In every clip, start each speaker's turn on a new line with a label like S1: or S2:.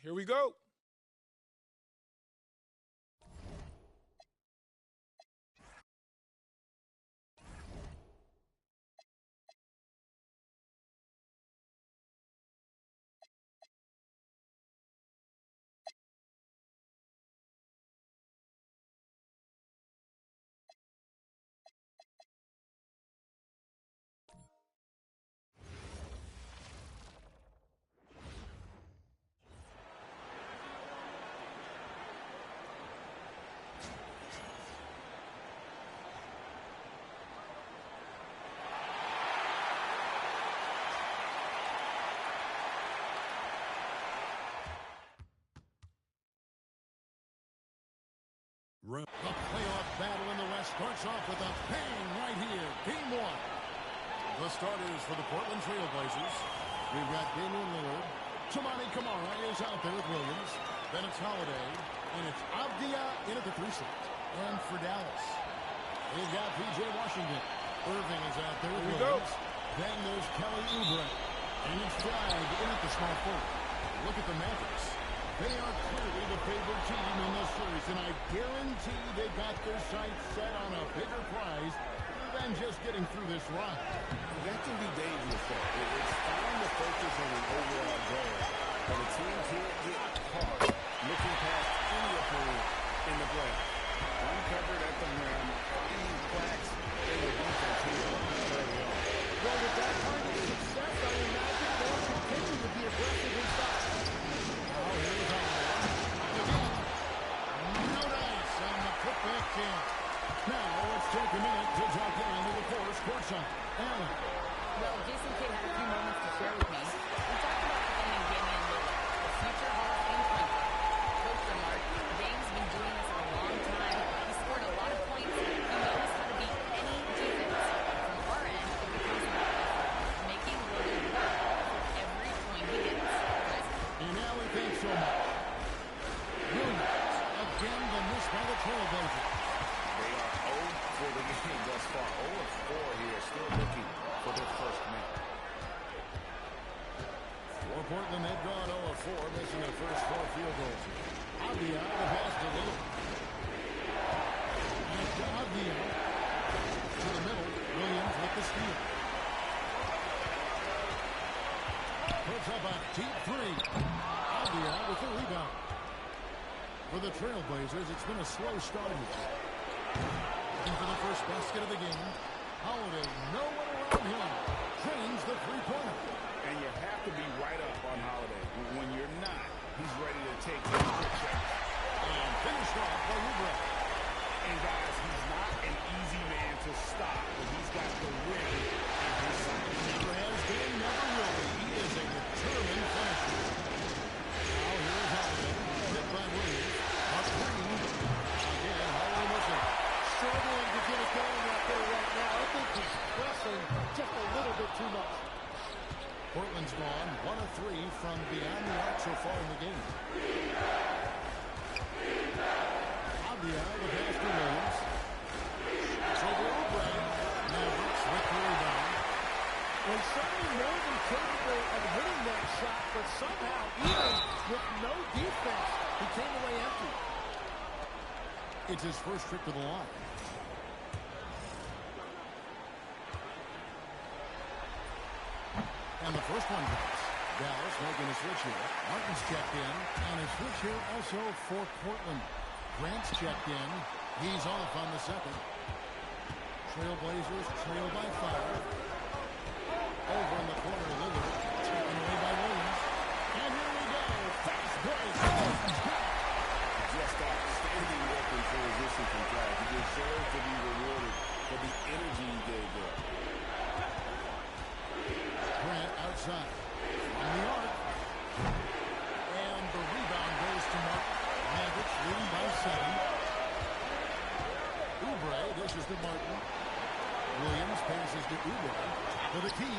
S1: Here we go.
S2: The playoff battle in the West starts off with a bang right here. Game one. The starters for the Portland Trail Blazers. We've got Damian Lillard. Toumani Camara is out there with Williams. Then it's Holiday. And it's Avdia in at the 3 slot. And for Dallas, they've got P.J. Washington. Irving is out there with Williams. Then there's Kelly Oubre. And it's Bragg in at the small forward. Look at the Mavericks. They are clearly the favorite team in this series, and I guarantee they got their sights set on a bigger prize than just getting through this run.
S3: That can be dangerous, though. It's fine to focus on an overall goal, but a team can't get caught looking past any opponent in the play. Uncovered at the rim, finding cracks in the defense here early on.
S4: Well, with that kind of success, I imagine they'll continue to be aggressive inside.
S2: Here's Holiday. No dice on the putback in. Now let's take a minute to talk down to the Forest courtside. Allen.
S5: Well, Jason Kidd had a few moments to share with me. We talked about defending Damian Lillard, the future Hall of Fame point guard. Coach remarked, Dame's been doing this for a long time. He scored a lot of points. He knows how to beat any defense. From our end, it becomes about effort, making Lillard work for every point he gets.
S2: And now we thank so much. Williams, again the miss by the Trailblazers.
S3: They are 0 for the game thus far. 0-4 here, still looking for their first minute.
S2: For Portland, they've gone 0-4, missing their first 4 field goals. Avdia, the pass to Lillard. And to Avdia. To the middle, Williams with the steal. Puts up a deep 3. Avdia with the rebound. For the Trailblazers, it's been a slow start here. Looking for the first basket of the game. Holiday, no one around him. Drains the three-pointer.
S3: And you have to be right up on Holiday. When you're not, he's ready to take the quick shot.
S2: And finished off by Oubre.
S3: And guys, he's not an easy man to stop, but he's got the rim in his sight.
S2: Never has been, never will be. He is a determined finisher. Now here's Holiday. Hit by Williams. Up Green. Again, Holiday with it.
S4: Struggling to get it going out there right now. I think he's pressing just a little bit too much.
S2: Portland's gone 1 of 3 from beyond the arc so far in the game. Avdia, the pass to Williams. It's over Oubre. Mavericks with the rebound.
S4: Well, certainly more than capable of hitting that shot, but somehow, even with no defense, he came away empty.
S2: It's his first trip to the line. And the first one goes. Dallas making a switch here. Martin's checked in. And a switch here also for Portland. Grant's checked in. He's off on the second. Trailblazers trail by 5. Over in the corner, Lillard. Taken away by Williams. And here we go. Fast break.
S3: Just outstanding work in transition from drive. He deserves to be rewarded for the energy he gave there.
S2: Grant outside. On the arc. And the rebound goes to Martin. Mavericks leading by 7. Oubre, this is to Martin. Williams passes to Oubre. For the key.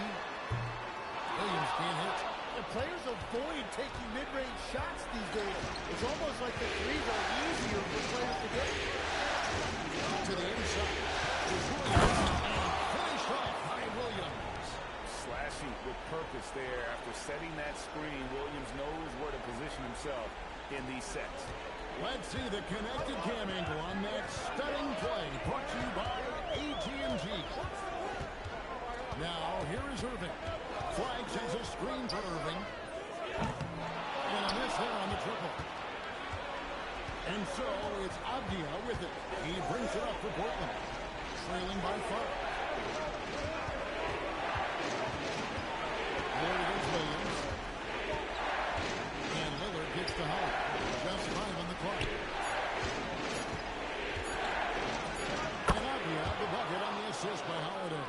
S2: Williams can't hit.
S4: The players avoid taking mid-range shots these days. It's almost like the threes are easier for players to get.
S2: To the inside. To Williams. And finished off by Williams.
S3: Slashing with purpose. efforts there. After setting that screen, Williams knows where to position himself in these sets.
S2: Let's see the connected cam angle on that stunning play brought to you by AT&T. Now, here is Irving. Flag sends a screen for Irving. And a miss there on the triple. And so it's Avdia with it. He brings it up for Portland. Trailing by 5. There it is, Williams. And Lillard gets the hole. Just 5 on the clock. And Avdia, the bucket on the assist by Holiday.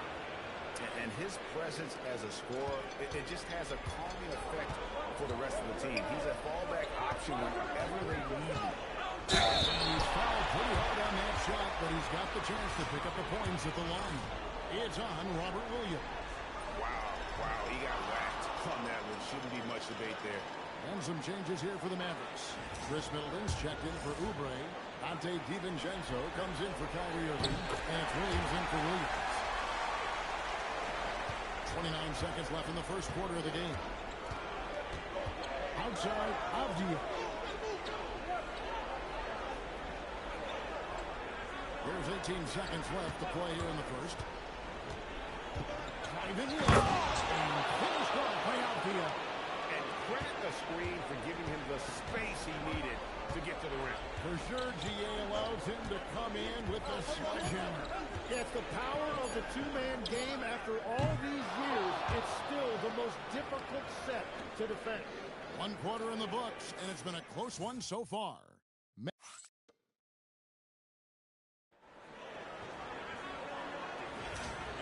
S3: And his presence as a scorer, it just has a calming effect for the rest of the team. He's a fallback option whenever they need him.
S2: He's fouled pretty hard on that shot, but he's got the chance to pick up the points at the line. It's on Robert Williams.
S3: Wow, he got whacked on that one. Shouldn't be much debate there.
S2: And some changes here for the Mavericks. Chris Middleton's checked in for Oubre. Dante DiVincenzo comes in for Kyrie Irving. And it's Williams in for Williams. 29 seconds left in the first quarter of the game. Outside, Avdia. There's 18 seconds left to play here in the first. Driving in. And finished off by Avdia.
S3: And credit the screen for giving him the space he needed to get to the rim.
S2: For sure, GA allows him to come in with the sledgehammer.
S4: It's the power of the two-man game. After all these years, it's still the most difficult set to defend.
S2: 1 quarter in the books, and it's been a close one so far.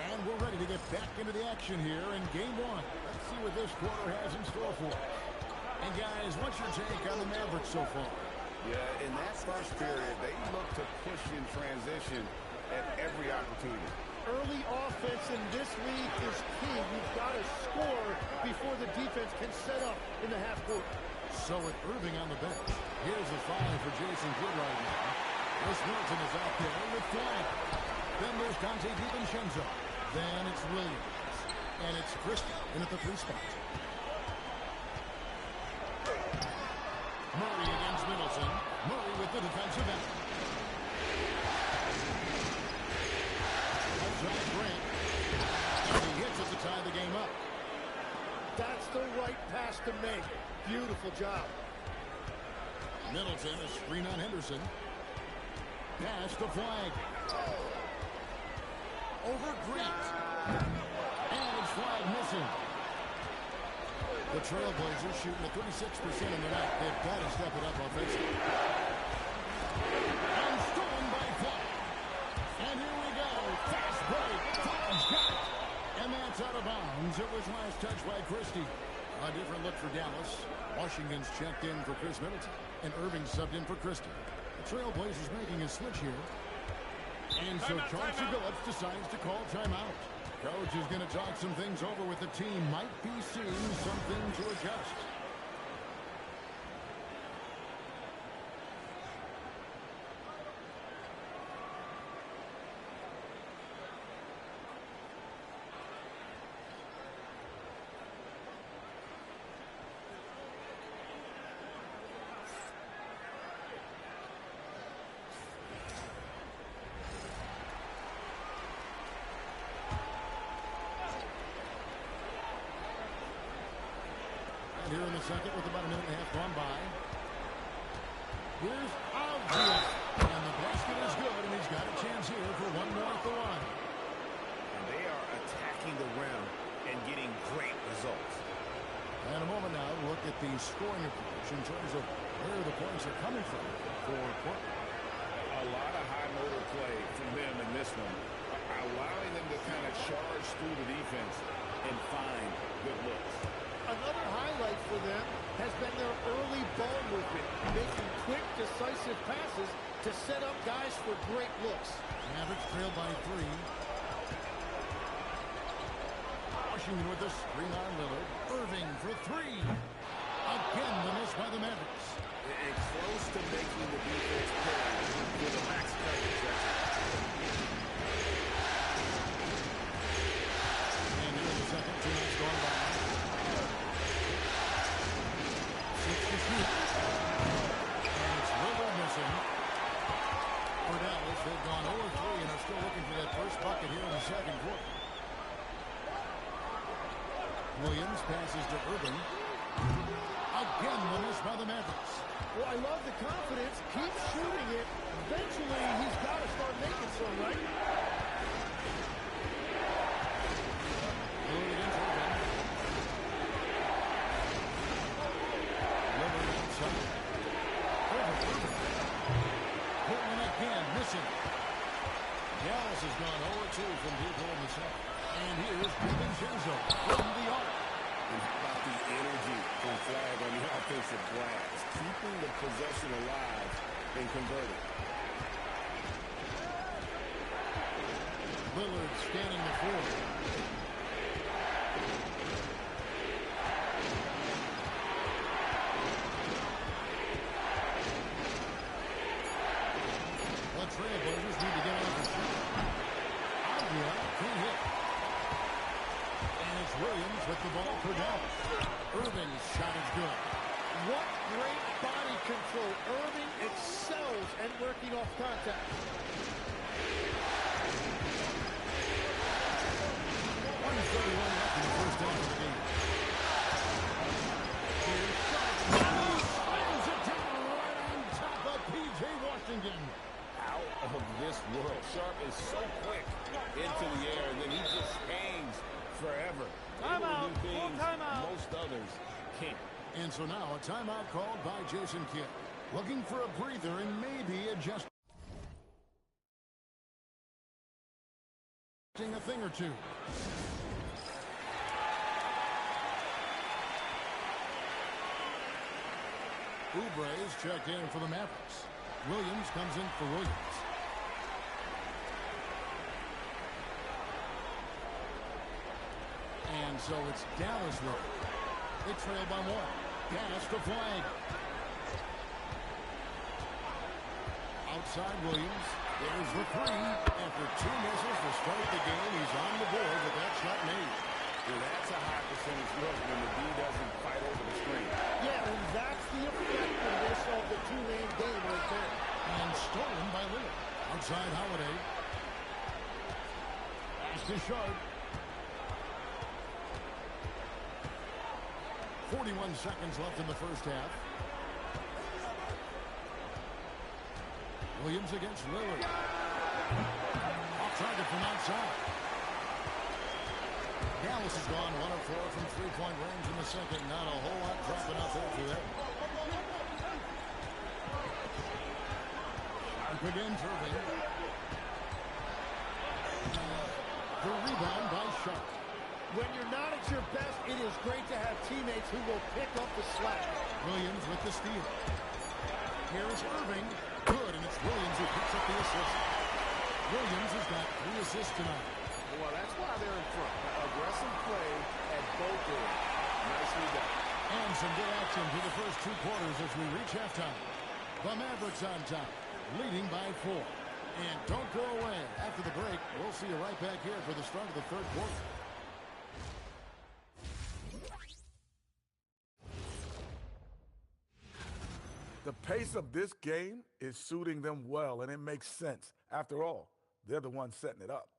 S2: And we're ready to get back into the action here in Game 1. Let's see what this quarter has in store for us. And guys, what's your take on the Mavericks so far?
S3: Yeah, in that first period, they look to push in transition at every opportunity.
S4: Early offense in this league is key. You've got to score before the defense can set up in the half court.
S2: So with Irving on the bench, here's a foul for Jason Kidd right now. Chris Middleton is out there with flag. Then there's Dante DiVincenzo. Then it's Williams. And it's Christie in at the 3 spot. Murray against Middleton. Murray with the defensive end. Outside Grant. And he hits it to tie the game up.
S4: That's the right pass to make. Beautiful job.
S2: Middleton, a screen on Henderson. Pass to Flag. Over Grant. And it's Flag missing. The Trailblazers shooting at 36% in the night. They've got to step it up offensively. And stolen by Flag. And here we go. Fast break. Flag's got it. And that's out of bounds. It was last touched by Christie. A different look for Dallas. Washington's checked in for Chris Middleton. And Irving subbed in for Christie. The Trailblazers making a switch here. And so Chauncey Billups decides to call timeout. Coach is going to talk some things over with the team. Might be seeing something to adjust. Here in the second with about a minute and a half gone by. Here's Avdia. And the basket is good, and he's got a chance here for one more at the line.
S3: And they are attacking the rim and getting great results.
S2: And a moment now to look at the scoring approach in terms of where the points are coming from for Portland.
S3: A lot of high motor play from them in this one, allowing them to kind of charge through the defense and find good looks.
S4: Another highlight for them has been their early ball movement, making quick, decisive passes to set up guys for great looks.
S2: Mavericks trailed by 3. Washington with the screen on Lillard. Irving for 3. Again, the miss by the Mavericks.
S3: And close to making the defense pay with a max coverage.
S2: And here in the second, 2 minutes gone by. Williams passes to Irving. Again, the miss by the Mavericks.
S4: Well, I love the confidence. Keep shooting it. Eventually, he's got to start making some, right?
S2: Lillard against Irving. Lillard inside. Irving. Portland again, missing. Dallas has gone 0-2 from deep in the second. And here's Vincenzo from the arc.
S3: And how about the energy from Flag on the offensive glass, keeping the possession alive and converting.
S2: Lillard scanning the floor. The Trailblazers need to get out of the shot. Avdia can't hit. And it's Williams with the ball for Dallas. Irving's shot is good.
S4: What great body control. Irving excels at working off contact.
S2: 1:31 left in the first half of the game. Here's Sharp. Slams it down right on top of P.J. Washington.
S3: Out of this world. Sharp is so quick into the air, and then he just hangs forever.
S4: Timeout. Full timeout.
S3: Most others can't.
S2: And so now a timeout called by Jason Kidd. Looking for a breather and maybe adjusting a thing or two. Oubre's checked in for the Mavericks. Williams comes in for Williams. And so it's Dallas with it. They trail by one. Pass to Flag. Outside Williams. There's the three. After two misses to start the game, he's on the board with that shot made.
S3: Well, that's a high percentage look when the D doesn't fight over the screen.
S4: Yeah, and that's the effectiveness of the two-man game right there.
S2: And stolen by Lillard. Outside Holiday. Pass to Sharp. 41 seconds left in the first half. Williams against Lillard. Off target from outside. Dallas has gone 1 of 4 from three-point range in the second. Not a whole lot dropping out there for them. Sharp against Irving. The rebound by Sharp.
S4: When you're not at your best, it is great to have teammates who will pick up the slack.
S2: Williams with the steal. Here's Irving. Good, and it's Williams who picks up the assist. Williams has got 3 assists tonight.
S3: Well, that's why they're in front. Aggressive play at both ends. Nicely done.
S2: And some good action through the first 2 quarters as we reach halftime. The Mavericks on top, leading by 4. And don't go away. After the break, we'll see you right back here for the start of the third quarter.
S1: The pace of this game is suiting them well, and it makes sense. After all, they're the ones setting it up.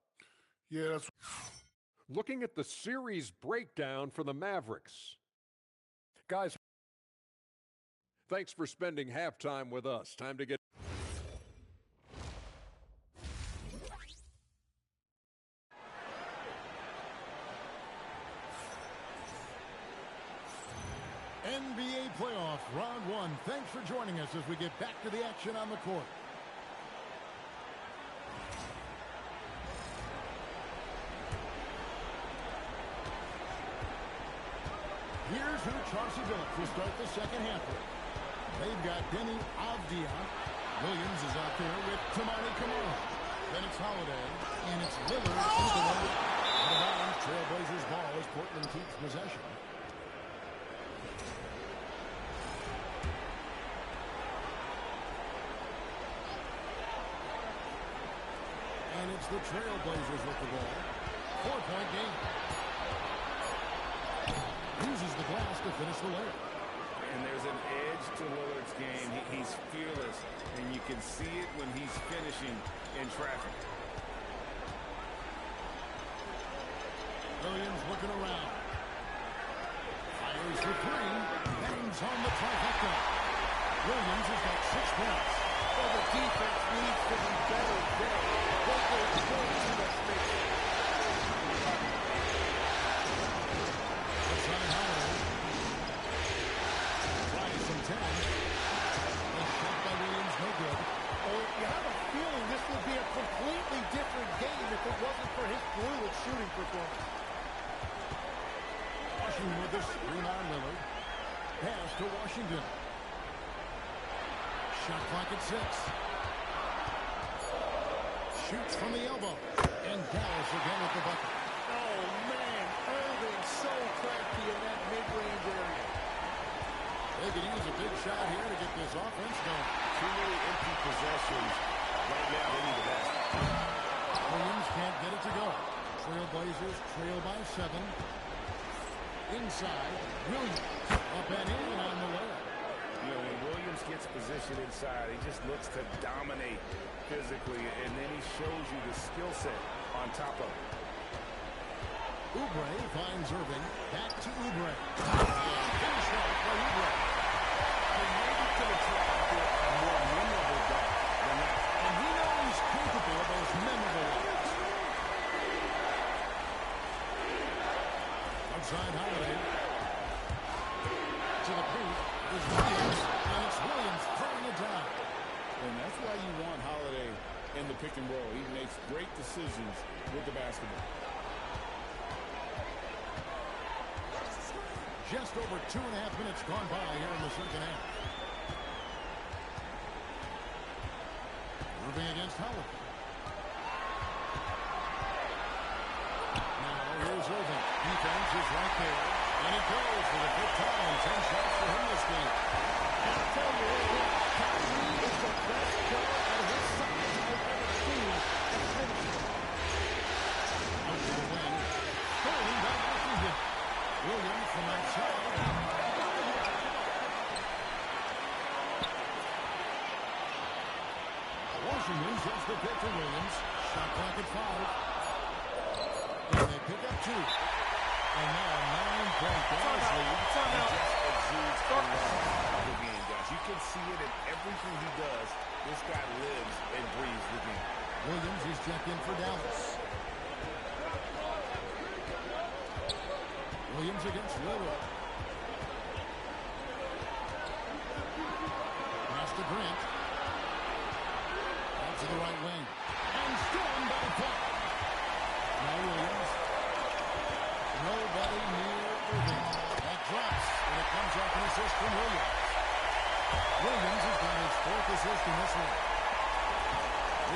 S6: Yeah, that's... Looking at the series breakdown for the Mavericks. Guys, thanks for spending halftime with us. Time to get...
S2: NBA playoff round 1. Thanks for joining us as we get back to the action on the court. Here's who Chauncey Billups will start the second half with. They've got Denny Avdia. Williams is out there with Tamani Kamara. Then it's Holiday, and it's Lillard into the line. Out of bounds, Trailblazers ball as Portland keeps possession. And it's the Trailblazers with the ball. 4-point game. Uses the glass to finish the layup.
S3: And there's an edge to Lillard's game. He's fearless, and you can see it when he's finishing in traffic.
S2: Williams looking around. Fires for three. Bangs on the trifecta. Williams has got 6 points.
S4: Well, the defense needs to be better there. They go way too much space.
S2: Outside Holiday. Tries from 10. A shot by Williams, no good.
S4: Oh, you have a feeling this would be a completely different game if it wasn't for his brilliant shooting performance.
S2: Washington with the screen on Lillard. Pass to Washington. Shot clock at 6. Shoots from the elbow. And Dallas again with the bucket.
S4: Oh, man. Irving so crafty in that mid-range area.
S2: They could use a big shot here to get this offense going.
S3: Too many empty possessions. Right now, they need the basket.
S2: Williams can't get it to go. Trailblazers trail by 7. Inside, Williams. Up and in on the layup.
S3: You know, when Williams gets positioned inside, he just looks to dominate physically, and then he shows you the skill set on top of it.
S2: Oubre finds Irving. Back to Oubre. Finish off by Oubre.
S3: They maybe could have tried for a more memorable dunk than that.
S2: And we know he's capable of those memorable ones. Outside Holiday. To the paint is Williams. And it's Williams throwing it down.
S3: And that's why you want Holiday in the pick and roll. He makes great decisions with the basketball.
S2: Just over 2.5 minutes gone by here in the second half. Irving against Howard. Now here's Irving. Defense is right there. And he goes for the fifth time. 10 shots for him this game.
S4: And I'll tell you what, Kyrie is the best player at his size I've ever seen at finishing.
S2: Out to the wing. Stolen by Washington. Williams from outside. Washington sends the pick to Williams. Shot clock at 5. And they pick up 2. And now a 9-point Dallas lead.
S3: Exudes a love of the game, guys. You can see it in everything he does. This guy lives and breathes the game.
S2: Williams is checked in for Dallas. Williams against Lillard. Pass to Grant. Out to the right wing. And stolen by Paul. Now Williams. Nobody near Irving. That drops, and it comes off an assist from Williams. Williams has got his 4th assist in this one.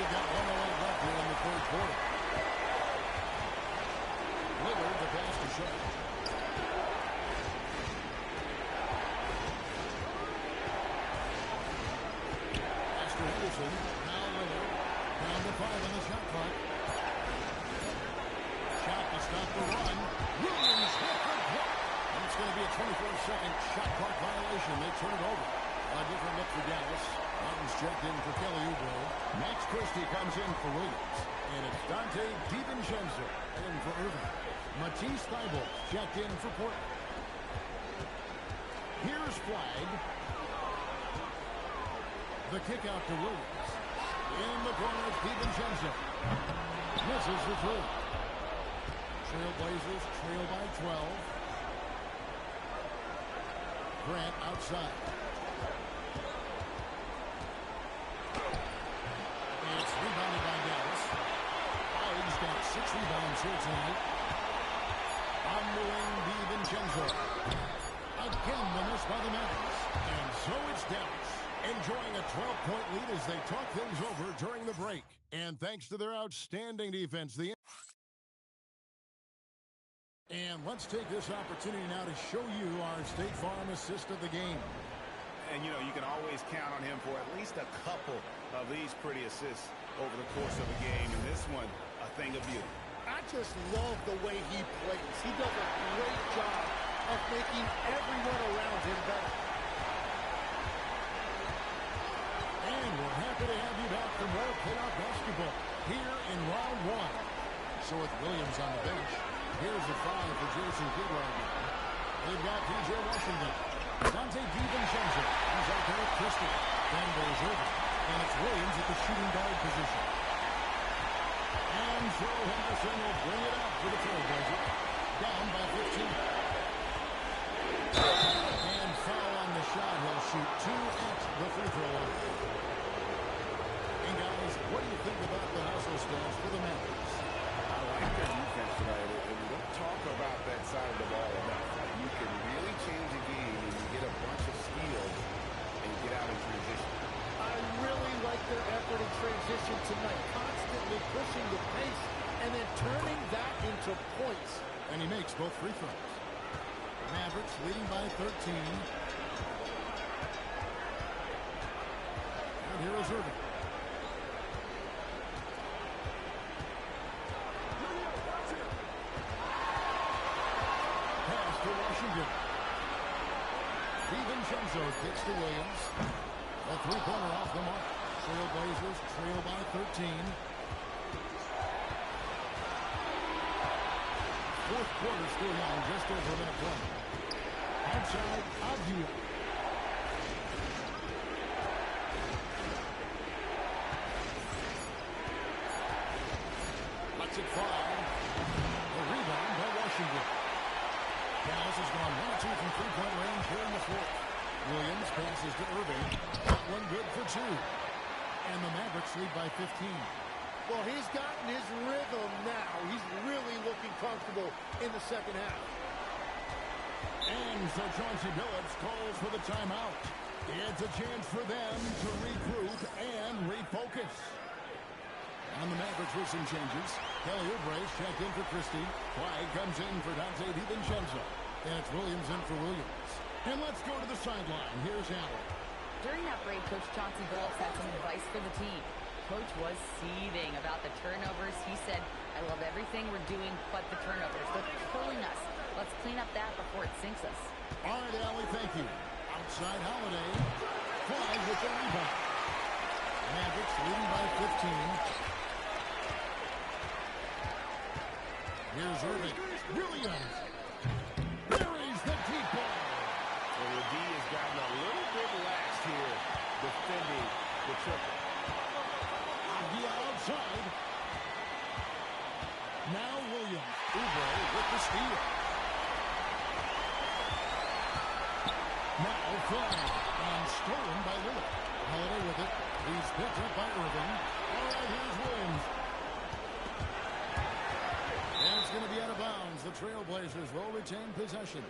S2: We've got 1:08 left here in the third quarter. Lillard the pass to Shaw. Henderson, now Lillard, down to 5 on the shot clock. Shot to stop the run. Williams with the block. And it's going to be a 24-second shot clock violation. They turn it over. A different look for Dallas. Martin's checked in for Kelly Oubre. Max Christie comes in for Williams. And it's Dante DiVincenzo in for Irving. Matisse Thybulle checked in for Portland. Here's Flag. The kick out to Williams. In the corner, it's DiVincenzo. Misses the 3. Trailblazers trail by 12. Grant outside. And it's rebounded by Dallas. He's got 6 rebounds here tonight. On the wing, DiVincenzo. Again, the miss by the Mavericks. And so it's Dallas, enjoying a 12-point lead as they talk things over during the break. And thanks to their outstanding defense, and let's take this opportunity now to show you our State Farm assist of the game.
S3: And, you know, you can always count on him for at least a couple of these pretty assists over the course of a game. And this one, a thing of beauty.
S4: I just love the way he plays. He does a great job of making everyone around him better.
S2: And we're happy to have you back for more playoff basketball here in round 1. So with Williams on the bench, here's a foul for Jason Kidd right here. They've got P.J. Washington. Dante DiVincenzo. He's out there with Christie. Then goes over. And it's Williams at the shooting guard position. And Phil Henderson will bring it out for the Trailblazers. Down by 15. And foul on the shot. He'll shoot 2 at the free throw line. And guys, what do you think about the hustle stats for the Mavericks?
S3: I like their defense tonight, and we don't talk about that side of the ball enough. You can really change a game when you get a bunch of steals and get out in transition.
S4: I really like their effort in transition tonight, constantly pushing the pace and then turning that into points.
S2: And he makes both free throws. Mavericks leading by 13. And here is Irving. Pass to Washington. DiVincenzo kicks to Williams. A three-pointer off the mark. Trailblazers trail by 13. Fourth quarter still young, just over a minute play. Outside, Avdija. Lets it fly. The rebound by Washington. Dallas has gone 1-2 from three-point range here in the fourth. Williams passes to Irving. That one good for 2. And the Mavericks lead by 15.
S4: Well, he's gotten his rhythm now. He's really looking comfortable in the second half.
S2: And so Chauncey Billups calls for the timeout. It's a chance for them to regroup and refocus. On the Mavericks with some changes. Kelly Oubre checked in for Christie. Clyde comes in for Dante DiVincenzo. And it's Williams in for Williams. And let's go to the sideline. Here's Allen.
S5: During that break, Coach Chauncey Billups had some advice for the team. Coach was seething about the turnovers. He said, I love everything we're doing but the turnovers. They're killing us. Let's clean up that before it sinks us.
S2: All right, Allie, thank you. Outside Holiday. Clyde with the rebound. Mavericks leading by 15. Here's Irving. Williams. Buries the deep ball.
S3: Well, the D has gotten a little bit lax here defending the triple.
S2: Avdija outside. Now Williams. Oubre with the steal. Now flag. And stolen by Lillard. Holiday with it. He's picked up by Irving. All right, here's Williams. And it's going to be out of bounds. The Trailblazers will retain possession.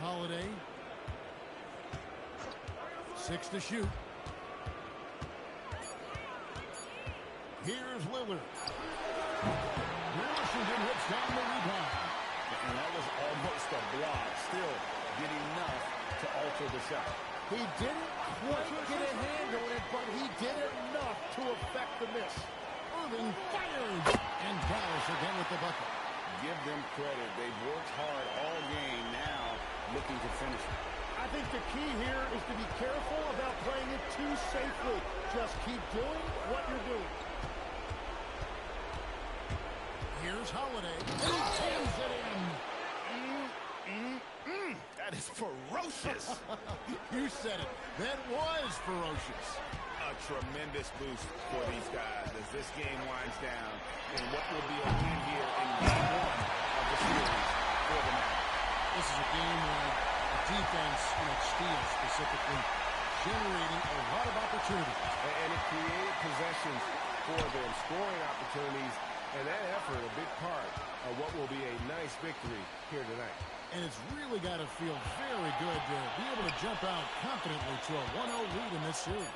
S2: Holiday. 6 to shoot. Here's Lillard. Washington hits down the rebound.
S3: And that was almost a block. Still did enough to alter the shot.
S4: He didn't quite get a hand on it, but he did enough to affect the miss.
S2: Irving fires. And Dallas again with the bucket.
S3: Give them credit. They've worked hard all game, now looking to finish it.
S4: I think the key here is to be careful about playing it too safely. Just keep doing what you're doing.
S2: Here's Holiday. He jams it in.
S3: That is ferocious.
S2: You said it. That was ferocious.
S3: A tremendous boost for these guys as this game winds down and what will be a win here in game 1 of the series for the Mavericks.
S2: This is a game where the defense, steals specifically, generating a lot of opportunities.
S3: And it created possessions for them, scoring opportunities, and that effort a big part of what will be a nice victory here tonight.
S2: And it's really got to feel very good to be able to jump out confidently to a 1-0 lead in this series.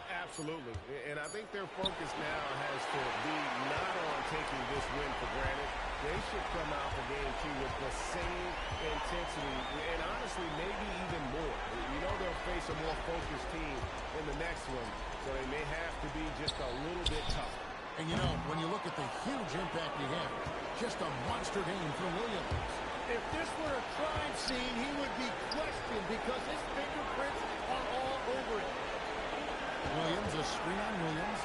S3: Absolutely. And I think their focus now has to be not on taking this win for granted. They should come out for game 2 with the same intensity and honestly maybe even more. You know they'll face a more focused team in the next one, so they may have to be just a little bit tougher.
S2: And when you look at the huge impact he had, just a monster game for Williams.
S4: If this were a crime scene, he would be questioned because his fingerprints are all over it.
S2: Williams, a screen on Williams.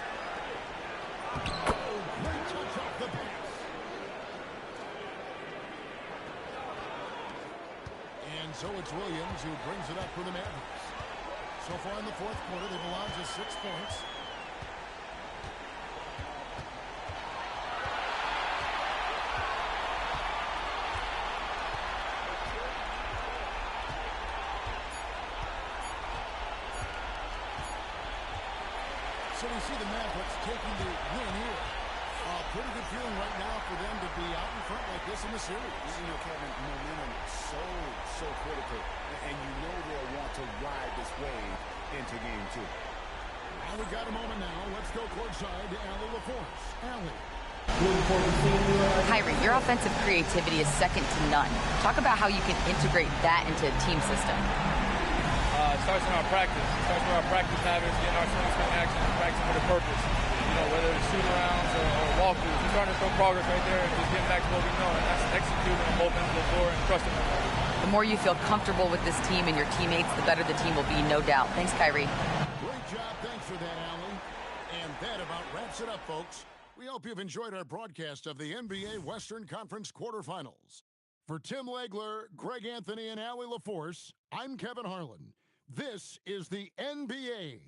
S2: Oh, great touch off the pass. And so it's Williams who brings it up for the Mavericks. So far in the fourth quarter, they've allowed just 6 points. So we see the Mavericks taking the win here. Pretty good feeling right now for them to be out in front like this in the series.
S3: You know, Kevin, momentum so critical. And you know they'll want to ride this wave into game 2.
S2: Now we got a moment now. Let's go courtside to Allie LaForce. Allie.
S5: Kyrie, your offensive creativity is second to none. Talk about how you can integrate that into a team system.
S7: It starts in our practice. It starts with our practice habits, getting our swing spin action, and practicing with a purpose. You know, whether it's shoot-arounds or walkthroughs, we're starting to show progress right there and just getting back to what we know, and that's executing on both ends of the floor and trusting them.
S5: The more you feel comfortable with this team and your teammates, the better the team will be, no doubt. Thanks, Kyrie.
S2: Great job. Thanks for that, Allie. And that about wraps it up, folks. We hope you've enjoyed our broadcast of the NBA Western Conference quarterfinals. For Tim Legler, Greg Anthony, and Allie LaForce, I'm Kevin Harlan. This is the NBA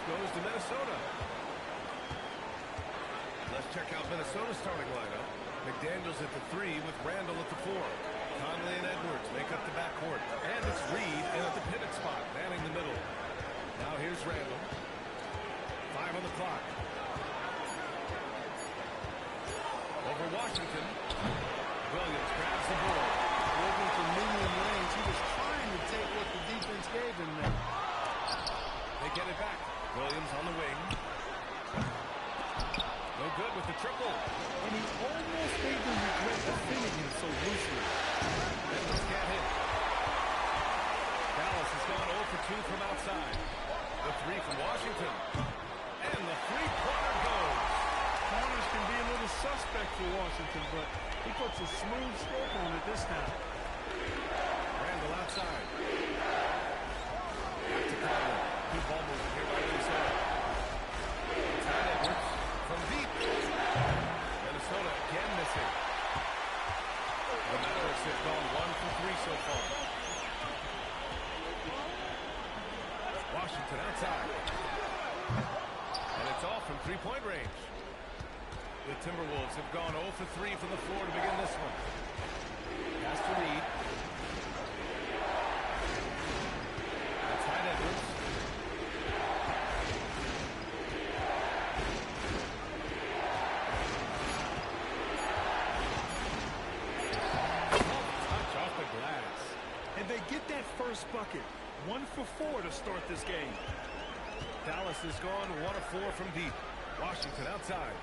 S3: goes to Minnesota. Let's check out Minnesota's starting lineup. McDaniels at the 3 with Randall at the 4. Conley and Edwards make up the backcourt. And it's Reed in at the pivot spot, manning the middle. Now here's Randall. 5 on the clock. Over Washington. Williams grabs the ball.
S4: Looking for medium range. He was trying to take what the defense gave him there.
S3: They get it back. Williams on the wing. No good with the triple.
S4: And he almost made them regret defending him so loosely.
S3: Edwards can't hit. Dallas has gone 0 for 2 from outside. The 3 from Washington. And the three-pointer goes.
S4: Corners can be a little suspect for Washington, but he puts a smooth stroke on it this time.
S3: Randall outside. Back to Conley. Good ball movement here by Minnesota. Tied Edwards from deep. Minnesota again missing. The Mavericks have gone 1 for 3 so far. Washington outside. And it's off from three-point range. The Timberwolves have gone 0 for 3 from the floor to begin this one. Pass to Reed. That's tied Edwards. Touch off the glass.
S4: And they get that first bucket. 1 for 4 to start this game.
S3: Dallas has gone 1 of 4 from deep. Washington outside.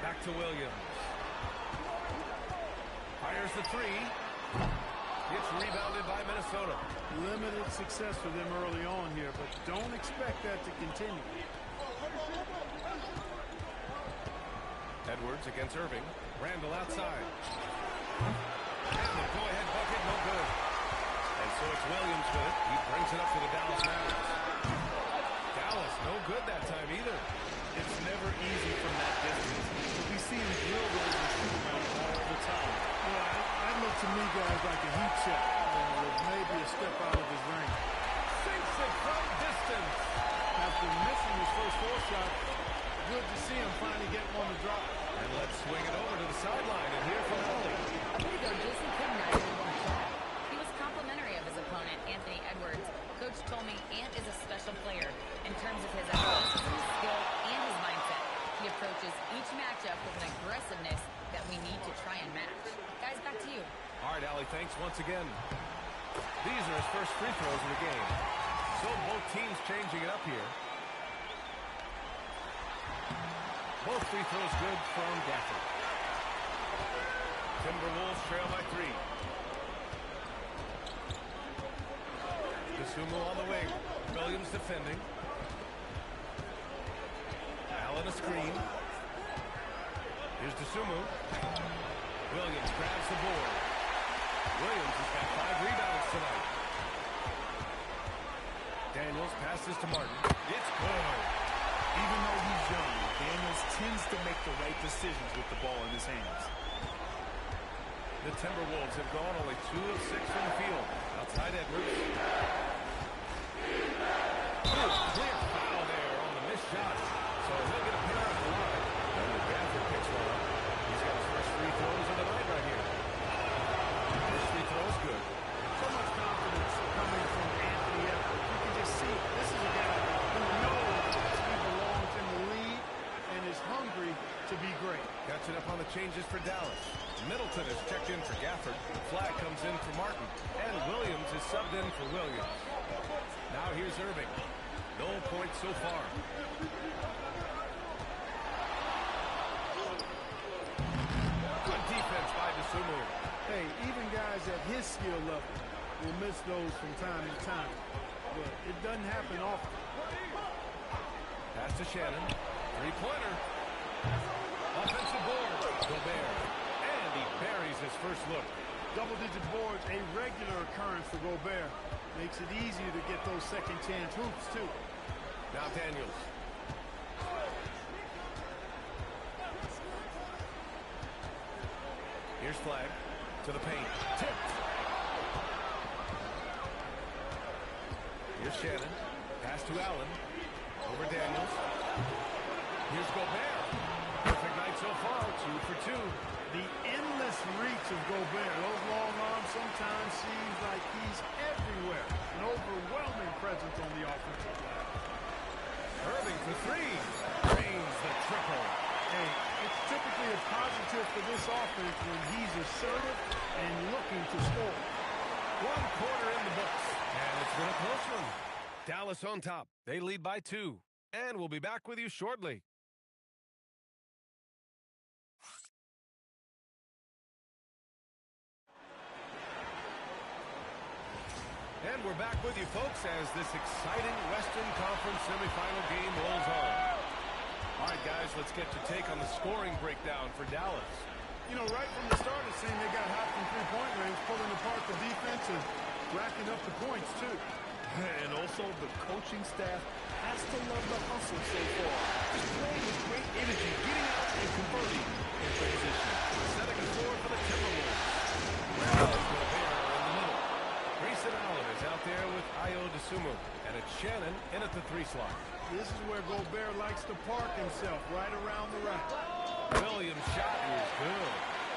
S3: Back to Williams. Fires the 3. It's rebounded by Minnesota.
S4: Limited success for them early on here, but don't expect that to continue.
S3: Edwards against Irving. Randall outside. And the go-ahead bucket, no good. And so it's Williams with it. He brings it up for the Dallas Mavericks. Dallas, no good that time either.
S4: It's never easy from that distance. We see him drill those and shoot around all the time. Well, I look to me, guys, like a heat check. With maybe a step out of his range.
S3: Sinks it from distance.
S4: After missing his first 4 shots, good to see him finally get one to drop.
S3: And let's swing it over to the sideline and hear from Ellie.
S5: A bit ago, Jason Kidd noted one shot. He was complimentary of his opponent, Anthony Edwards. Coach told me Ant is a special player in terms of his athleticism, skill, and his mindset. He approaches each matchup with an aggressiveness that we need to try and match. Guys, back to you.
S3: All right, Allie, thanks once again. These are his first free throws of the game. So both teams changing it up here. Both free throws good from Gafford. Timberwolves trail by 3. Dosunmu on the wing. Williams defending. Allen a screen. Here's Dosunmu. Williams grabs the board. Williams has got 5 rebounds tonight. Daniels passes to Martin. It's good.
S4: Even though he's young, Daniels tends to make the right decisions with the ball in his hands.
S3: The Timberwolves have gone only 2 of 6 from the field. Outside Edwards. Good, clear foul there on the missed shot. So he'll get a pair on the line. And the Gafford picks one up. He's got his first free throws of the night right here. First free throw is good.
S4: So much confidence coming from Anthony Edwards. You can just see this is a guy who knows he belongs in the league and is hungry to be great.
S3: Catching up on the changes for Dallas. Middleton is checked in for Gafford. The flag comes in for Martin. And Williams is subbed in for Williams. Now here's Irving. No points so far. Good defense by Dosunmu.
S4: Hey, even guys at his skill level will miss those from time to time. But it doesn't happen often.
S3: Pass to Shannon. Three-pointer. Offensive board. Gobert. And he buries his first look.
S4: Double-digit boards, a regular occurrence for Gobert. Makes it easier to get those second-chance hoops, too.
S3: Now Daniels. Here's Flag to the paint. Tipped. Here's Shannon. Pass to Allen. Over Daniels. Here's Gobert. Perfect night so far. 2 for 2.
S4: The endless reach of Gobert. Those long arms sometimes seems like he's everywhere. An overwhelming presence on the offensive glass.
S3: Irving for 3. Drains the triple.
S4: Hey, it's typically a positive for this offense when he's assertive and looking to score.
S3: 1 quarter in the books. And it's been a close one. Dallas on top. They lead by 2. And we'll be back with you shortly. And we're back with you, folks, as this exciting Western Conference semifinal game rolls on. All right, guys, let's get your take on the scoring breakdown for Dallas.
S4: You know, right from the start, it seemed they got hot from three-point range, pulling apart the defense and racking up the points, too.
S8: And also, the coaching staff has to love the hustle so far. Just playing with great energy, getting out and converting in transition.
S3: Setting the floor for the Timberwolves. Gobert in the middle. Grayson Allen is out there with Ayo Dosunmu. And it's Shannon in at the 3 slot.
S4: This is where Gobert likes to park himself, right around the rack.
S3: Williams' shot is good.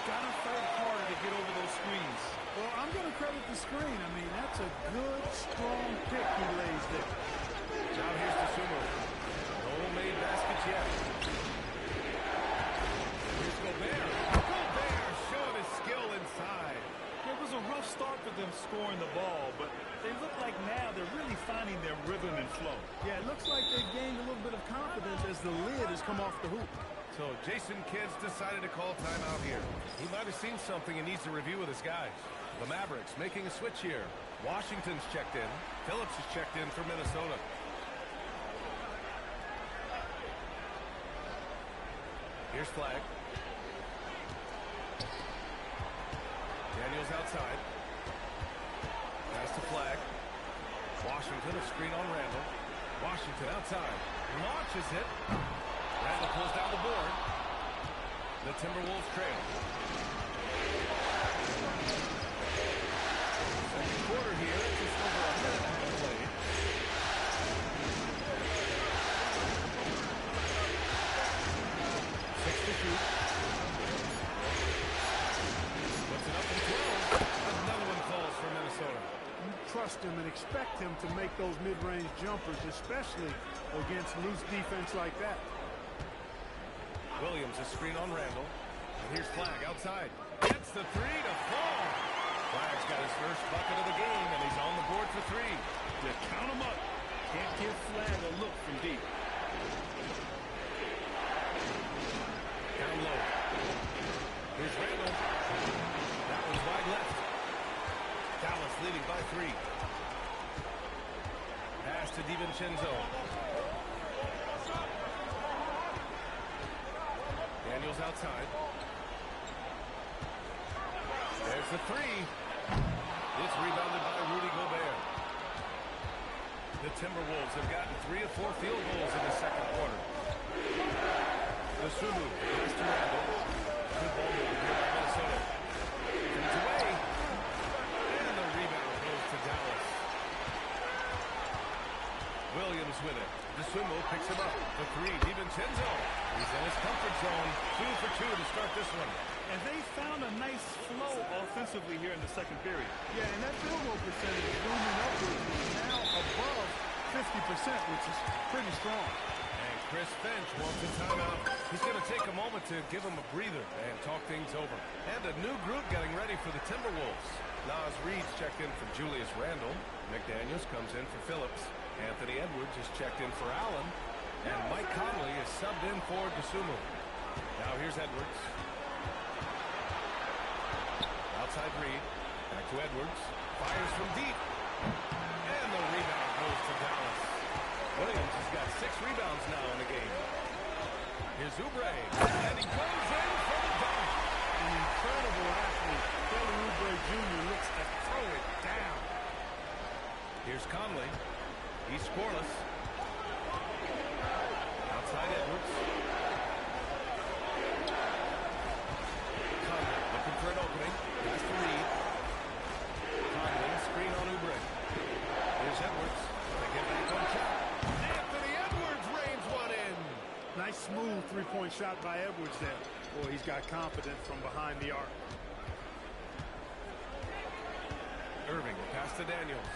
S8: Gotta fight harder to get over those screens.
S4: Well, I'm going to credit the screen. I mean, that's a good, strong pick he lays there.
S3: Now here's Dosunmu. No made baskets yet. Here's Gobert. Gobert showing his skill inside.
S8: It was a rough start for them scoring the ball, but they look like now they're really finding their rhythm and flow.
S4: Yeah, it looks like they've gained a little bit of confidence as the lid has come off the hoop.
S3: So Jason Kidd's decided to call timeout here. He might have seen something and needs to review with his guys. The Mavericks making a switch here. Washington's checked in. Phillips is checked in for Minnesota. Here's Flag. Daniels outside. Pass to Flag. Washington, a screen on Randall. Washington outside. Launches it. Randall pulls down the board. The Timberwolves trail. Second quarter here. Just over a minute and a half played. 6 to shoot. Puts it up in 12. Another one falls for Minnesota.
S4: You trust him and expect him to make those mid-range jumpers, especially against loose defense like that.
S3: Williams, a screen on Randall. And here's Flag outside. Gets the 3 to fall. Flag's got his first bucket of the game, and he's on the board for 3.
S8: You count them up. Can't give Flag a look from deep.
S3: Down low. Here's Randall. That one's wide left. Dallas leading by 3. Pass to DiVincenzo. Daniels outside. There's the 3. It's rebounded by Rudy Gobert. The Timberwolves have gotten 3 of 4 field goals in the second quarter. Dosunmu, pass to Randall. Good ball movement here by Minnesota. It's away. And the rebound goes to Dallas. Williams with it. Dosunmu picks him up. The 3, DiVincenzo. He's in his comfort zone. 2 for 2 to start this one.
S8: And they found a nice flow offensively here in the second period.
S4: Yeah, and that field goal percentage is moving upwards is now above 50%, which is pretty strong.
S3: And Chris Finch wants a timeout. He's going to take a moment to give him a breather and talk things over. And a new group getting ready for the Timberwolves. Naz Reid's checked in for Julius Randle. McDaniels comes in for Phillips. Anthony Edwards is checked in for Allen. And Mike Conley is subbed in for Dosunmu. Now here's Edwards. Outside Reid. Back to Edwards. Fires from deep. And the rebound goes to Dallas. Williams has got 6 rebounds now in the game. Here's Oubre. And he goes in for the dunk.
S4: An incredible athlete. Kelly Oubre Jr. looks to throw it down.
S3: Here's Conley. He's scoreless. Outside Edwards. Conley looking for an opening. Pass to Reid. Conley, screen on Oubre. Here's Edwards.
S4: Nice shot by Edwards there. Boy, he's got confidence from behind the arc.
S3: Irving, pass to Daniels.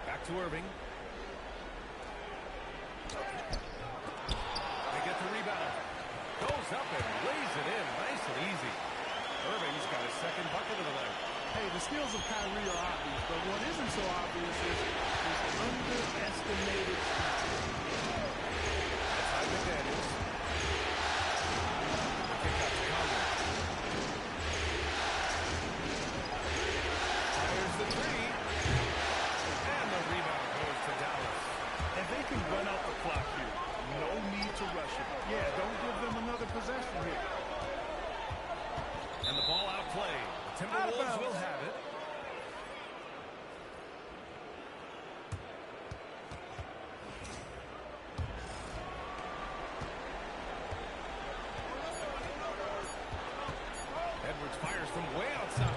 S3: Back to Irving. They get the rebound. Goes up and lays it in. Nice and easy. Irving's got his second bucket of the night.
S4: Hey, the skills of Kyrie are obvious, but what isn't so obvious is his underestimated shot.
S3: That's high to Daniels. The kick out to Conley. Fires the three. And the rebound goes to Dallas.
S4: And they can run out the clock here. No need to rush it. Yeah, don't give them another possession here.
S3: And the ball outplayed. The Timberwolves will have it. Edwards fires from way outside.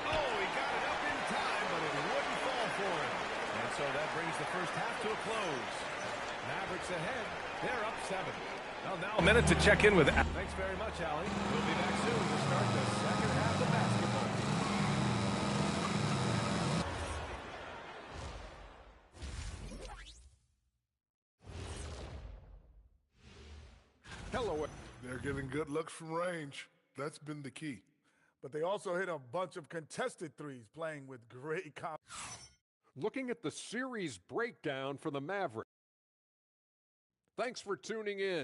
S3: Oh, he got it up in time, but it wouldn't fall for him. And so that brings the first half to a close. Mavericks ahead. They're up 7. Well, now a minute to check in with. Thanks very much, Allie. We'll be back soon to start the second half of basketball.
S1: Hello.
S9: They're getting good looks from range. That's been the key.
S1: But they also hit a bunch of contested threes, playing with great confidence.
S6: Looking at the series breakdown for the Mavericks. Thanks for tuning in.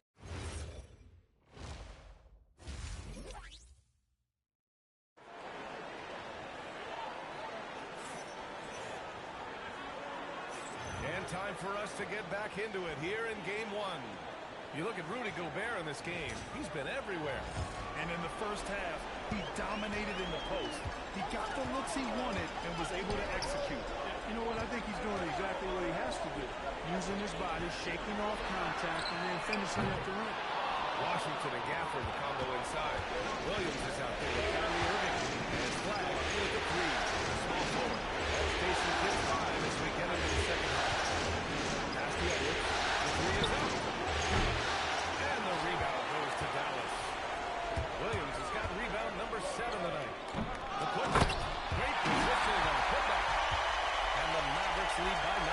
S3: And time for us to get back into it here in Game 1. You look at Rudy Gobert in this game. He's been everywhere.
S4: And in the first half, he dominated in the post. He got the looks he wanted and was able to execute. You know what? I think he's doing exactly what he has to do. Using his body, shaking off contact, and then finishing at the rim.
S3: Washington and Gafford, the combo inside. Williams is out there with Kyrie Irving. And it's Flag with the three. Small forward. That's Jason Kidd's 5 as we get into the second half. Pass to Edwards. The three is up. And the rebound goes to Dallas. Williams has got rebound number 7 tonight. The putback. Great positioning on the putback. And the Mavericks lead by 9.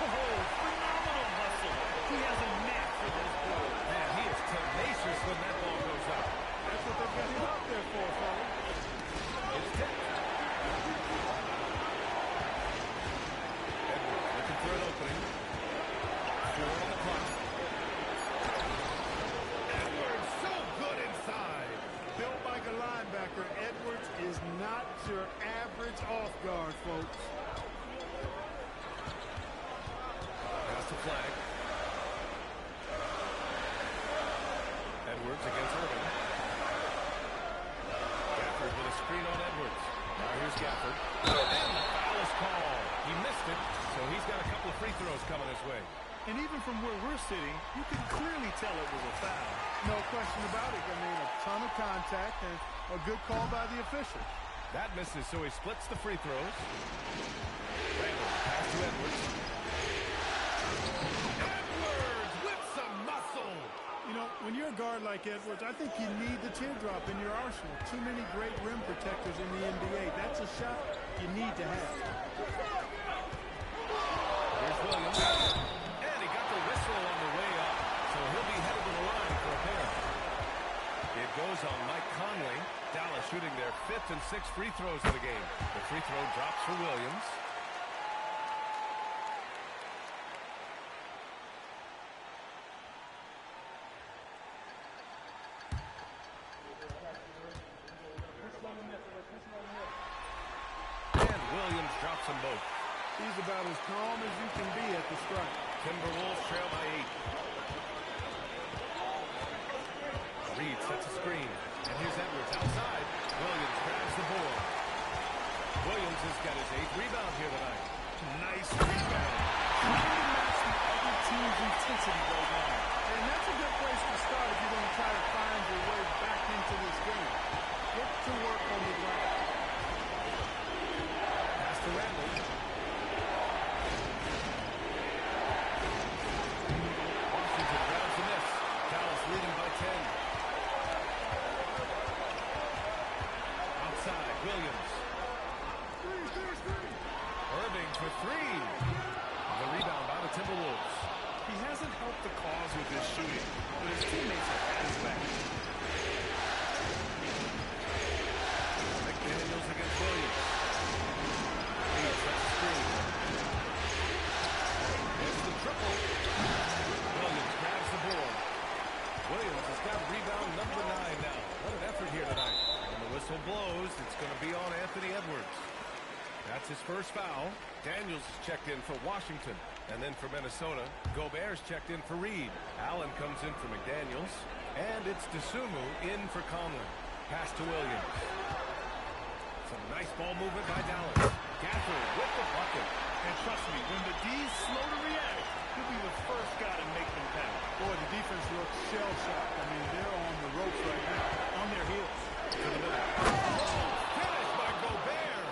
S4: Oh, phenomenal hustle. He has a knack for this ball.
S3: Man, he is tenacious when that ball goes up.
S4: That's what they've got him out there for, fella.
S3: It's tipped. Edwards looking for an opening. 4 on the clock. Edwards so good inside.
S4: Built like a linebacker, Edwards is not your average off guard, folks.
S3: Pass to Flag. Edwards against Irving. Gafford with a screen on Edwards. Now here's Gafford. And the foul is called. He missed it, so he's got a couple of free throws coming his way.
S4: And even from where we're sitting, you can clearly tell it was a foul. No question about it. I mean, a ton of contact and a good call by the official.
S3: That misses, so he splits the free throws. Randall, pass to Edwards. Edwards with some muscle.
S4: You know, when you're a guard like Edwards, I think you need the teardrop in your arsenal. Too many great rim protectors in the NBA. That's a shot you need to have.
S3: Here's Williams. And he got the whistle on the way up, so he'll be headed to the line for a pair. It goes on Mike Conley. Dallas shooting their 5th and 6th free throws of the game. The free throw drops for Williams. And Williams drops them both.
S4: He's about as calm as you can be at the strike.
S3: Timberwolves trail by 8. Reed sets a screen. And here's Edwards outside. Williams grabs the board. Williams has got his 8th rebound here tonight.
S4: Nice rebound. Trying to match the other team's intensity right now. And that's a good place to start if you're going to try to find your way back into this game. Get to work on the ground.
S3: Pass to Randall. Washington
S10: whistle blows. It's going to be on Anthony Edwards. That's his first foul. Daniels is checked in for Washington. And then for Minnesota, Gobert's checked in for Reed. Allen comes in for McDaniels. And it's Dosunmu in for Conley. Pass to Williams. Some nice ball movement by Dallas. Gafford with the bucket.
S4: And trust me, when the D's slow to react, he'll be the first guy to make them pay. Boy, the defense looks shell-shocked. I mean, they're on the ropes right now, on their heels.
S10: Finish by Gobert.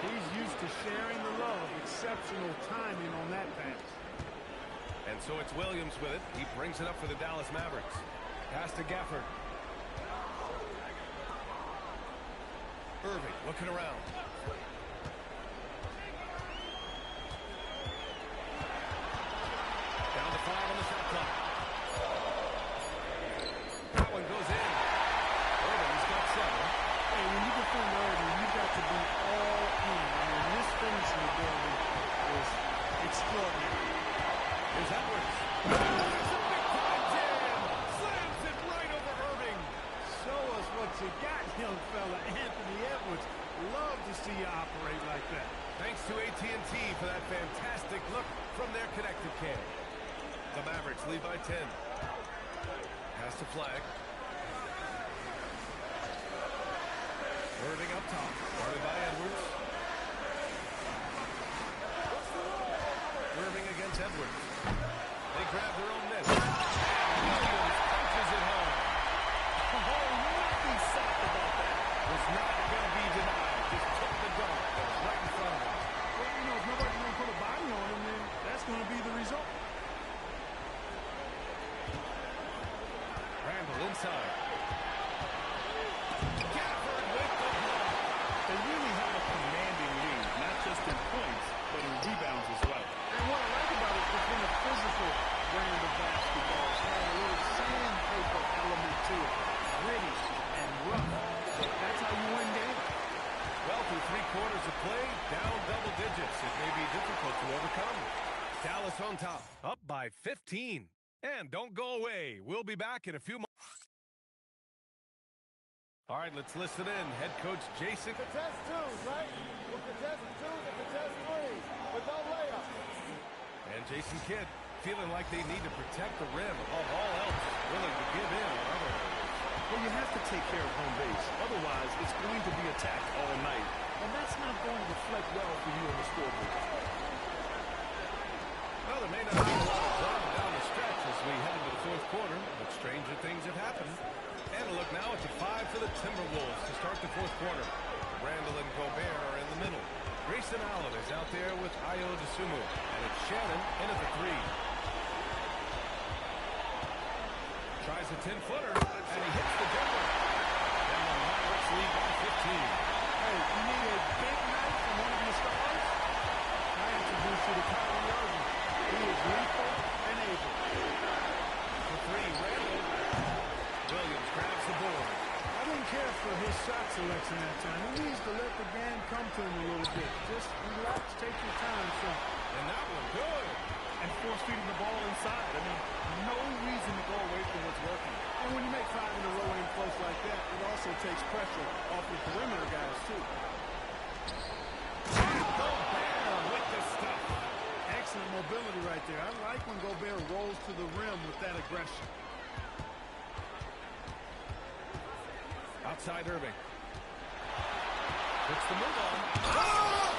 S4: He's used to sharing the love. Exceptional timing on that pass.
S10: And so it's Williams with it. He brings it up for the Dallas Mavericks. Pass to Gafford. Irving looking around. Down to 5 on the shot clock. That one goes in. Irving's got 7.
S4: Hey, when you defend Irving, you've got to be all in. I mean, this finishing ability is extraordinary.
S10: Here's Edwards. That's a big-time jam. Slams it right over Irving.
S4: Show us what you got, young fella. Anthony Edwards. Love to see you operate like that.
S10: Thanks to AT&T for that fantastic look from their connected cam. The Mavericks lead by 10. Pass to Flag. Irving up top. Guarded by Edwards. Irving against Edwards. They grab their own miss. Williams punches it home.
S4: Oh, nothing soft about that.
S10: Was not going to be denied. Just took the dunk that was right in front of him.
S4: Well, you know, if nobody's going to put a body on him, then that's going to be the result.
S10: Randall inside. Gafford with the block.
S4: They really have a commanding lead, not just in points, but in rebounds as well. And what I like about it is it's been a physical brand of basketball. It's got a little sandpaper element to it. Gritty and rough. That's how you win games.
S10: Well, through 3 quarters of play, down double digits. It may be difficult to overcome. Dallas on top, up by 15. And don't go away. We'll be back in a few moments. All right, let's listen in. Head coach Jason.
S11: Contest twos, right? We'll contest twos and contest threes, but no layups.
S10: And Jason Kidd feeling like they need to protect the rim above all else, willing to give in on other areas.
S8: Well, you have to take care of home base. Otherwise, it's going to be attacked all night. And that's not going to reflect well for you on the scoreboard.
S10: Well, there may not be a lot of drama down the stretch as we head into the 4th quarter, but stranger things have happened. And a look now at the 5 for the Timberwolves to start the 4th quarter. Randall and Gobert are in the middle. Grayson Allen is out there with Ayo Dosunmu. And it's Shannon in at the 3. Tries a 10-footer, and he hits the jumper. And the Mavericks lead by 15.
S4: Hey, you need a big night from one of your stars? I introduce you to Kyrie Irving. He is lethal and able.
S10: For 3, Randall. Williams grabs the board.
S4: I didn't care for his shot selection that time. He needs to let the game come to him a little bit. Just relax, take your time, son.
S10: And that one good.
S4: And force-feeding the ball inside. I mean, no reason to go away from what's working. And when you make 5 in a row in close like that, it also takes pressure off your perimeter guys, too.
S10: Gobert with the stuff.
S4: Excellent mobility right there. I like when Gobert rolls to the rim with that aggression.
S10: Outside Irving. Puts the move on. Oh!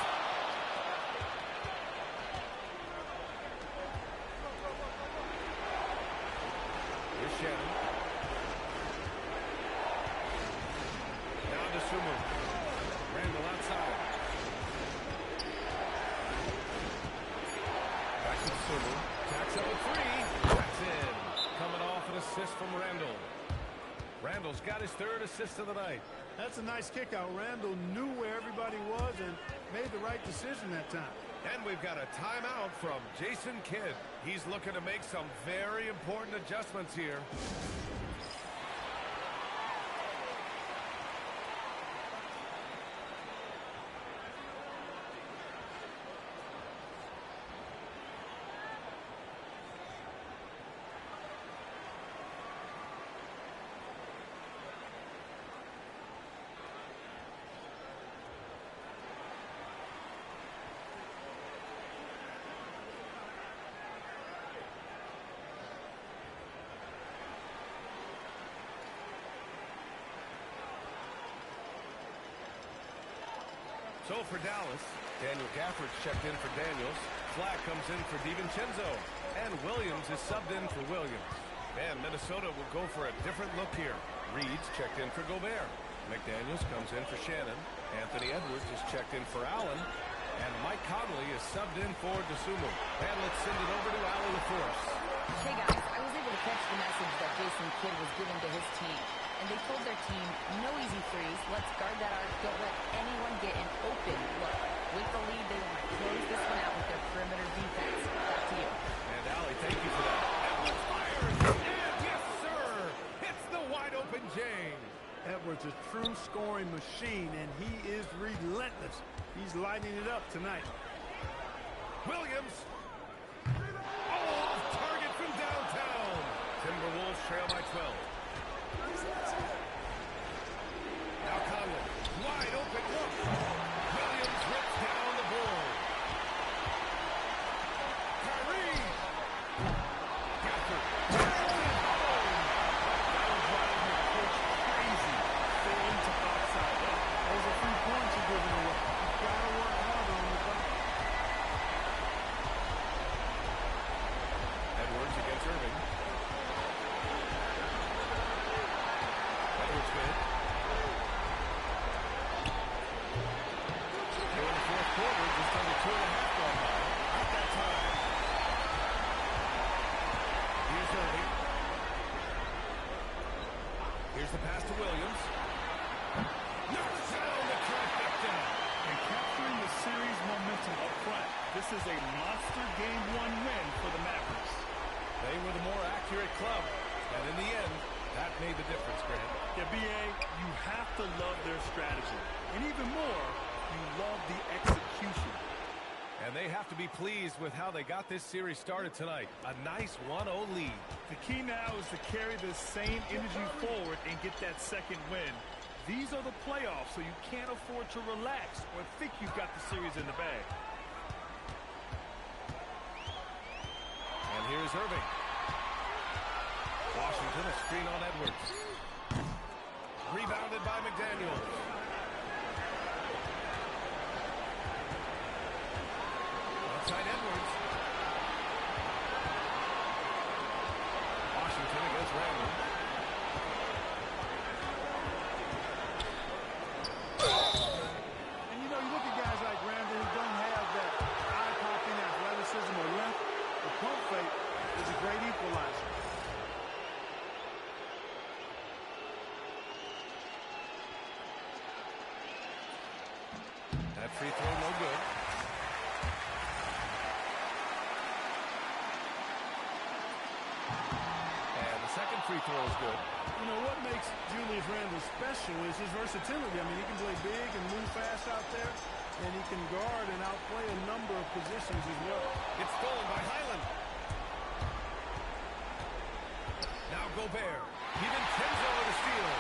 S10: Here's Shannon. Now Dosunmu. Randall outside. Back to Dosunmu. Jacks up a 3. That's in. Coming off an assist from Randall. Randall's got his 3rd assist of the night.
S4: That's a nice kick out. Randall knew where everybody was and made the right decision that time.
S10: And we've got a timeout from Jason Kidd. He's looking to make some very important adjustments here. So for Dallas, Daniel Gafford's checked in for Daniels. Flack comes in for DiVincenzo. And Williams is subbed in for Williams. And Minnesota will go for a different look here. Reed's checked in for Gobert. McDaniels comes in for Shannon. Anthony Edwards is checked in for Allen. And Mike Conley is subbed in for DeSumo. And let's send it over to Allen LaForce.
S5: Hey guys, I was able to catch the message that Jason Kidd was giving to his team. And they told their team, no easy threes. Let's guard that arc. Don't let anyone get an open look. With the lead, they want to close this one out with their perimeter defense. Back to you.
S10: And Allie, thank you for that. Edwards fires. And yes, sir. Hits the wide open James.
S4: Edwards is a true scoring machine, and he is relentless. He's lighting it up tonight.
S10: Williams. Oh, off target from downtown. Timberwolves trail by 12. Now Conley. Wide open look. Williams rips down the board. Kyrie. Gafford.
S4: That was driving the coach crazy. Failing to outside up. Those are 3 points you're giving away. You've got to work harder on the back.
S10: Edwards against Irving. Edwards good. Here in the fourth quarter, just under 2.5 gone by. At that time. Here's Irving. Here's the pass to Williams. Knocks down the trifecta.
S4: And capturing the series momentum up front. This is a monster Game 1 win for the Mavericks.
S10: They were the more accurate club. And in the end, that made the difference, Grant.
S4: Yeah, B.A., you have to love their strategy. And even more, you love the execution.
S10: And they have to be pleased with how they got this series started tonight. A nice 1-0 lead.
S4: The key now is to carry this same energy forward and get that second win. These are the playoffs, so you can't afford to relax or think you've got the series in the bag.
S10: And here's Irving. Washington, a screen on Edwards. Rebounded by McDaniel. Outside Edwards. Washington against Randall.
S4: And you know, you look at guys like Randall who don't have that eye-popping athleticism or length. The pump fake is a great equalizer.
S10: That free throw no good. And the second free throw is good.
S4: You know, what makes Julius Randle special is his versatility. I mean, he can play big and move fast out there, and he can guard and outplay a number of positions as well.
S10: It's stolen by Highland. Now Gobert. DiVincenzo to steal.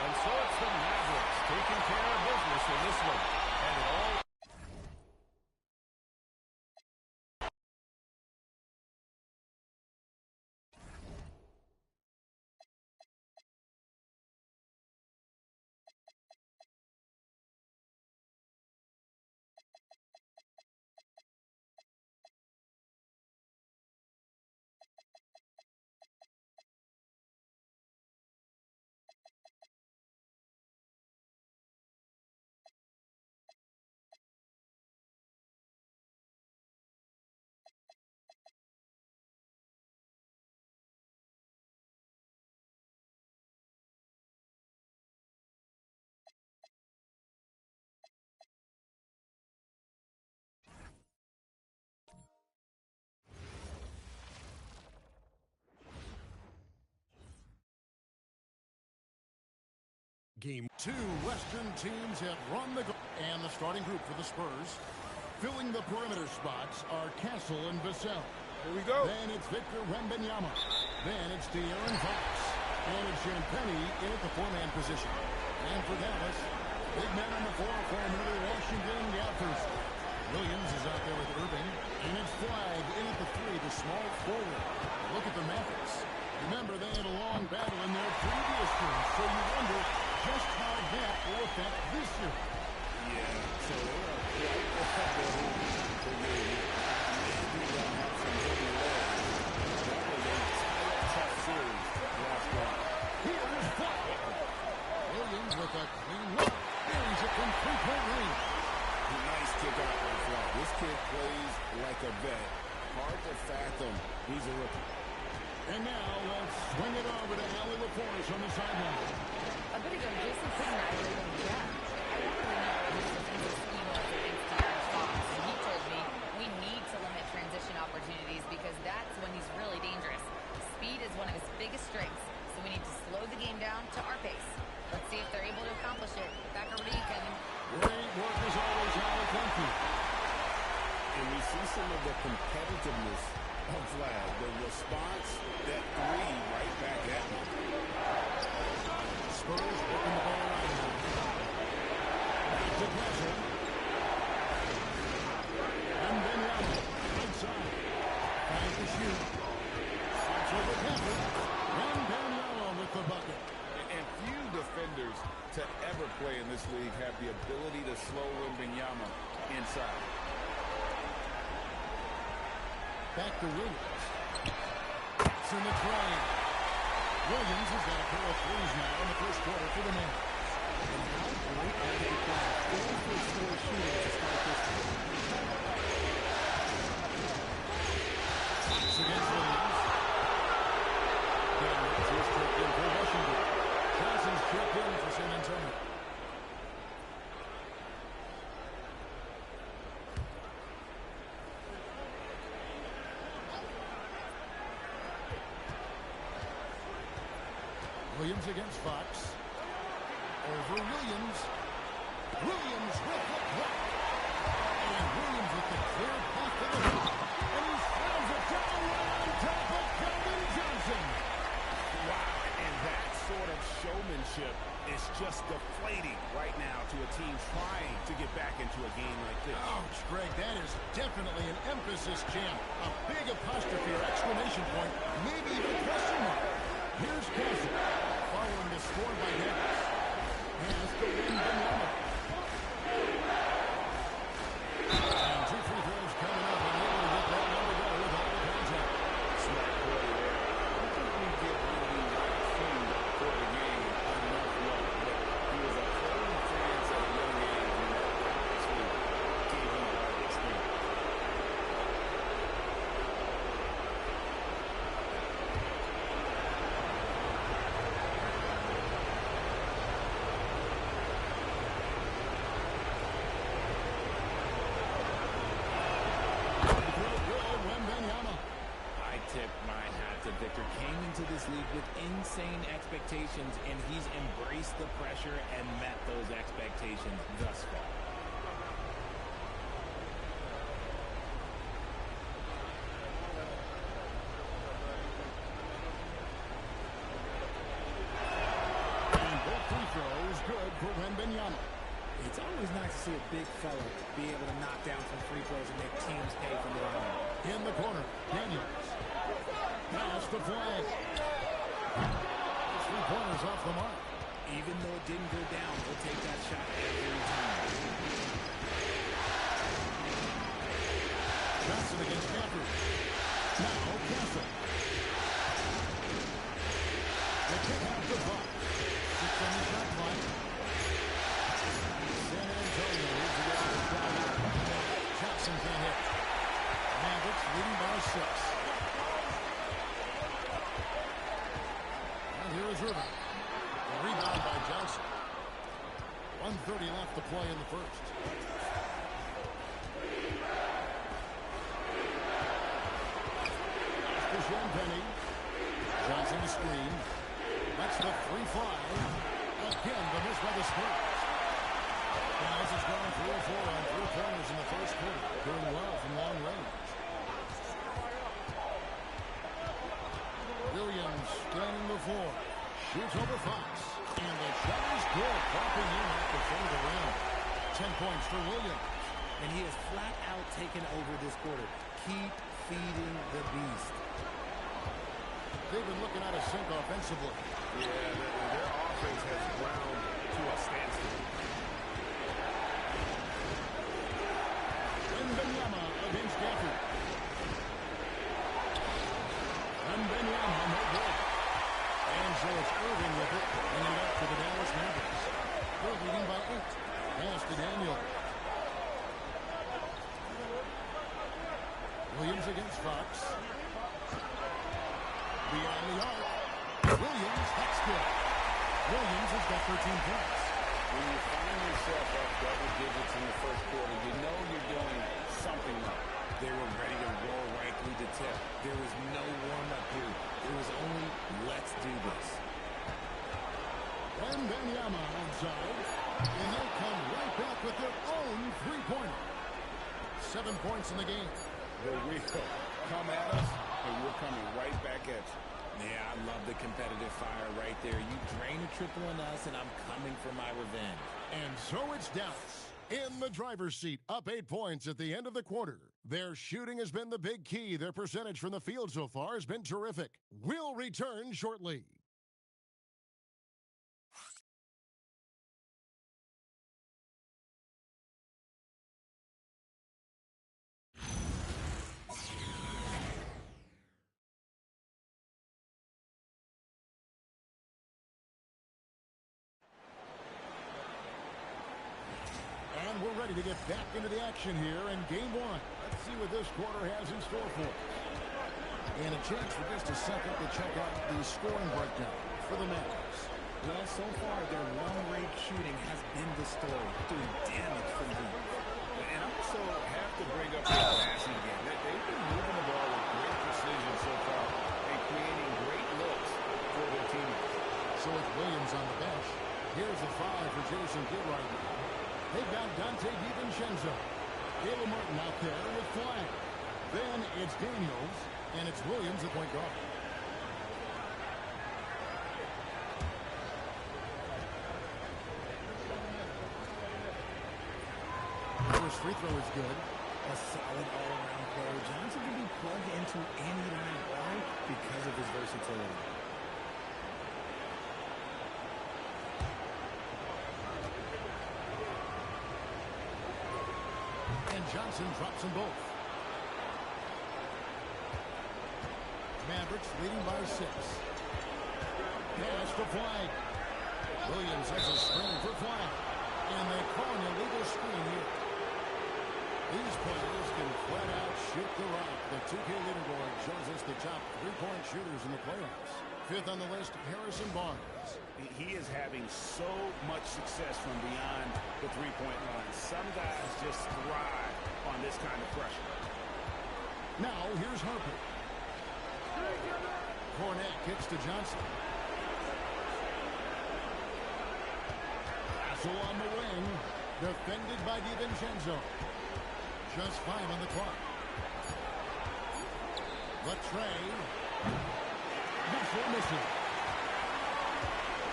S10: And so it's the Mavericks taking care of business in this one. And it all...
S2: Game 2, Western teams have run the... And the starting group for the Spurs. Filling the perimeter spots are Castle and Vassell.
S9: Here we go.
S2: Then it's Victor Wembanyama. Then it's De'Aaron Fox. And it's Champagny in at the four-man position. And for Dallas, big man on the floor for another Washington Gaffers. Williams is out there with Irving. And it's Flagg in at three-point range.
S3: Nice kick out on the fly. This kid plays like a vet. Hard to fathom he's a rookie.
S2: And now let's swing it over to Allie LaForce on the sideline.
S5: A bit ago, Jason Kidd and I were able to chat. I wanted to know his defensive scheme was against De'Aaron Fox, and he told me we need to limit transition opportunities because that's when he's really dangerous. Speed is one of his biggest strengths, so we need to slow the game down to our pace. Let's see if they're able to accomplish it. Back over to you, Kevin.
S2: Great work as always, Allie. Thank you.
S3: And we see some of the competitiveness of Vlad. The response, that three right back at him.
S2: Spurs working the ball around. Back to Gressel. And then Ramos. Right side. Trying to shoot. Shots over Kevin. And Daniela with the bucket.
S3: And few defenders to ever play in this league have the ability to slow Wembanyama inside.
S2: Back to Williams. It's in the tray. Williams has got a pair of threes now in the first quarter for the Mavericks.
S12: And how great are they playing? Going for a score shooting to start this game.
S2: Fox against Williams. Daniels is tripped in for Washington. Johnson's tripped in for San Antonio. Williams against Fox. Over Williams. Williams with the block. And Williams with the clear path to the hoop. And he slams it down right on top of Keldon Johnson.
S3: Wow, and that sort of showmanship is just deflating right now to a team trying to get back into a game like this.
S2: Ouch, Greg, that is definitely an emphasis jam. A big apostrophe or exclamation point, maybe even a question mark. Here's Castle, following the score by Dallas. Has to win Wembanyama. And two free throws coming up, and able to get that one to go with all the contact.
S3: Smart play there. I think we get really clean for the game enough love, but he was a playing fans at a young age, and that actually gave him a lot of experience.
S12: Victor came into this league with insane expectations, and he's embraced the pressure and met those expectations thus far.
S2: And both free throws good for Wembanyama.
S12: It's always nice to see a big fella be able to knock down some free throws and make teams pay for their own.
S2: In the corner, Daniels. Pass the flag. Three-pointers off the mark.
S12: Even though it didn't go down, he'll take that shot every time.
S2: Johnson against Gafford. Now Castle. The kick out to Fox. 6 on the shot clock. San Antonio is the way to try out. Johnson can't hit. Mavericks leading by 6. Here is Irving. A rebound by Johnson. 1:30 left to play in the first. To Penny. Johnson the screen. That's the 3-5. Again, the miss by the Spurs. Guys has gone 3 or 4 on 3 corners in the first quarter. Doing well from long range. Williams scanning the floor. Shoots over Fox. And the shot is good. Dropping in at the front of the rim. 10 points for Williams.
S12: And he has flat out taken over this quarter. Keep feeding the beast.
S2: They've been looking out of sync offensively.
S3: Yeah, their offense has ground to a standstill.
S2: Wembanyama against Gafford. Wembanyama, no good. And so it's Irving with it, bringing it up to the Dallas Mavericks. They're leading by 8. Pass to Daniels. Daniel. Williams against Fox. Beyond the arc. Williams, that's good. Williams has got 13 points.
S3: When you find yourself up double digits in the first quarter, you know you're doing something right.
S12: They were ready to roll right through the tip. There was no warm-up period. It was only, let's do this.
S2: And Banyama outside. And they come right back with their own three-pointer. 7 points in the game.
S3: Here we go. Come at us, and we're coming right back at you.
S12: Yeah, I love the competitive fire right there. You drain a triple on us, and I'm coming for my revenge.
S2: And so it's Dallas in the driver's seat, up 8 points at the end of the quarter. Their shooting has been the big key. Their percentage from the field so far has been terrific. We'll return shortly. And we're ready to get back into the action here in game one. Let's see what this quarter has in store for us. And a chance for just a second to check out the scoring breakdown for the Mavericks.
S12: Well, so far, their long-range shooting has been the story, doing damage from deep.
S3: And I also have to bring up their passing game. They've been moving the ball with great precision so far and creating great looks for their teammates.
S2: So with Williams on the bench, here's the five for Jason Kidd right now. They've got Dante DiVincenzo. Caleb Martin out there with flag. Then it's Daniels, and it's Williams at point guard. First free throw is good.
S12: A solid all-around player. Johnson can be plugged into any line. Why? Because of his versatility.
S2: And Johnson drops them both. Mavericks leading by 6. Pass for flag. Williams has a screen for flag. And they call an illegal screen here. These players can flat out shoot the rock. The 2K leaderboard shows us the top three-point shooters in the playoffs. 5th on the list, Harrison Barnes.
S3: He is having so much success from beyond the three-point line. Some guys just thrive on this kind of pressure.
S2: Now, here's Harper. Cornette kicks to Johnson. Hassel on the wing. Defended by DiVincenzo. Just 5 on the clock. Latrey. Before missing.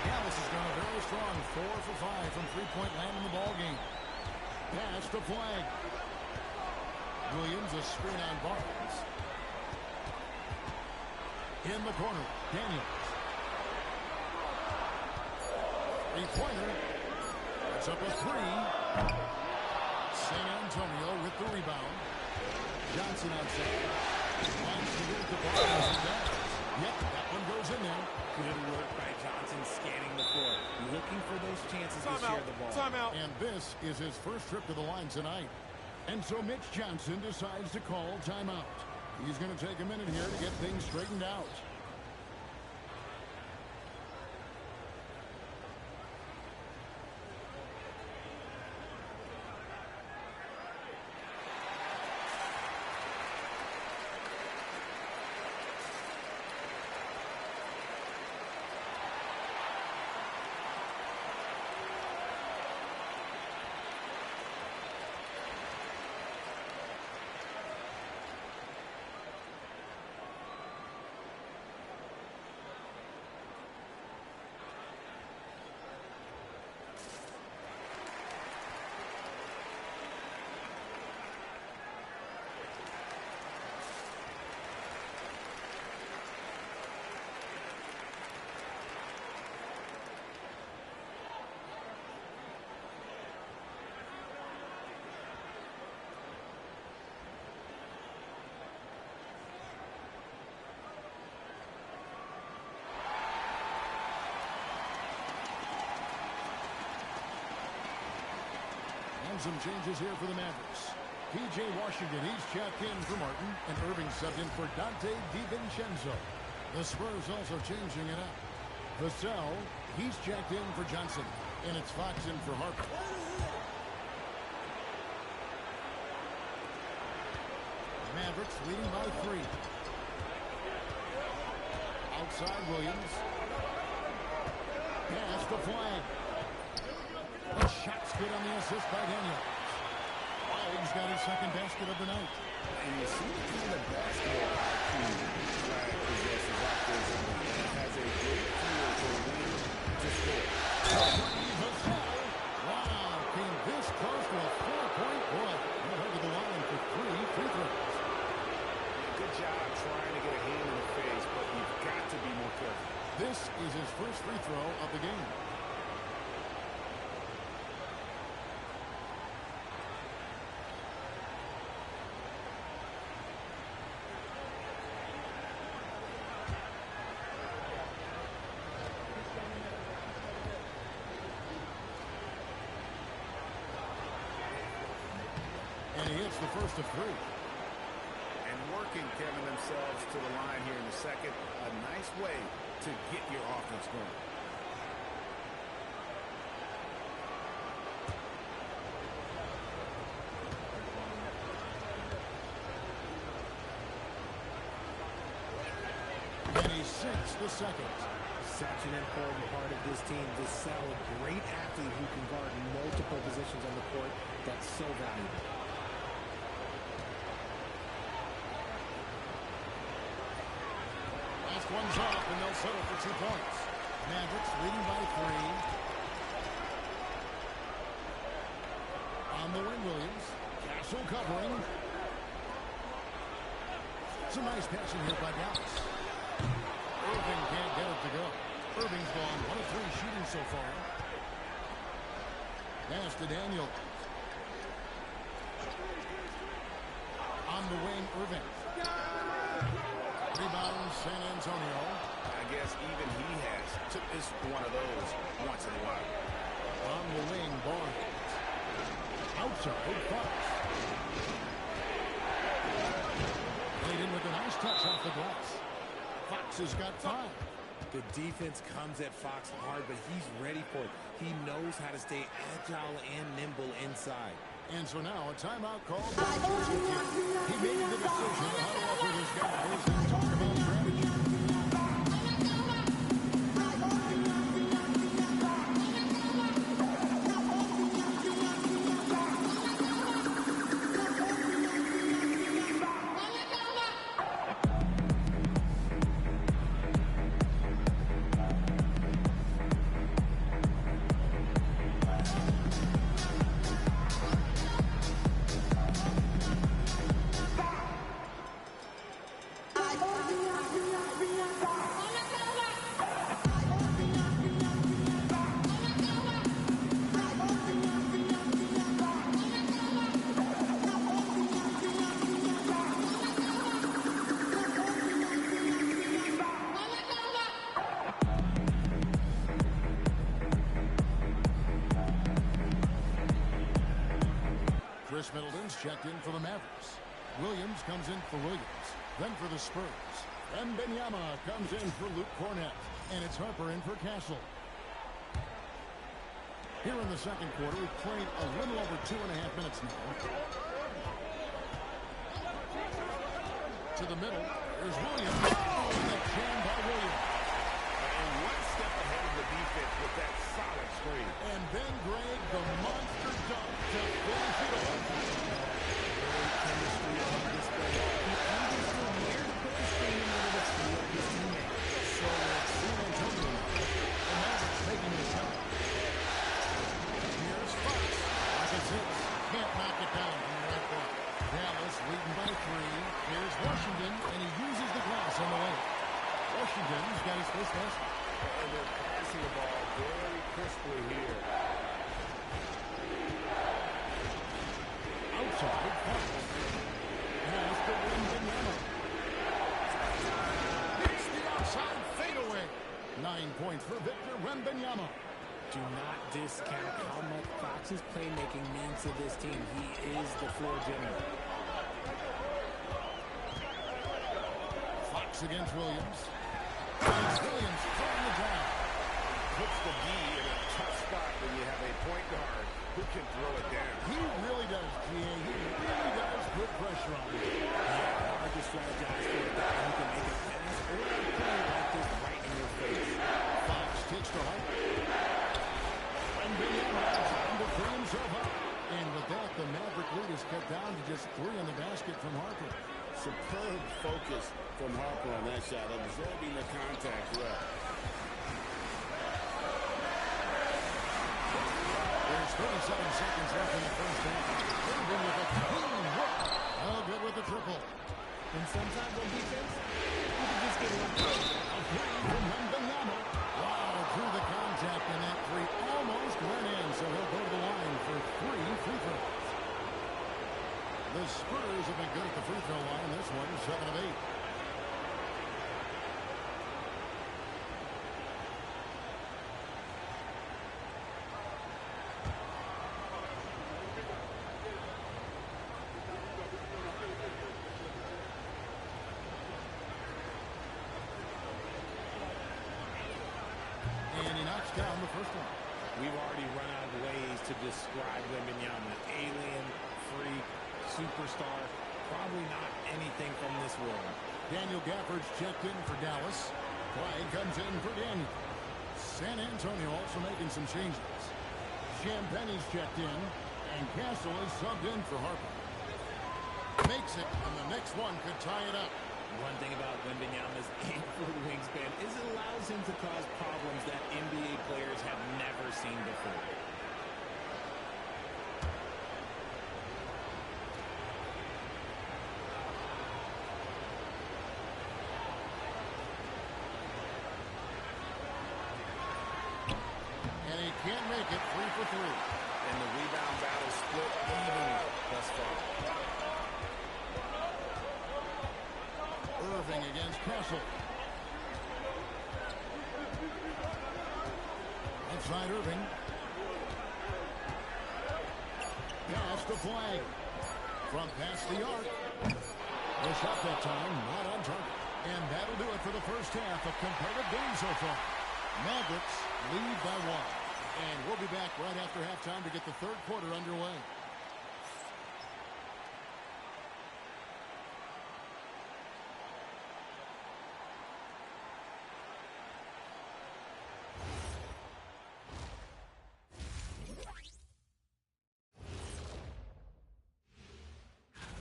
S2: Dallas has gone very strong. 4 for 5 from three-point land in the ball game. Pass to flag. Williams a screen on Barnes. In the corner, Daniels. Three-pointer. It's up a 3. San Antonio with the rebound. Johnson outside. Wants to get the ball as he does. Yep, that one goes in there.
S12: Good work by Johnson scanning the court, looking for those chances to share the ball.
S2: Timeout. And this is his first trip to the line tonight. And so Mitch Johnson decides to call timeout. He's going to take a minute here to get things straightened out. some changes here for the Mavericks. P.J. Washington, he's checked in for Martin, and Irving subbed in for Dante DiVincenzo. The Spurs also changing it up. Vassell, he's checked in for Johnson, and it's Fox in for Harper. Mavericks leading by 3. Outside Williams. Pass to Flag. The shot's good on the assist by Daniel. He's got his second basket of the night.
S3: And you see the kind of basketball IQ Flag possesses offensively. He has a great feel for when to score.
S2: Wow, came this close to a 4-point play. He'll head to the line for 3 free throws.
S3: Good job trying to get a hand in the face, but you've got to be more careful.
S2: This is his first free throw of the game. And he hits the first of 3.
S3: And working, Kevin, themselves to the line here in the second. A nice way to get your offense going.
S2: And he sinks the second.
S12: Such an important part of this team. Vassell, a great athlete who can guard multiple positions on the court. That's so valuable.
S2: Last one's off, and they'll settle for 2 points. Mavericks leading by 3. On the wing, Williams. Castle covering. Some nice passing here by Dallas. Irving can't get it to go. Irving's gone 1 of 3 shooting so far. Pass to Daniel. On the wing, Irving. Rebound, San Antonio.
S3: I guess even he has took this one of those once in a while.
S2: On the wing, Barnes. Outside, Fox. Played in with a nice touch off the glass. Fox has got time.
S12: The defense comes at Fox hard, but he's ready for it. He knows how to stay agile and nimble inside.
S2: And so now a timeout call. He made the decision to huddle up with his guys and talk about strategy. Chris Middleton's checked in for the Mavericks. Williams comes in for Williams. Then for the Spurs. And Benyama comes in for Luke Cornett. And it's Harper in for Castle. Here in the second quarter, we've played a little over 2.5 minutes now. To the middle, there's Williams. Oh, and a jam by Williams.
S3: And one step ahead of the defense with that solid screen.
S2: And then Greg, the monster dunk to finish it off.
S12: Great chemistry on display. He understood where to put the screen in order to steal his teammate.
S2: So it's San Antonio now. The Mavericks making the shot. Here's Fox. Pocket 6. Can't knock it down from the right block. Dallas leading by 3. Here's Washington, and he uses the glass on the way. Washington's got his first basket.
S3: And they're passing the ball very crisply here.
S2: Outside, Fox. Pass to Wembanyama. Hits the outside fadeaway. 9 points for Victor Wembanyama.
S12: do not discount how much Fox's playmaking means to this team. He is the floor general.
S2: Fox against Williams. Williams throwing it down.
S3: Puts the D in a tough spot when you have a point guard who can throw it down.
S2: He really does, G.A. He really does put pressure on him.
S12: Yeah, hard to strategize for a guy who can make a pass or a play like this right in your face.
S2: Fox takes to Harper. And Bignano trying to free himself up. And with that, the Maverick lead is cut down to just 3 in the basket from Harper.
S3: Superb focus from Harper on that shot, absorbing the contact well.
S2: There's 37 seconds left in the first half. Irving with a clean look. Oh, good with the triple.
S12: And sometimes on defense, you can just get one play.
S2: A three from Bignano. Wow, through the contact, and that three almost went in, so he'll go to the line for 3 free throws. The Spurs have been good at the free throw line. This one, 7 of 8. And he knocks down the first one.
S12: We've already run out of ways to describe Wembanyama. Alien, freak, superstar, probably not anything from this world.
S2: Daniel Gafford's checked in for Dallas. Clyde comes in for Daniel. San Antonio also making some changes. Champagne's checked in, and Castle is subbed in for Harper. Makes it, and the next one could tie it up.
S12: One thing about Wembanyama's 8-foot wingspan is it allows him to cause problems that NBA players have never seen before.
S2: And he can't make it 3 for 3.
S3: And the rebound battle split evenly thus far.
S2: Irving against Castle. Outside Irving. Pass to Flag. From past the arc. The shot that time, not on target. And that'll do it for the first half of competitive games so far. Mavericks lead by 1. And we'll be back right after halftime to get the third quarter underway.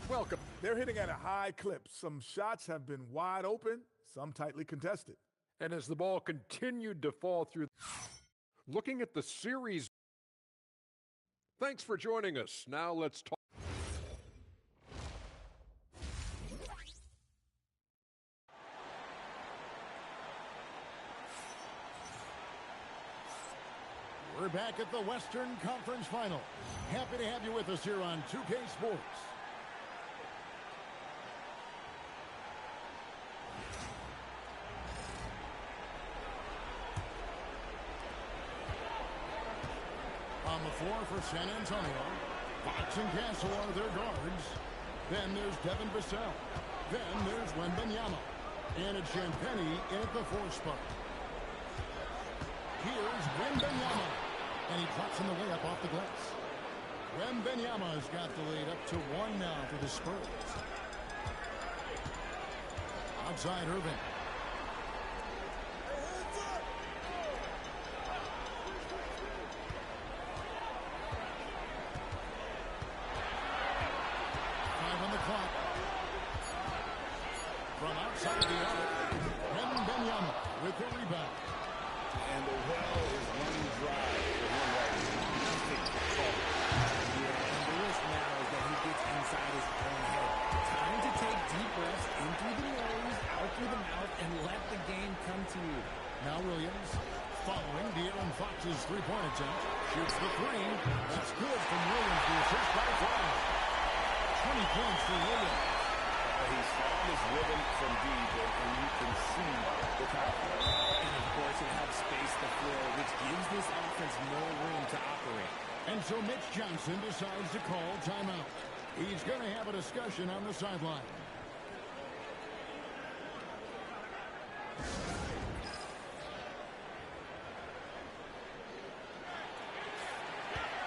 S1: Welcome. They're hitting at a high clip. Some shots have been wide open, some tightly contested.
S6: And as the ball continued to fall through, looking at the series. Thanks for joining us. Now let's talk.
S2: We're back at the Western Conference Final. Happy to have you with us here on 2K Sports. On the floor for San Antonio, Fox and Castle are their guards. Then there's Devin Vassell. Then there's Wembanyama. And it's Champagnie in at the 4 spot. Here's Wembanyama. And he drops in the layup off the glass. Wembanyama's got the lead up to 1 now for the Spurs. Outside Irving. From outside the arc, Wembanyama with the rebound.
S3: And the well is running dry for him right now. Nothing to call.
S12: Yeah, and the risk now is that he gets inside his own head. Time to take deep breaths in through the nose, out through the mouth, and let the game come to you.
S2: Now Williams, following De'Aaron Fox's three-point attempt, shoots the 3. That's good from Williams. The assist by Flag. 20 points for Williams.
S3: He's found his rhythm from deep, and you can see the confidence.
S12: And, of course, it helps space the floor, which gives this offense more room to operate.
S2: And so Mitch Johnson decides to call timeout. He's going to have a discussion on the sideline.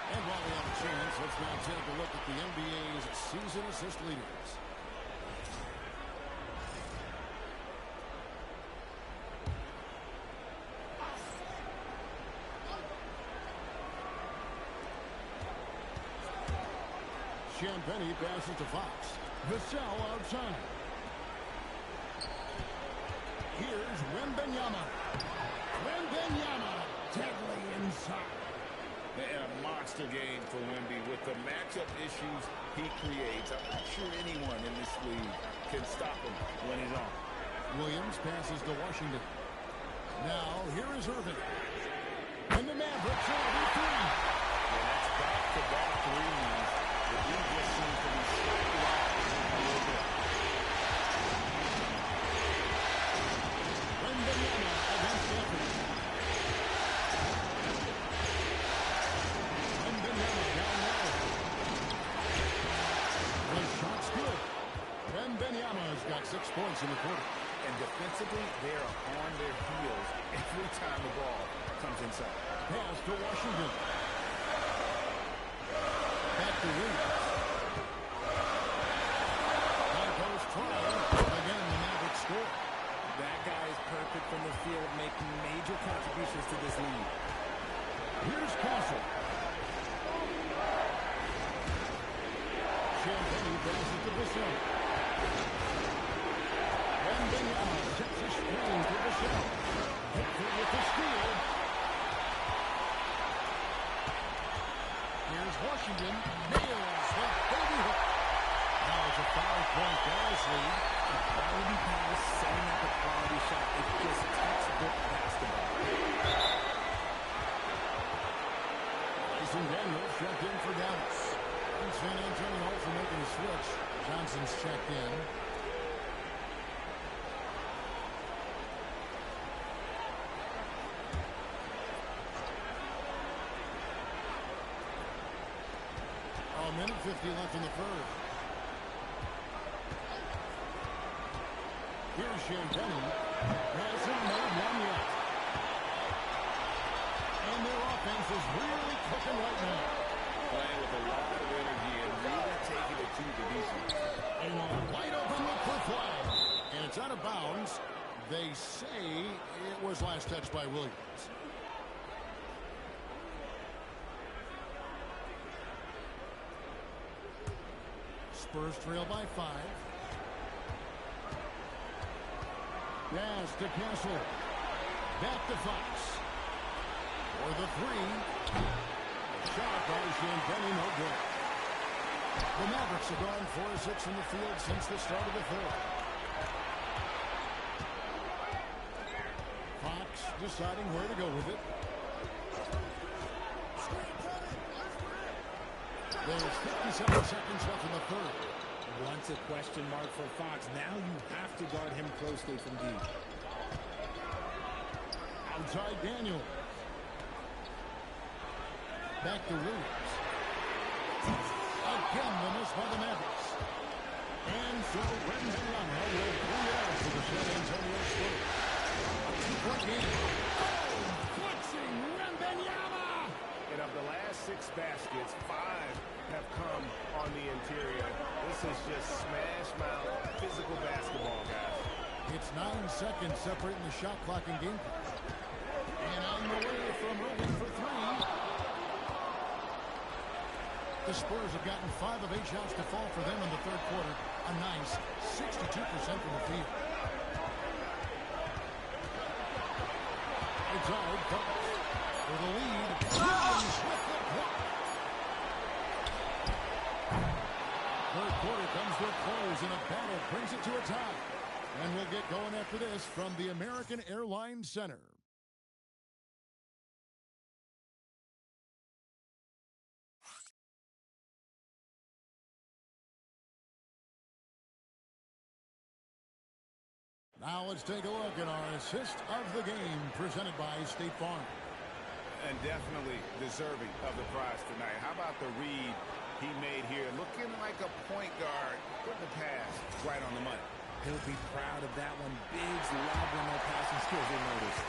S2: And while we have a chance, let's now take a look at the NBA's season assist leaders. Champagnie passes to Fox. Vassell outside. Here's Wembanyama. Wembanyama deadly inside.
S3: And a monster game for Wemby. With the matchup issues he creates, I'm not sure anyone in this league can stop him when he's on.
S2: Williams passes to Washington. Now, here is Irving. And the Mavericks are with three.
S3: And that's back-to-back threes. The league just seems to be slightly off a little bit.
S2: Wembanyama against Anthony. Wembanyama down low. The shot's good. Wembanyama's got 6 points in the quarter.
S3: And defensively, they are on their heels every time the ball comes inside.
S2: Pass to Washington. Back to Williams. High post try. Again, the Mavericks score.
S12: That guy is perfect from the field, making major contributions to this lead.
S2: Here's Castle. Champagnie passes to Vassell. Wembanyama sets a screen to Vassell. Hickley with the steal. Here's Washington. Nails the baby hook. Now it's a 5-point Dallas lead.
S12: A quality pass, setting up a quality shot. It's just textbook basketball.
S2: Jason Daniels checked in for Dallas. And San Antonio for making a switch. Johnson's checked in. A minute 50 left in the first. Here's Champagnie. Hasn't made one yet. And their offense is really cooking right now.
S3: Playing with a lot of energy and really taking it to the defense.
S2: And a wide open look for flag. And it's out of bounds. They say it was last touched by Williams. Spurs trail by 5. Pass to Castle. Back to Fox. For the 3. Shot by Champagnie, no good. The Mavericks have gone 4 of 6 from the field since the start of the third. Fox deciding where to go with it. There's 57 seconds left in the third.
S12: Once a question mark for Fox. Now you have to guard him closely from deep.
S2: Outside Daniel. Back to Williams. Again, the miss by the Mavericks. And so Wembanyama will bring it out for the San Antonio Spurs. A 2-point game. Oh, flexing Wembanyama!
S10: And of the last 6 baskets, 5 have come on the interior. This is just smash mouth physical basketball, guys.
S2: It's 9 seconds separating the shot clock and game clock. And on the way from Irving for 3. The Spurs have gotten 5 of 8 shots to fall for them in the third quarter. A nice 62% from the field. Inside, Fox for the lead. Williams with the block. Third quarter comes to a close, and a battle brings it to a tie. And we'll get going after this from the American Airlines Center. Now let's take a look at our assist of the game presented by State Farm.
S3: And definitely deserving of the prize tonight. How about the read he made here? Looking like a point guard. Putting the pass right on the money.
S12: He'll be proud of that one. Biggs love when their passing skills are noticed.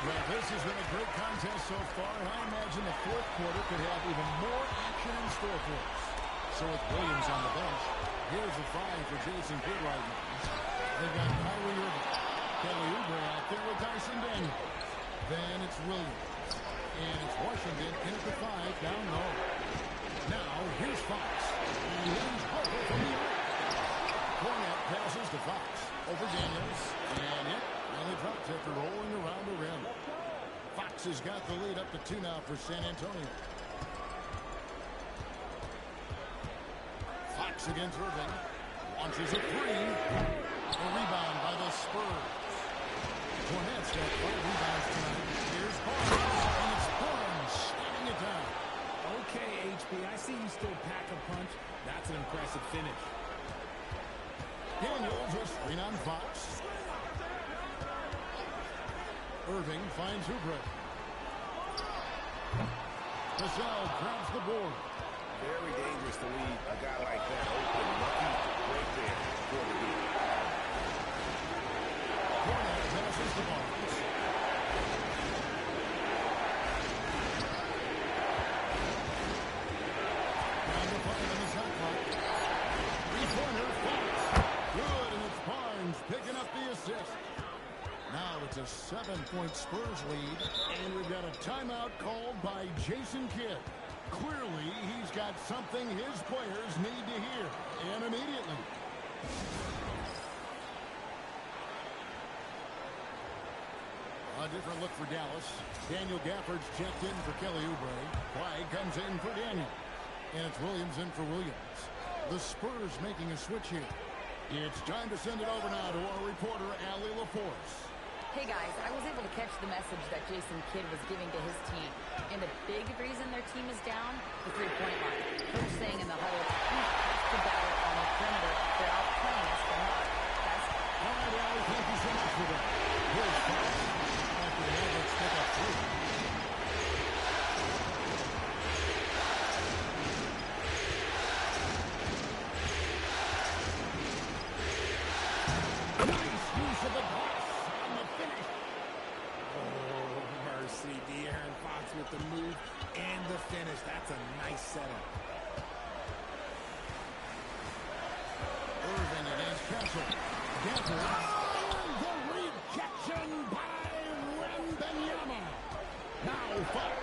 S2: Well, this has been a great contest so far, and I imagine the fourth quarter could have even more action in store for us. So with Williams on the bench, here's a five for Jason Kidd right now. They've got Kyrie Irving, Kelly Oubre out there with Dyson Daniels. Then it's Williams. And it's Washington in at the five, down low. Now, here's Fox. And here's Harper from the arc. Cornette passes to Fox. Over Daniels. And it finally drops after rolling around the rim. Fox has got the lead up to 2 now for San Antonio. Fox against Irving. Launches a three. A rebound by the Spurs. Cornette's got 5 rebounds tonight. Here's Barnes. And it's Barnes slamming it down.
S12: Okay, HB, I see you still pack a punch. That's an impressive finish.
S2: Daniels a screen on Fox. Irving finds Oubre. Gasol grabs the board.
S3: Very dangerous to leave a guy like that open. Lucky right there for the lead.
S2: Cornette passes the Barnes. Down to 5 in the shot clock. Three-pointer, Fox. Good, and it's Barnes picking up the assist. Now it's a 7-point Spurs lead, and we've got a timeout called by Jason Kidd. Clearly, he's got something his players need to hear, and immediately. A different look for Dallas. Daniel Gafford's checked in for Kelly Oubre. Clyde comes in for Daniel. And it's Williams in for Williams. The Spurs making a switch here. It's time to send it over now to our reporter, Allie LaForce.
S5: Hey guys, I was able to catch the message that Jason Kidd was giving to his team. And the big reason their team is down, the three-point line. Coach saying in the huddle, we have to battle on the perimeter. They're outplaying us from not. Guys.
S2: All right, Allie, thank you so much for that. Here's Fox. After the Mavericks pick up 3. Nice use of the glass on the finish.
S12: Oh, mercy. De'Aaron Fox with the move and the finish. That's a nice setup.
S2: Irving against Kessel. Gafford. And the rejection by Wembanyama. Now Fox.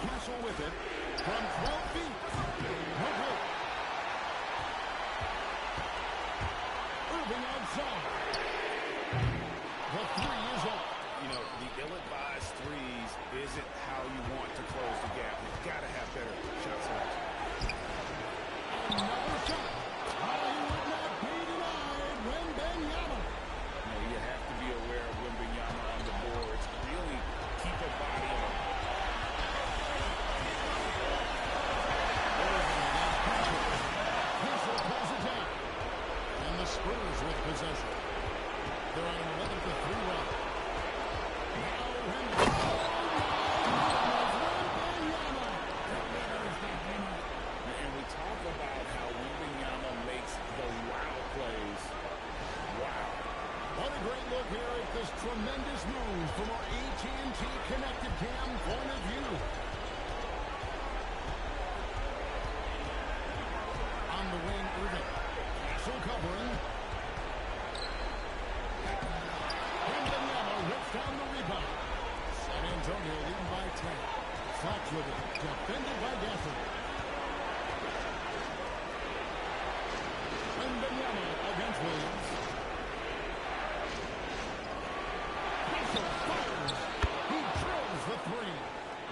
S2: Kessel with it from 12 feet. No good. Irving outside. The three is off.
S3: You know, the ill-advised threes isn't how you want to close the gap. You've got to have better shot selection.
S2: Another shot. I would not be denied. Wembanyama.
S3: You know, you have to be aware of Wembanyama on the boards. Really keep a body on.
S2: Kessel pulls it down. And the Spurs with possession. They're on an 11-3 run. Now Wembanyama.
S12: And we talk about how Wembanyama makes the wow plays. Wow.
S2: What a great look here at this tremendous move from our AT&T Connected Cam point of view. On the wing, Irving. Castle covering. Wembanyama rips down the rebound. San Antonio leading by 10. Fox with it. Defended by Gafford. Wembanyama against Williams. Castle fires. He drills the three.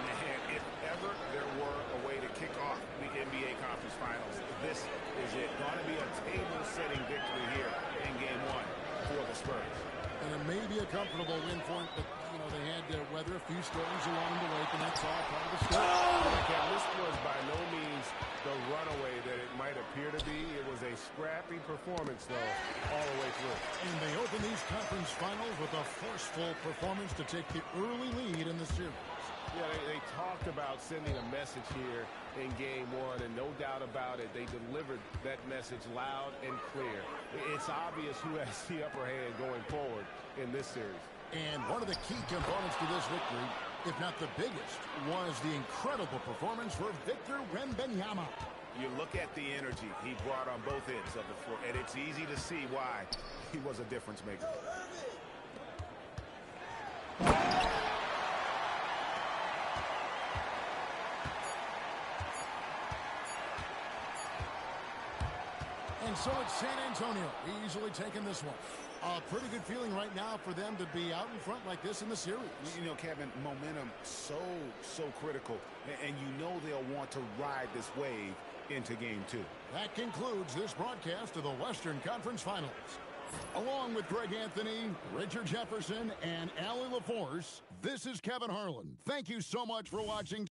S3: Man, if ever there were a way to kick off the NBA Conference Finals, this is it. Going to be a table-setting victory here in Game 1 for the Spurs.
S2: And it may be a comfortable win for him, but, you know, they had to weather a few storms along the way, and that's all part of the story.
S3: This was by no means the runaway that it might appear to
S10: performance, though, all the way through.
S2: And they open these conference finals with a forceful performance to take the early lead in the series.
S3: Yeah, they talked about sending a message here in Game 1, and no doubt about it, they delivered that message loud and clear. It's obvious who has the upper hand going forward in this series.
S2: And one of the key components to this victory, if not the biggest, was the incredible performance for Victor Wembanyama.
S3: You look at the energy he brought on both ends of the floor, and it's easy to see why he was a difference maker.
S2: And so it's San Antonio easily taking this one. A pretty good feeling right now for them to be out in front like this in the series.
S3: You know, Kevin, momentum so critical, and you know they'll want to ride this wave into Game 2.
S2: That concludes this broadcast of the Western Conference Finals. Along with Greg Anthony, Richard Jefferson, and Allie LaForce, this is Kevin Harlan. Thank you so much for watching.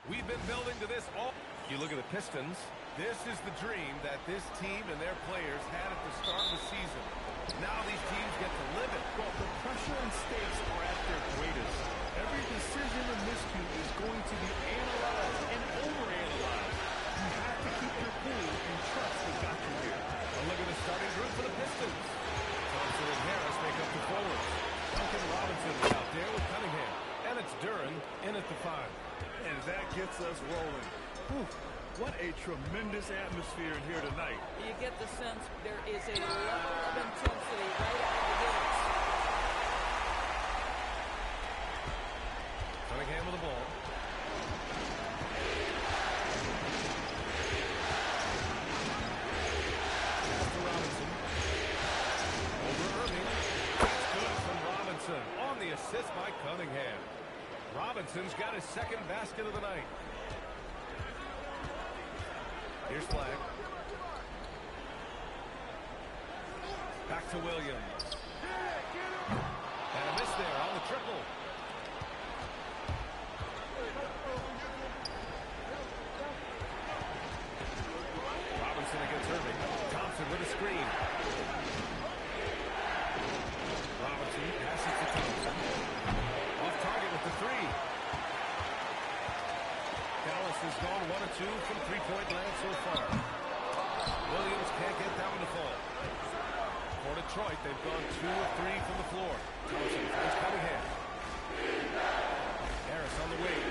S10: We've been building to this all. You look at the Pistons. This is the dream that this team and their players had at the start of the season. Now these teams get to live it.
S4: Well, the pressure and stakes are at their greatest. Every decision or miscue is going to be analyzed and overanalyzed. You have to keep your cool and trust what got you here.
S10: A look at the starting group for the Pistons. Thompson and Harris make up the forwards. Duncan Robinson is out there with Cunningham. And it's Duren in at the 5.
S4: And that gets us rolling. Whew, what a tremendous atmosphere in here tonight.
S5: You get the sense there is a level of intensity right out of the gates.
S10: Cunningham with the ball. Pass to Robinson. Over Irving. That's good from Robinson. On the assist by Cunningham. Robinson's got his second basket of the night. Here's Flag. Back to Williams. And a miss there on the triple. Robinson against Irving. Thompson with a screen. Robinson passes to Thompson. Off target with the 3. Dallas has gone 1 of 2 from three-point land so far. Williams can't get that one to fall. For Detroit, they've gone 2 of 3 from the floor. Thompson finds Cunningham. Harris on the wing.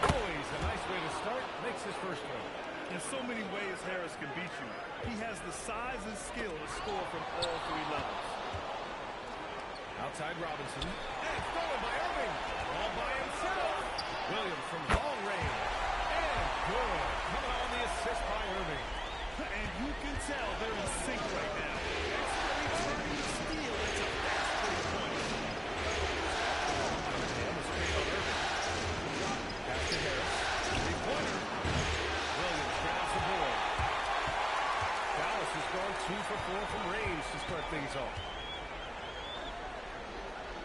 S10: Always a nice way to start. Makes his first run.
S4: In so many ways, Harris can beat you. He has the size and skill to score from all 3 levels.
S10: Outside Robinson. And stolen by Irving. All by himself. Williams from long range. And good. Coming on the assist by Irving.
S4: And you can tell they're in sync right now. Expertly turning the steal into
S10: start things off.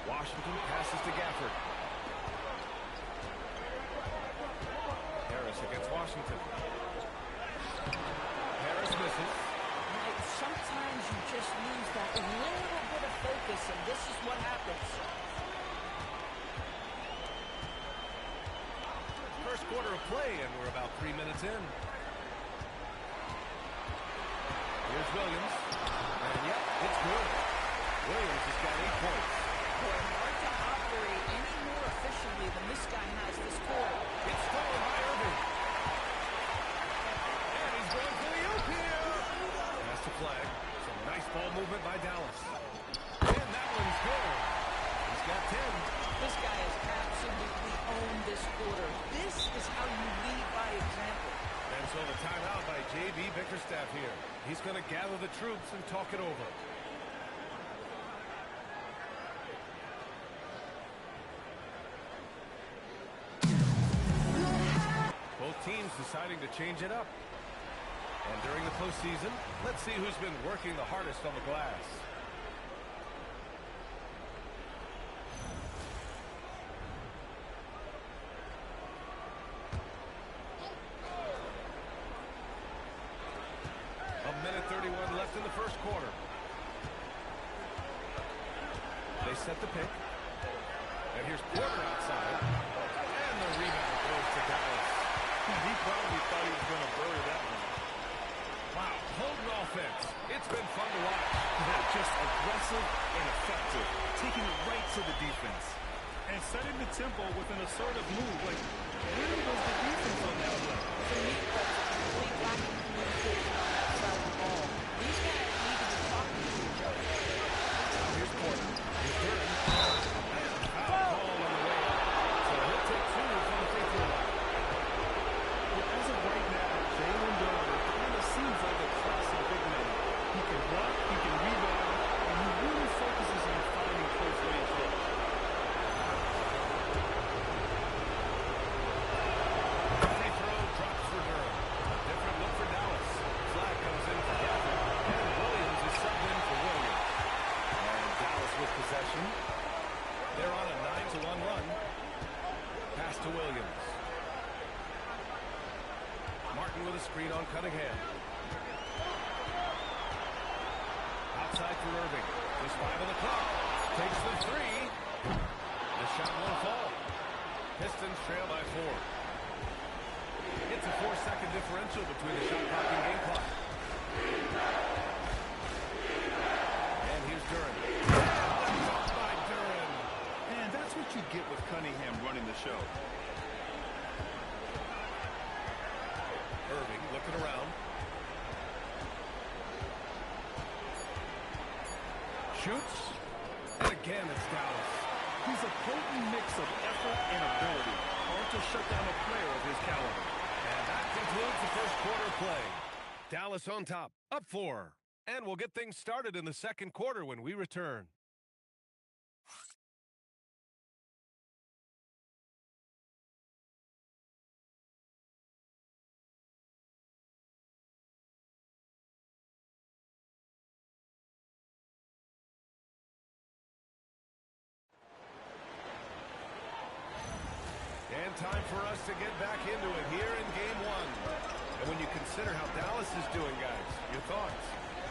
S10: Washington passes to Gafford. Harris against Washington. Harris misses.
S5: Sometimes you just lose that little bit of focus, and this is what happens.
S10: First quarter of play, and we're about 3 minutes in. Here's Williams. And yep, it's good. Williams has got 8 points.
S5: Boy, hard to operate any more efficiently than this guy has this quarter.
S10: It's stolen by Irving. And he's going for the oop here. That's the flag. Some nice ball movement by Dallas. And that one's good. He's got 10.
S5: This guy has absolutely owned this quarter. This is how you lead by example.
S10: And so the timeout by J.B. Bickerstaff here. He's going to gather the troops and talk it over. Both teams deciding to change it up. And during the postseason, let's see who's been working the hardest on the glass. A minute 31 left in the first quarter. They set the pick. And here's Porter outside. And the rebound goes to Dallas.
S4: He probably thought he was going to bury that one.
S10: Wow, holding offense. It's been fun to watch.
S8: Just aggressive and effective, taking it right to the defense.
S4: And setting the tempo with an assertive move. Like, where was the defense on that one?
S5: For me, that's a complete lack of communication on that side of the ball. These guys need to be talking to each other.
S10: Here's Porter. Here's Durden. Foul call on the way up. So he'll take 2 from the free throw line.
S4: As of right now, Jalen Durden kind of seems like a classic big man. He can block, he can rebound, and he really focuses on finding close-range looks.
S10: Free throw drops for Durden. A different look for Dallas. Flag comes in for Gafford. And Williams is subbed in for Williams. And Dallas with possession. They're on a 9-1 run. Pass to Williams. Martin with a screen on Cunningham. Outside for Irving. Just 5 on the clock. Takes the 3. The shot won't fall. Pistons trail by 4. It's a 4-second differential between the shot clock and game clock. And here's Durden. By Durden.
S4: And that's what you get with Cunningham running the show.
S10: Irving looking around. Shoots. And again, it's Dallas.
S4: He's a potent mix of effort and ability. Hard to shut down a player of his caliber.
S10: And that concludes the first quarter play. Dallas on top, up 4. And we'll get things started in the second quarter when we return. And time for us to get back into it here in Game 1. And when you consider how Dallas is doing, guys, your thoughts?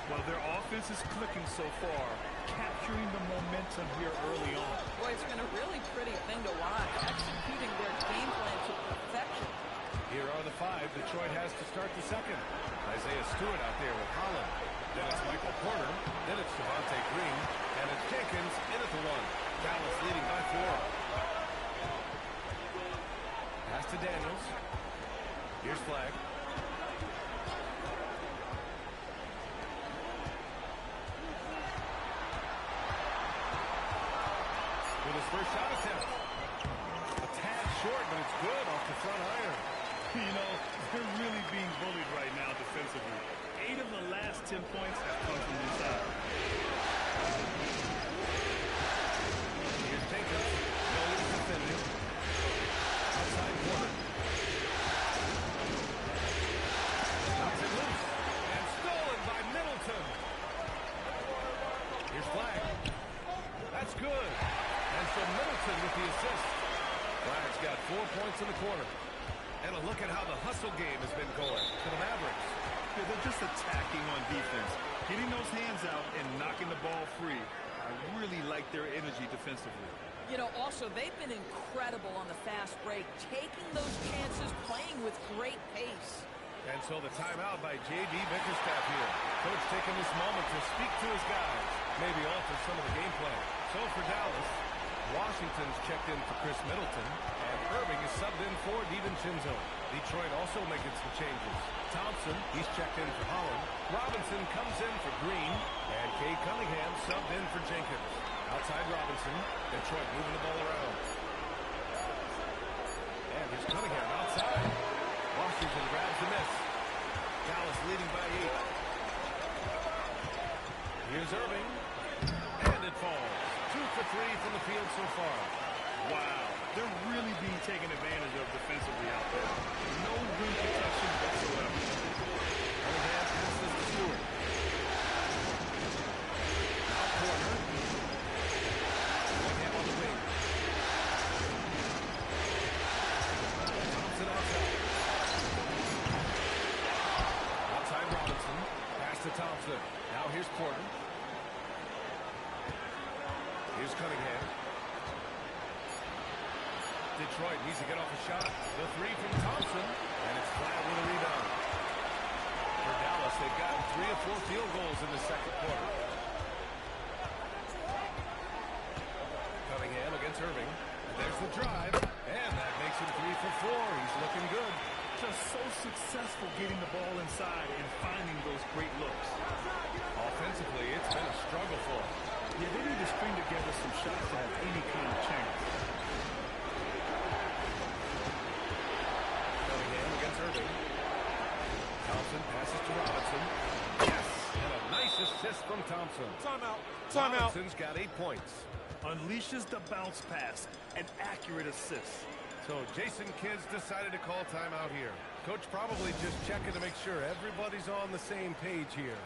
S4: Well, their offense is clicking so far, capturing the momentum here early on.
S5: Boy, it's been a really pretty thing to watch, executing their game plan to perfection.
S10: Here are the 5 Detroit has to start the second. Isaiah Stewart out there with Holland. Then it's Michael Porter. Then it's Javonte Green. And it's Jenkins in at the 1. Dallas leading by 4. Pass to Daniels. Here's Flag. With his first shot attempt. A tad short, but it's good off the front iron.
S4: You know, they're really being bullied right now defensively. 8 of the last 10 points have come from inside.
S10: Here's Jenkins. Williams defending. Outside corner. Knocks it loose. And stolen by Middleton. corner. And a look at how the hustle game has been going for the Mavericks.
S4: Yeah, they're just attacking on defense, getting those hands out and knocking the ball free. I really like their energy defensively.
S5: You know, also, they've been incredible on the fast break, taking those chances, playing with great pace.
S10: And so the timeout by J.B. Bickerstaff here. Coach taking this moment to speak to his guys, maybe alter some of the game plan. So for Dallas, Washington's checked in for Chris Middleton, and Irving is subbed in for DiVincenzo. Detroit also making some changes. Thompson, he's checked in for Holland. Robinson comes in for Green, and Kay Cunningham subbed in for Jenkins. Outside Robinson, Detroit moving the ball around. And here's Cunningham outside. Washington grabs the miss. Dallas leading by 8. Here's Irving, and it falls. 2 for 3 from the field so far.
S4: Wow, they're really being taken advantage of defensively out there. No rim protection whatsoever.
S10: Cunningham passes to Stewart. Out corner. Cunningham on the wing. Thompson outside. Outside Robinson. Pass to Thompson. Now here's Porter. Here's Cunningham. Detroit needs to get off a shot. The three from Thompson, and it's flat with a rebound. For Dallas, they've gotten 3 of 4 field goals in the second quarter. Cunningham against Irving. And there's the drive, and that makes him 3 for 4. He's looking good.
S4: Just so successful getting the ball inside and finding those great looks.
S10: Offensively, it's been a struggle for him.
S4: Yeah, they need to string together some shots to have any kind of chance.
S10: Cunningham against Irving. Thompson passes to Robinson. Yes! And a nice assist from Thompson.
S4: Timeout.
S10: Robinson's got 8 points.
S4: Unleashes the bounce pass. An accurate assist.
S10: So Jason Kidd's decided to call timeout here. Coach probably just checking to make sure everybody's on the same page here.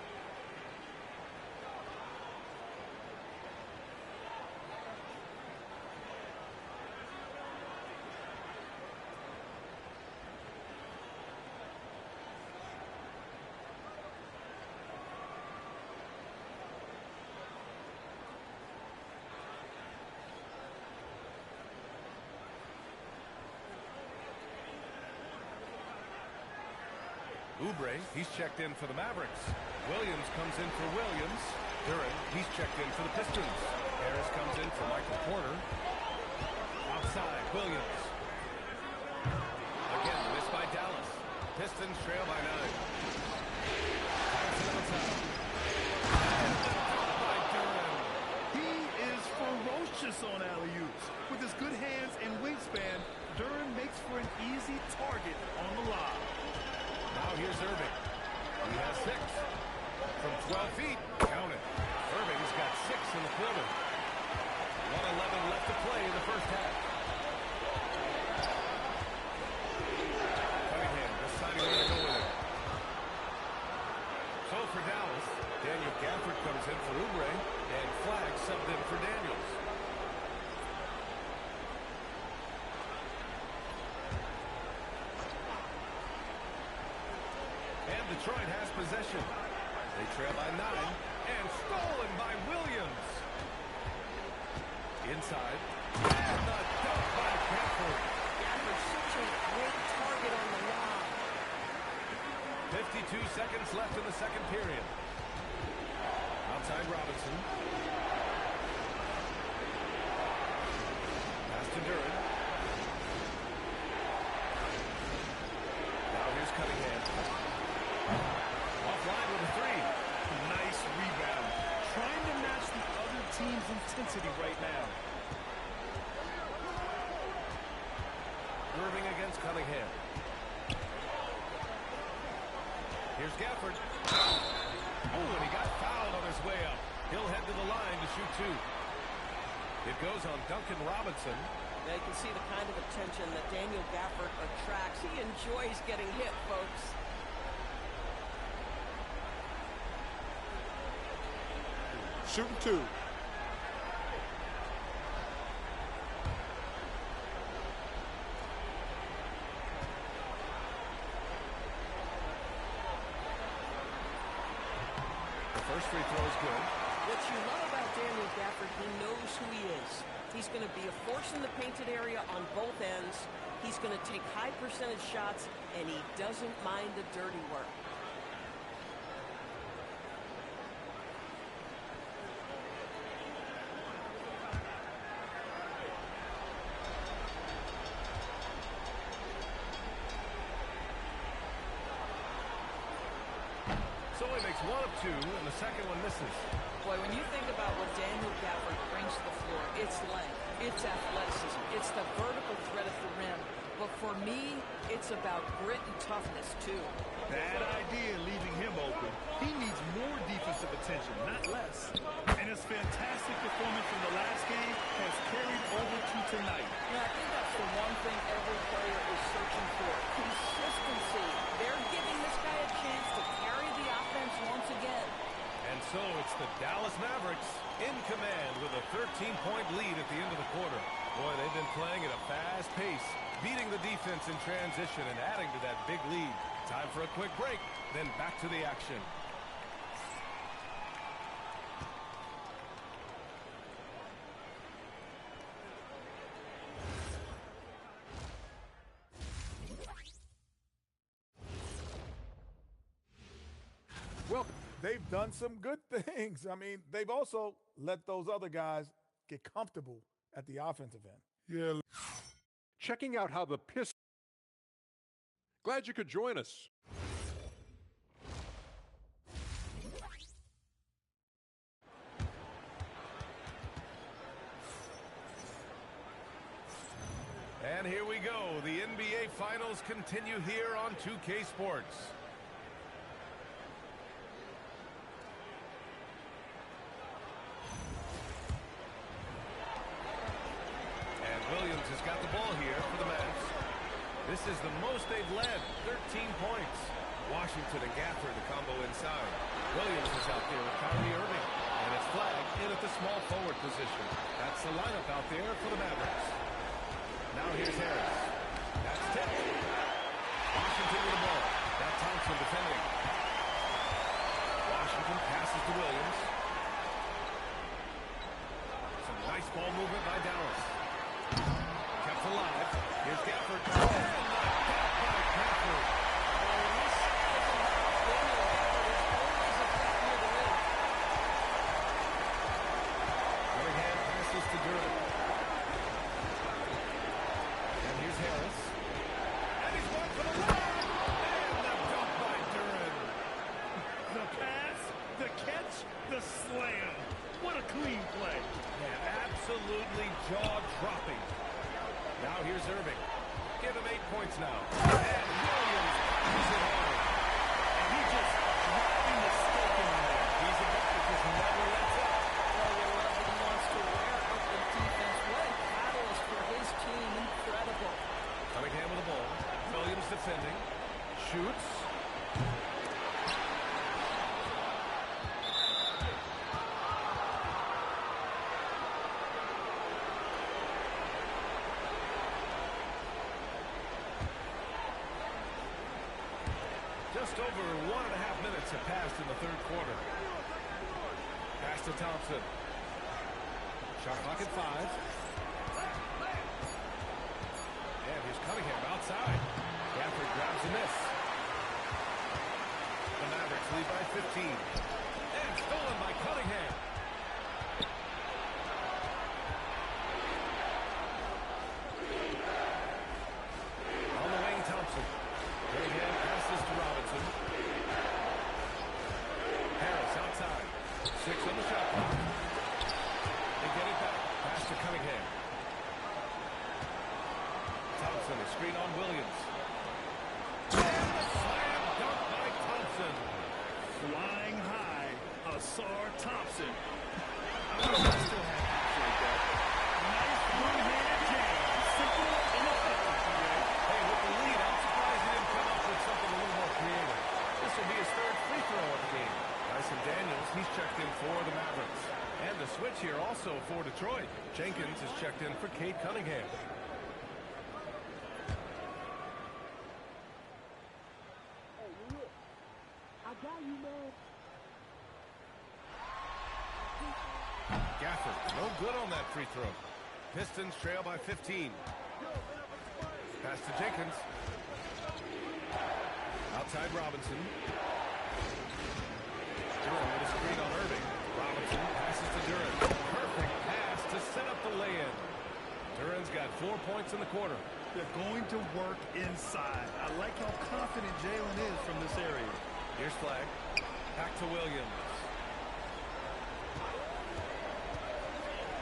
S10: Oubre, he's checked in for the Mavericks. Williams comes in for Williams. Duran, he's checked in for the Pistons. Harris comes in for Michael Porter. Outside, Williams. Again, missed by Dallas. Pistons trail by 9. Thompson outside. And by Duran.
S4: He is ferocious on alley-oops. With his good hands and wingspan, Duran makes for an easy target on the lob.
S10: Now here's Irving. He has 6. From 12 feet, count it. Irving's got 6 in the quarter. 1:11 left to play in the first half. Cunningham deciding where to go with it. So for Dallas, Daniel Gafford comes in for Oubre, and Flagg subbed in for Daniels. Detroit has possession. They trail by 9, and stolen by Williams. Inside. And the dunk by Gafford.
S5: Gafford, such a great target on the lob.
S10: 52 seconds left in the second period. Outside Robinson. Pass to Duran. Now here's Cunningham. Offline with a 3.
S4: Nice rebound. Trying to match the other team's intensity right now.
S10: Irving against Cunningham. Here's Gafford. Oh, and he got fouled on his way up. He'll head to the line to shoot 2. It goes on Duncan Robinson.
S13: Yeah, you can see the kind of attention that Daniel Gafford attracts. He enjoys getting hit, folks.
S14: Shooting 2.
S10: First free throw is good.
S13: What you love about Daniel Gafford, he knows who he is. He's going to be a force in the painted area on both ends. He's going to take high percentage shots, and he doesn't mind the dirty work.
S10: So he makes one of two, and the second one misses.
S13: Boy, when you think about what Daniel Gafford brings to the floor, it's length, it's athleticism, it's the vertical threat at the rim. But for me, it's about grit and toughness, too.
S4: Bad idea leaving him open. He needs more defensive attention, not less. And his fantastic performance from the last game has carried over to tonight.
S13: Yeah, I think that's the one thing every player is searching for. Consistency. They're giving this guy a chance to carry the offense once again.
S10: And so it's the Dallas Mavericks in command with a 13-point lead at the end of the quarter. Boy, they've been playing at a fast pace, beating the defense in transition and adding to that big lead. Time for a quick break, then back to the action.
S1: Well, they've done some good things. I mean, they've also let those other guys get comfortable at the offensive end.
S9: Yeah.
S6: Checking out how the Pistons. Glad you could join us.
S10: And here we go. The NBA Finals continue here on 2K Sports. And Williams has got the ball here for the Mavs. This is the most they've led, 13 points. Washington and Gafford, the combo inside. Williams is out there with Kyrie Irving. And it's flagged in at the small forward position. That's the lineup out there for the Mavericks. Now here's Harris. That's tipped. Washington with the ball. Now Thompson defending. Washington passes to Williams. Some nice ball movement by Dallas. Kept alive. Here's Gafford. And knocked out by Gafford. Cunningham passes to Durant. And here's Harris. And he's one for the line. And the dunk by Durant.
S4: The pass, the catch, the slam. What a clean play.
S10: Man, absolutely jaw-dropping. Now here's Irving. Give him 8 points now. And Williams is it hard.
S4: And he just driving the stake in there.
S10: He's a guy that just never lets up.
S13: Well, he wants to wear up the defense. What a catalyst for his team. Incredible.
S10: Cunningham with the ball. Williams defending. Shoots. Just over 1.5 minutes have passed in the third quarter. Pass to Thompson. Shot clock at 5. And here's Cunningham outside. Gafford grabs a miss. The Mavericks lead by 15. And stolen by Cunningham. On the wing, Thompson. Cunningham passes to Robinson. Harris outside. 6 on the shot clock. They get it back. Pass to Cunningham. Thompson, a screen on Williams. And the slam dunk by Thompson.
S4: Flying high, Asar Thompson. I wish I still had action like that. Nice one-handed jam. Simple and effective.
S10: Hey, with the lead, I'm surprised he didn't come up with something a little more creative. This will be his third free throw of the game. Dyson Daniels, he's checked in for the Mavericks. And the switch here also for Detroit. Jenkins is checked in for Cade Cunningham.
S11: I got you, man.
S10: Gafford, no good on that free throw. Pistons trail by 15. Pass to Jenkins. Outside Robinson. Duran with a screen on Irving. Robinson passes to Duran. Perfect pass to set up the lay-in. Duran's got 4 points in the quarter.
S4: They're going to work inside. I like how confident Jalen is from this area.
S10: Here's Flag. Back to Williams.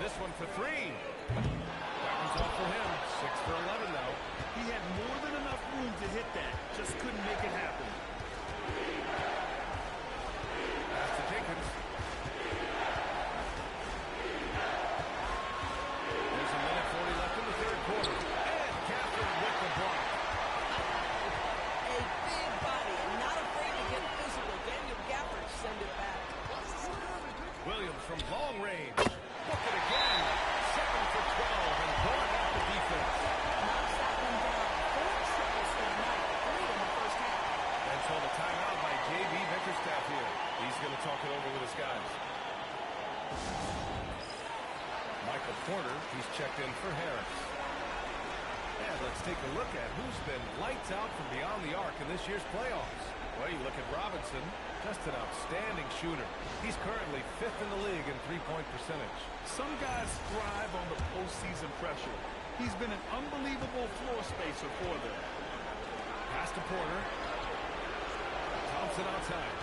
S10: This one for three. That one's off for him. 6 for 11 now.
S4: He had more than enough room to hit that. Just couldn't make it happen.
S10: Pass to Jenkins. There's a minute 40 left in the third quarter. And Gafford with the block.
S13: A big body and not afraid to get physical. Daniel Gafford send it back.
S10: Williams from long range. Book it again. 7 for 12 and going at the defense.
S13: Knocks that one down. 4 triples for the night. 3 in the first half.
S10: And so the timeout by J.B. Bickerstaff here. He's going to talk it over with his guys. Michael Porter, he's checked in for Harris. And let's take a look at who's been lights out from beyond the arc in this year's playoffs. Well, you look at Robinson, just an outstanding shooter. He's currently 5th in the league in three-point percentage.
S4: Some guys thrive on the postseason pressure. He's been an unbelievable floor spacer for them.
S10: Pass to Porter. Thompson outside.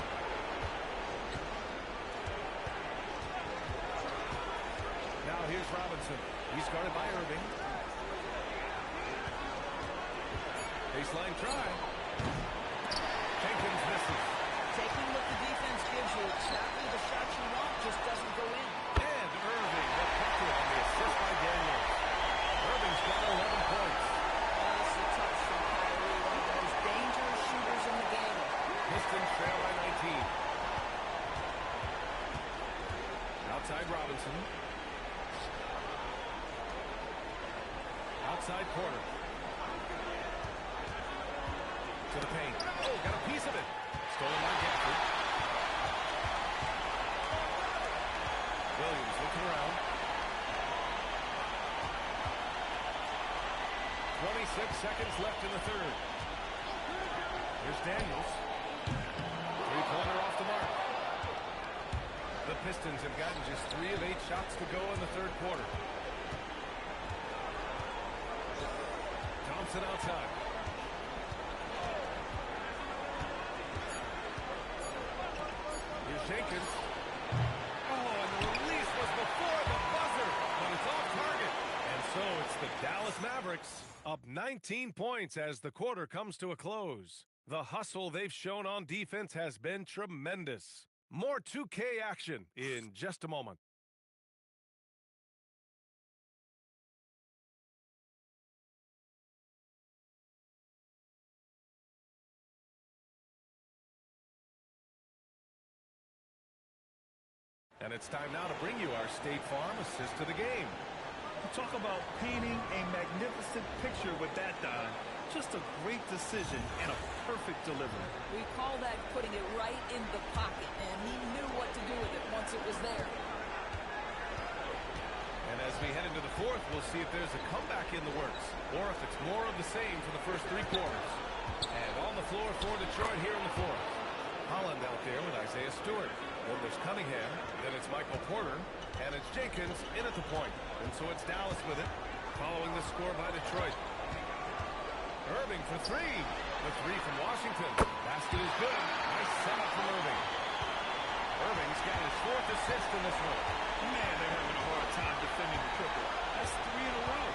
S10: Now here's Robinson. He's guarded by Irving. Baseline try. Jenkins misses.
S13: Taking what the defense gives you. Exactly the shot you want, just doesn't go in.
S10: And Irving, the bucket on the assist by Daniels. Irving's got 11 points.
S13: That's the touch from Kyrie, one of the most dangerous shooters in the game.
S10: Pistons trail by 19. Outside Robinson. Outside Porter. To the paint. Oh, got a piece of it. Stolen by Gafford. Williams looking around. 26 seconds left in the third. Here's Daniels. Three-pointer off the mark. The Pistons have gotten just 3 of 8 shots to go in the third quarter. Thompson outside. Here's Jenkins. Oh, and the release was before the buzzer, but it's off target. And so it's the Dallas Mavericks up 19 points as the quarter comes to a close. The hustle they've shown on defense has been tremendous. More 2K action in just a moment. And it's time now to bring you our State Farm assist to the game.
S4: Talk about painting a magnificent picture with that dime. Just a great decision and a perfect delivery.
S13: We call that putting it right in the pocket, and he knew what to do with it once it was there.
S10: And as we head into the fourth, we'll see if there's a comeback in the works, or if it's more of the same for the first 3 quarters. And on the floor for Detroit here in the fourth. Holland out there with Isaiah Stewart. Then there's Cunningham. Then it's Michael Porter. And it's Jenkins in at the point. And so it's Dallas with it, following the score by Detroit. Irving for 3. The 3 from Washington. Basket is good. Nice setup from Irving. Irving's got his 4th assist in this one.
S4: Man, they're having a hard time defending the triple. That's 3 in a row.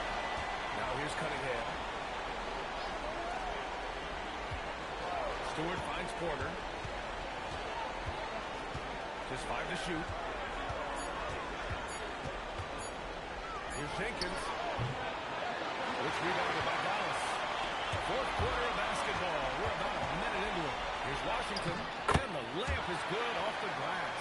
S10: Now here's Cunningham. Stewart finds Porter. Just 5 to shoot. Here's Jenkins. Which rebounded by Dallas. Fourth quarter of basketball. We're about a minute into it. Here's Washington. And the layup is good off the glass.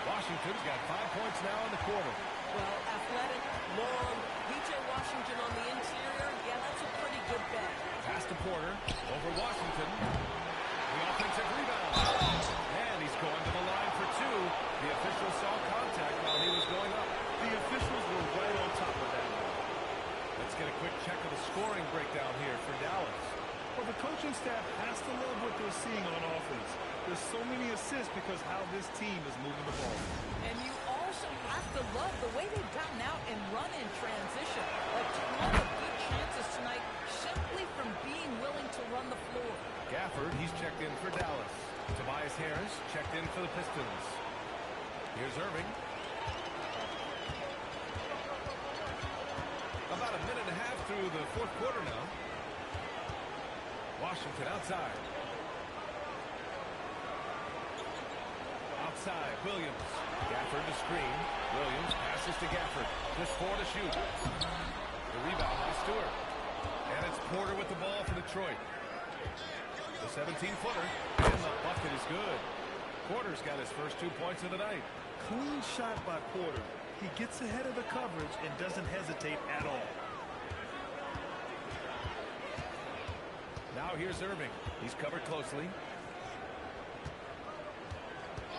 S10: Washington's got 5 points now in the quarter.
S13: Well, athletic, long, P.J. Washington on the interior. Yeah, that's a pretty good bet.
S10: Pass to Porter. Over Washington. The offensive rebound. And he's going to the line for 2. The official saw contact while he was going
S4: many assists because how this team is moving the ball.
S15: And you also have to love the way they've gotten out and run in transition. A ton of good chances tonight simply from being willing to run the floor.
S10: Gafford, he's checked in for Dallas. Tobias Harris checked in for the Pistons. Here's Irving. About a minute and a half through the fourth quarter now. Washington outside. Outside, Williams. Gafford to screen. Williams passes to Gafford. Just 4 to shoot. The rebound by Stewart. And it's Porter with the ball for Detroit. The 17-footer. And the bucket is good. Porter's got his first 2 points of the night.
S4: Clean shot by Porter. He gets ahead of the coverage and doesn't hesitate at all.
S10: Now here's Irving. He's covered closely.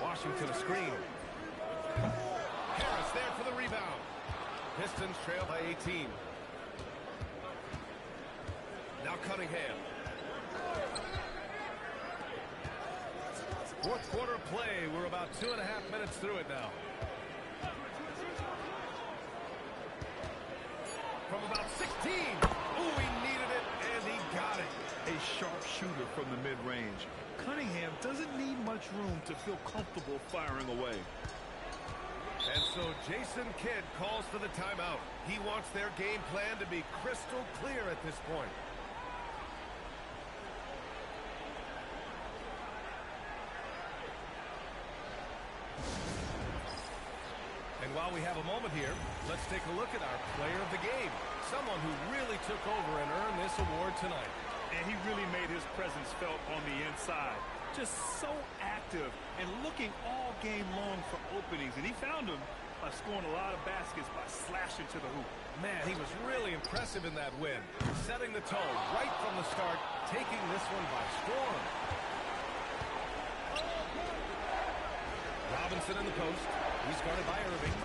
S10: Washington a screen. Harris there for the rebound. Pistons trail by 18. Now Cunningham. Fourth quarter play. We're about 2.5 minutes through it now. From about 16. Ooh, he needed it, and he got it.
S4: A sharp shooter from the mid-range. Cunningham doesn't need much room to feel comfortable firing away.
S10: And so Jason Kidd calls for the timeout. He wants their game plan to be crystal clear at this point. And while we have a moment here, let's take a look at our player of the game. Someone who really took over and earned this award tonight.
S4: And he really made his presence felt on the inside. Just so active and looking all game long for openings. And he found them by scoring a lot of baskets by slashing to the hoop.
S10: Man, he was really impressive in that win. Setting the tone right from the start, taking this one by storm. Robinson in the post. He's guarded by Irving.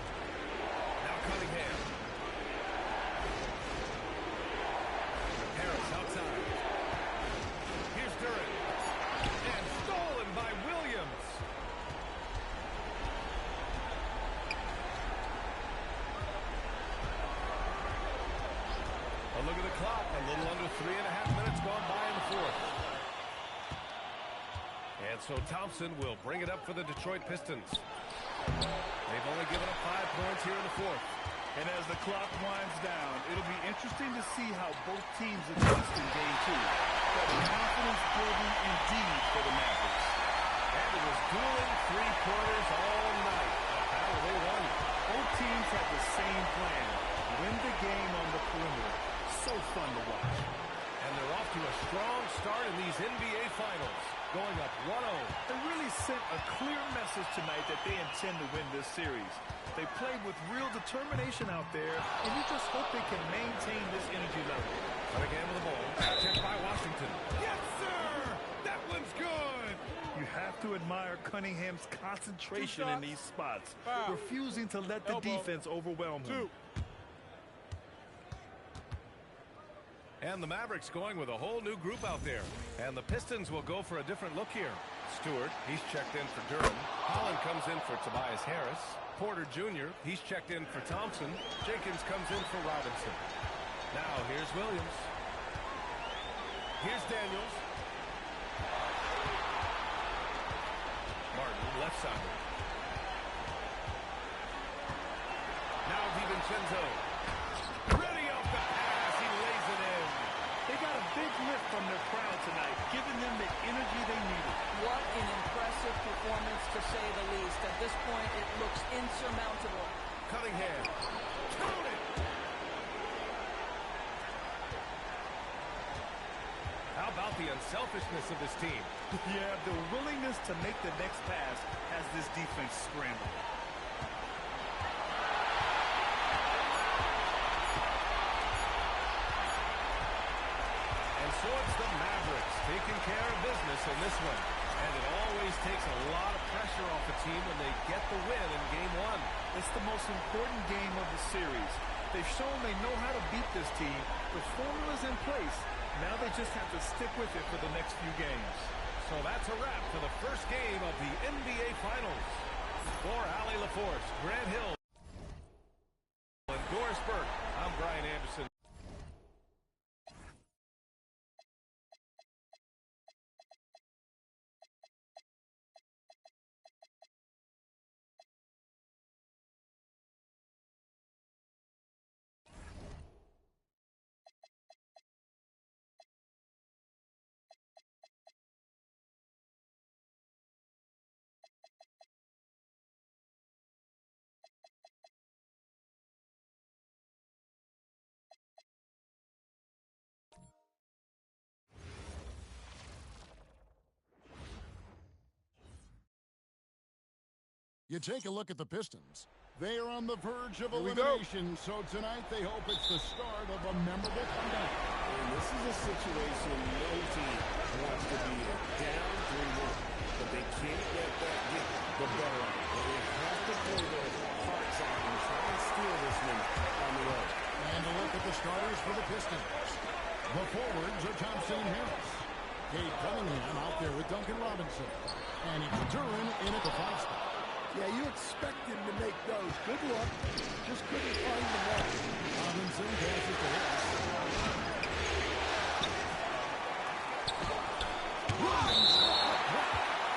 S10: Now Cunningham. Harris outside. Here's Duran. And stolen by Williams. A look at the clock. A little under 3.5 minutes gone by in the fourth. And so Thompson will bring it up for the Detroit Pistons. They've only given up 5 points here in the fourth.
S4: And as the clock winds down, it'll be interesting to see how both teams adjust in game 2. But confidence building indeed for the Mavericks.
S10: And it was dueling 3-quarters all night. How they won.
S4: Both teams had the same plan. Win the game on the perimeter. So fun to watch.
S10: And they're off to a strong start in these NBA Finals. Going up 1-0.
S4: They really sent a clear message tonight that they intend to win this series. They played with real determination out there, and you just hope they can maintain this energy level.
S10: Cunningham with the ball. Checked by Washington. Yes, sir! That one's good!
S4: You have to admire Cunningham's concentration in these spots, refusing to let the defense overwhelm him.
S10: And the Mavericks going with a whole new group out there. And the Pistons will go for a different look here. Stewart, he's checked in for Duran. Holland comes in for Tobias Harris. Porter Jr., he's checked in for Thompson. Jenkins comes in for Robinson. Now here's Williams. Here's Daniels. Martin, left side. Now DiVincenzo. Ready off the pass. He lays it in.
S4: They got a big lift from their crowd tonight, giving them the energy they needed.
S15: What an impressive performance, to say the least. At this point, it looks insurmountable.
S10: Cunningham. Count it! How about the unselfishness of this team?
S4: Yeah, the willingness to make the next pass has this defense scrambling.
S10: And so it's the Mavericks taking care of business in this one. And it always takes a lot of pressure off the team when they get the win in Game 1.
S4: It's the most important game of the series. They've shown they know how to beat this team. The formula's in place. Now they just have to stick with it for the next few games.
S10: So that's a wrap for the first game of the NBA Finals. For Allie LaForce, Grant Hill, and Doris Burke, I'm Brian Anderson.
S2: You take a look at the Pistons. They are on the verge of elimination, so tonight they hope it's the start of a memorable comeback.
S3: And this is a situation no team wants to be in. Down 3-1, but they can't let that get the better of them. They have to play their hearts out and try and steal this one on the road.
S2: And a look at the starters for the Pistons. The forwards are Thompson and Harris. Cade Cunningham out there with Duncan Robinson. And Duran in at the 5 spot.
S11: Yeah, you expect him to make those. Good luck. Just couldn't find the ball.
S2: Robinson passes to Harris.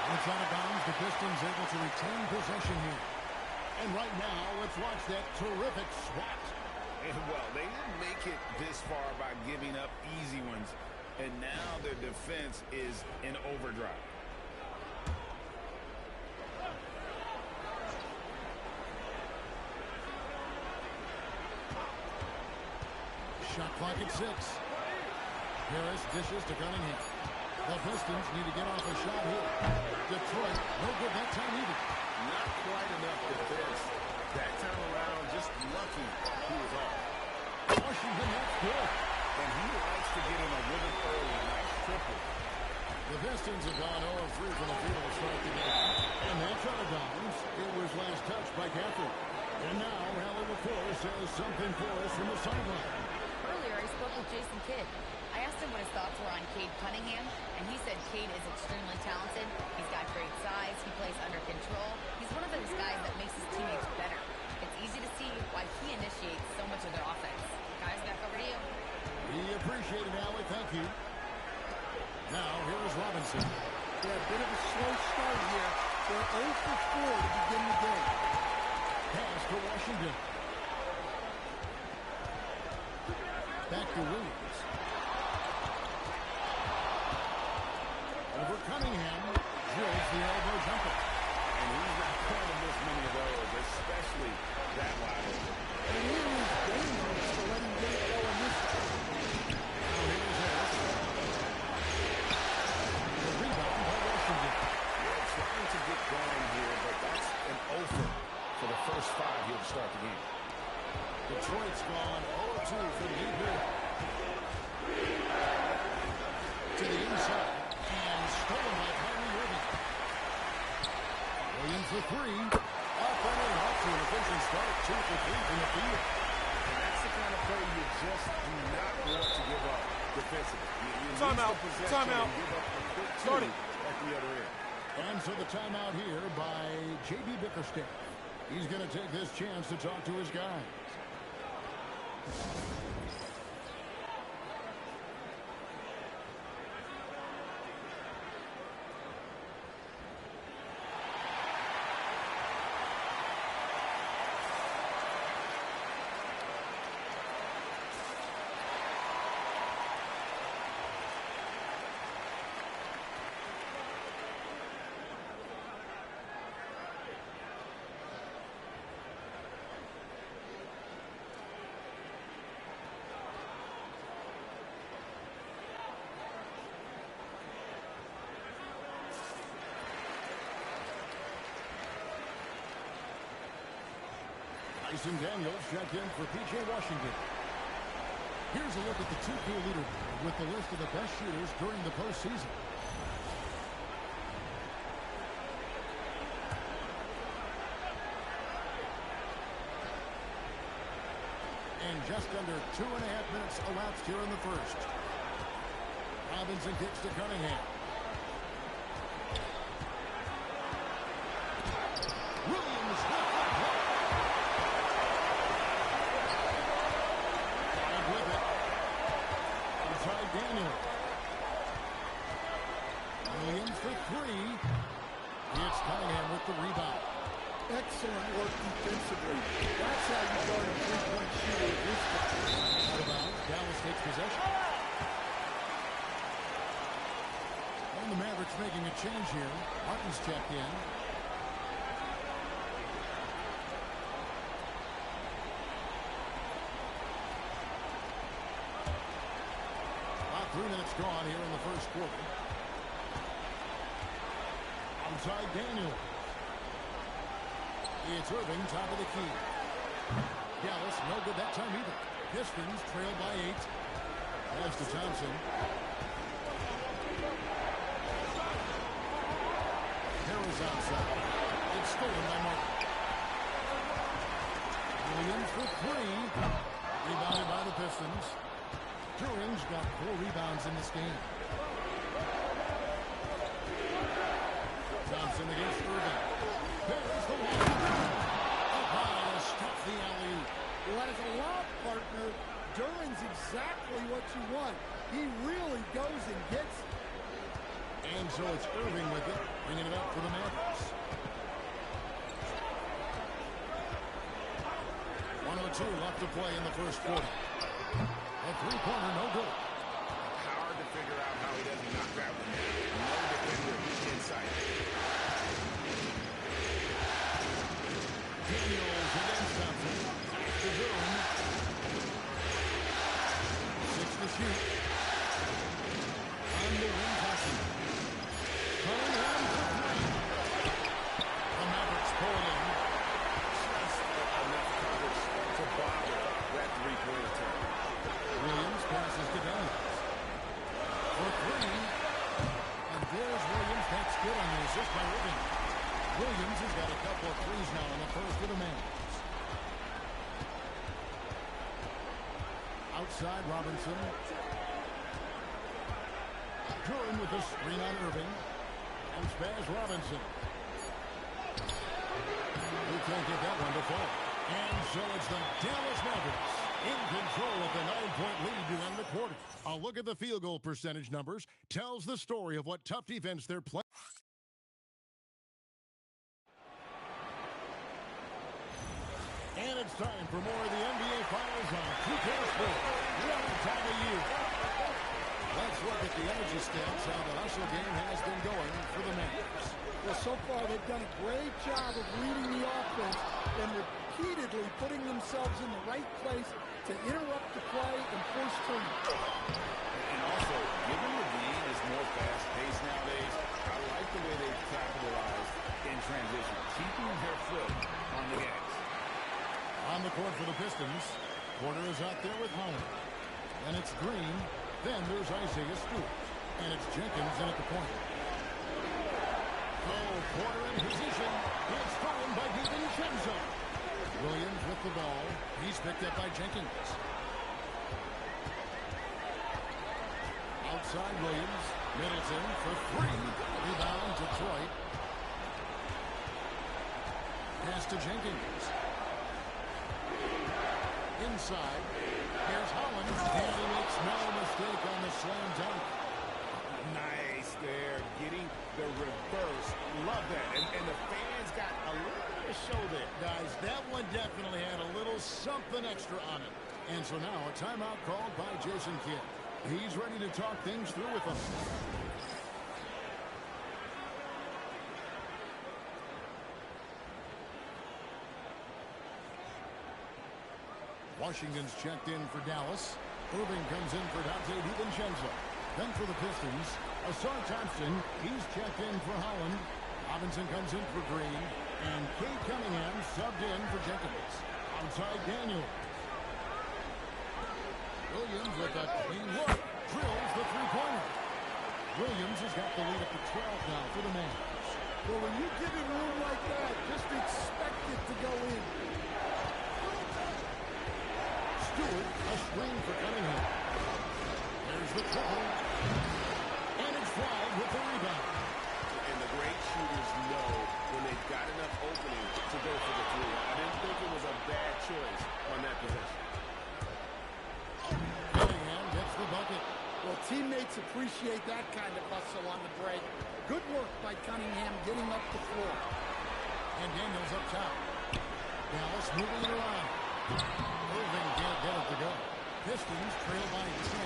S2: It's out of bounds. The Pistons able to retain possession here. And right now, let's watch that terrific swat.
S12: And well, they didn't make it this far by giving up easy ones. And now their defense is in overdrive.
S2: Shot clock at 6. Harris dishes to Cunningham. The Pistons need to get off a shot here. Detroit, no good that time either.
S12: Not quite enough defense. That time around, just lucky he was off.
S2: Washington, that's good.
S12: And he likes to get in a rhythm early. Nice triple.
S2: The Pistons have gone 0-3 from the field to start the game. And that's out of bounds. It was last touched by Catherine. And now, Allie LaForce says something for us from the sideline.
S5: Earlier, I spoke with Jason Kidd. I asked him what his thoughts were on Cade Cunningham, and he said Cade is extremely talented. He's got great size. He plays under control. He's one of those guys that makes his teammates better. It's easy to see why he initiates so much of their offense. Guys, back over to you.
S2: We appreciate it, Allie. Thank you. Now, here is Robinson.
S11: Yeah, a bit of a slow start here. They're 0 for 4 to begin the game.
S2: Pass to Washington. Back to Williams. Over Cunningham. Drills the elbow jumper.
S12: And he's not going to miss many of those, especially that wide open.
S11: And he was dangerous to let him get it going this time.
S2: Now here's Harris. The rebound by Washington.
S12: Yeah, trying to get going here, but that's an offer for the first 5 here to start the game.
S2: Detroit's gone 0-2 for the lead here. To the inside. And stolen by Kyrie Irving. Williams for 3. Up and in. Off to an efficient start. 2 for 3 from the field.
S12: And that's the kind of play you just do not want to give up defensively. You
S14: Timeout. Timeout.
S12: Start it at the other end.
S2: And so the timeout here by J.B. Bickerstaff. He's going to take this chance to talk to his guys. Tyson Daniels checked in for P.J. Washington. Here's a look at the 2K leaderboard with the list of the best shooters during the postseason. And just under 2.5 minutes elapsed here in the first. Robinson kicks to Cunningham. the rebound.
S16: Excellent work defensively. That's how you guard a three-point shooter of this
S2: Out of bounds. Dallas takes possession. And the Mavericks making a change here. Martin's checked in. About 3 minutes gone here in the first quarter. Outside Daniel. It's Irving, top of the key. Dallas, no good that time either. Pistons trail by 8. Pass to Thompson. Harris outside. It's stolen by Martin. Williams for 3. Rebounded by the Pistons. Turing's got 4 rebounds in this game. Thompson against Irving. There's the one. Up high, stop the alley.
S16: Well, as a lob partner, Duran's exactly what you want. He really goes and gets it.
S2: And so it's Irving with it, bringing it up for the Mavericks. 1:02 left to play in the first quarter. A three-pointer, no good.
S3: Hard to figure out how he doesn't knock that one down. No defender inside.
S2: Daniels against Thompson. Back to Boone. 6 to shoot. On the wing, passing. Cunningham for 3. The Mavericks pull it in.
S3: Just enough coverage to bother that three-point attempt.
S2: Williams passes to Daniels. For 3. And there's Williams. That's good on the assist by Irving. Williams has got a couple of threes now in the first for the Mavericks. Outside Robinson. Duran with a screen on Irving. And Spaz Robinson. He can't get that one to fall. And so it's the Dallas Mavericks in control of the 9-point lead to end the quarter. A look at the field goal percentage numbers tells the story of what tough defense they're playing. And it's time for more of the NBA Finals on 2K Sports. What a time of year. Let's look at the energy stats, how the hustle game has been going for the Mavericks.
S16: Well, so far they've done a great job of reading the offense and repeatedly putting themselves in the right place to interrupt the play and force turnovers.
S3: And also, given the game is more fast-paced nowadays, I like the way they've capitalized in transition, keeping their foot on the gas.
S2: On the court for the Pistons, Porter is out there with Holland. And it's Green. Then there's Isaiah Stewart. And it's Jenkins in at the point. Oh, Porter in position. It's stolen by DiVincenzo. Williams with the ball. He's picked up by Jenkins. Outside Williams. Middleton for 3. Rebound Detroit. Pass to Jenkins. Inside. Here's Holland. And he makes no mistake on the slam dunk.
S3: Nice there, getting the reverse. Love that. And the fans got a little bit of a show there.
S2: Guys, that one definitely had a little something extra on it. And so now a timeout called by Jason Kidd. He's ready to talk things through with them. Washington's checked in for Dallas. Irving comes in for Dante DiVincenzo. Then for the Pistons, Asar Thompson. He's checked in for Holland. Robinson comes in for Green. And Kate Cunningham subbed in for Jenkins. Outside Daniel. Williams with a clean look. Drills the three-pointer. Williams has got the lead up to 12 now for the Mavericks.
S16: Well, when you give it room like that, just expect it to go in.
S2: Stewart, a screen for Cunningham. There's the triple. And it's Flag with the rebound.
S3: And the great shooters know when they've got enough opening to go for the 3. I didn't think it was a bad choice on that possession.
S2: Cunningham gets the bucket.
S16: Well, teammates appreciate that kind of hustle on the break. Good work by Cunningham getting up the floor.
S2: Daniels up top. Dallas moving it around. Irving can't get it to go. Pistons trail by 10.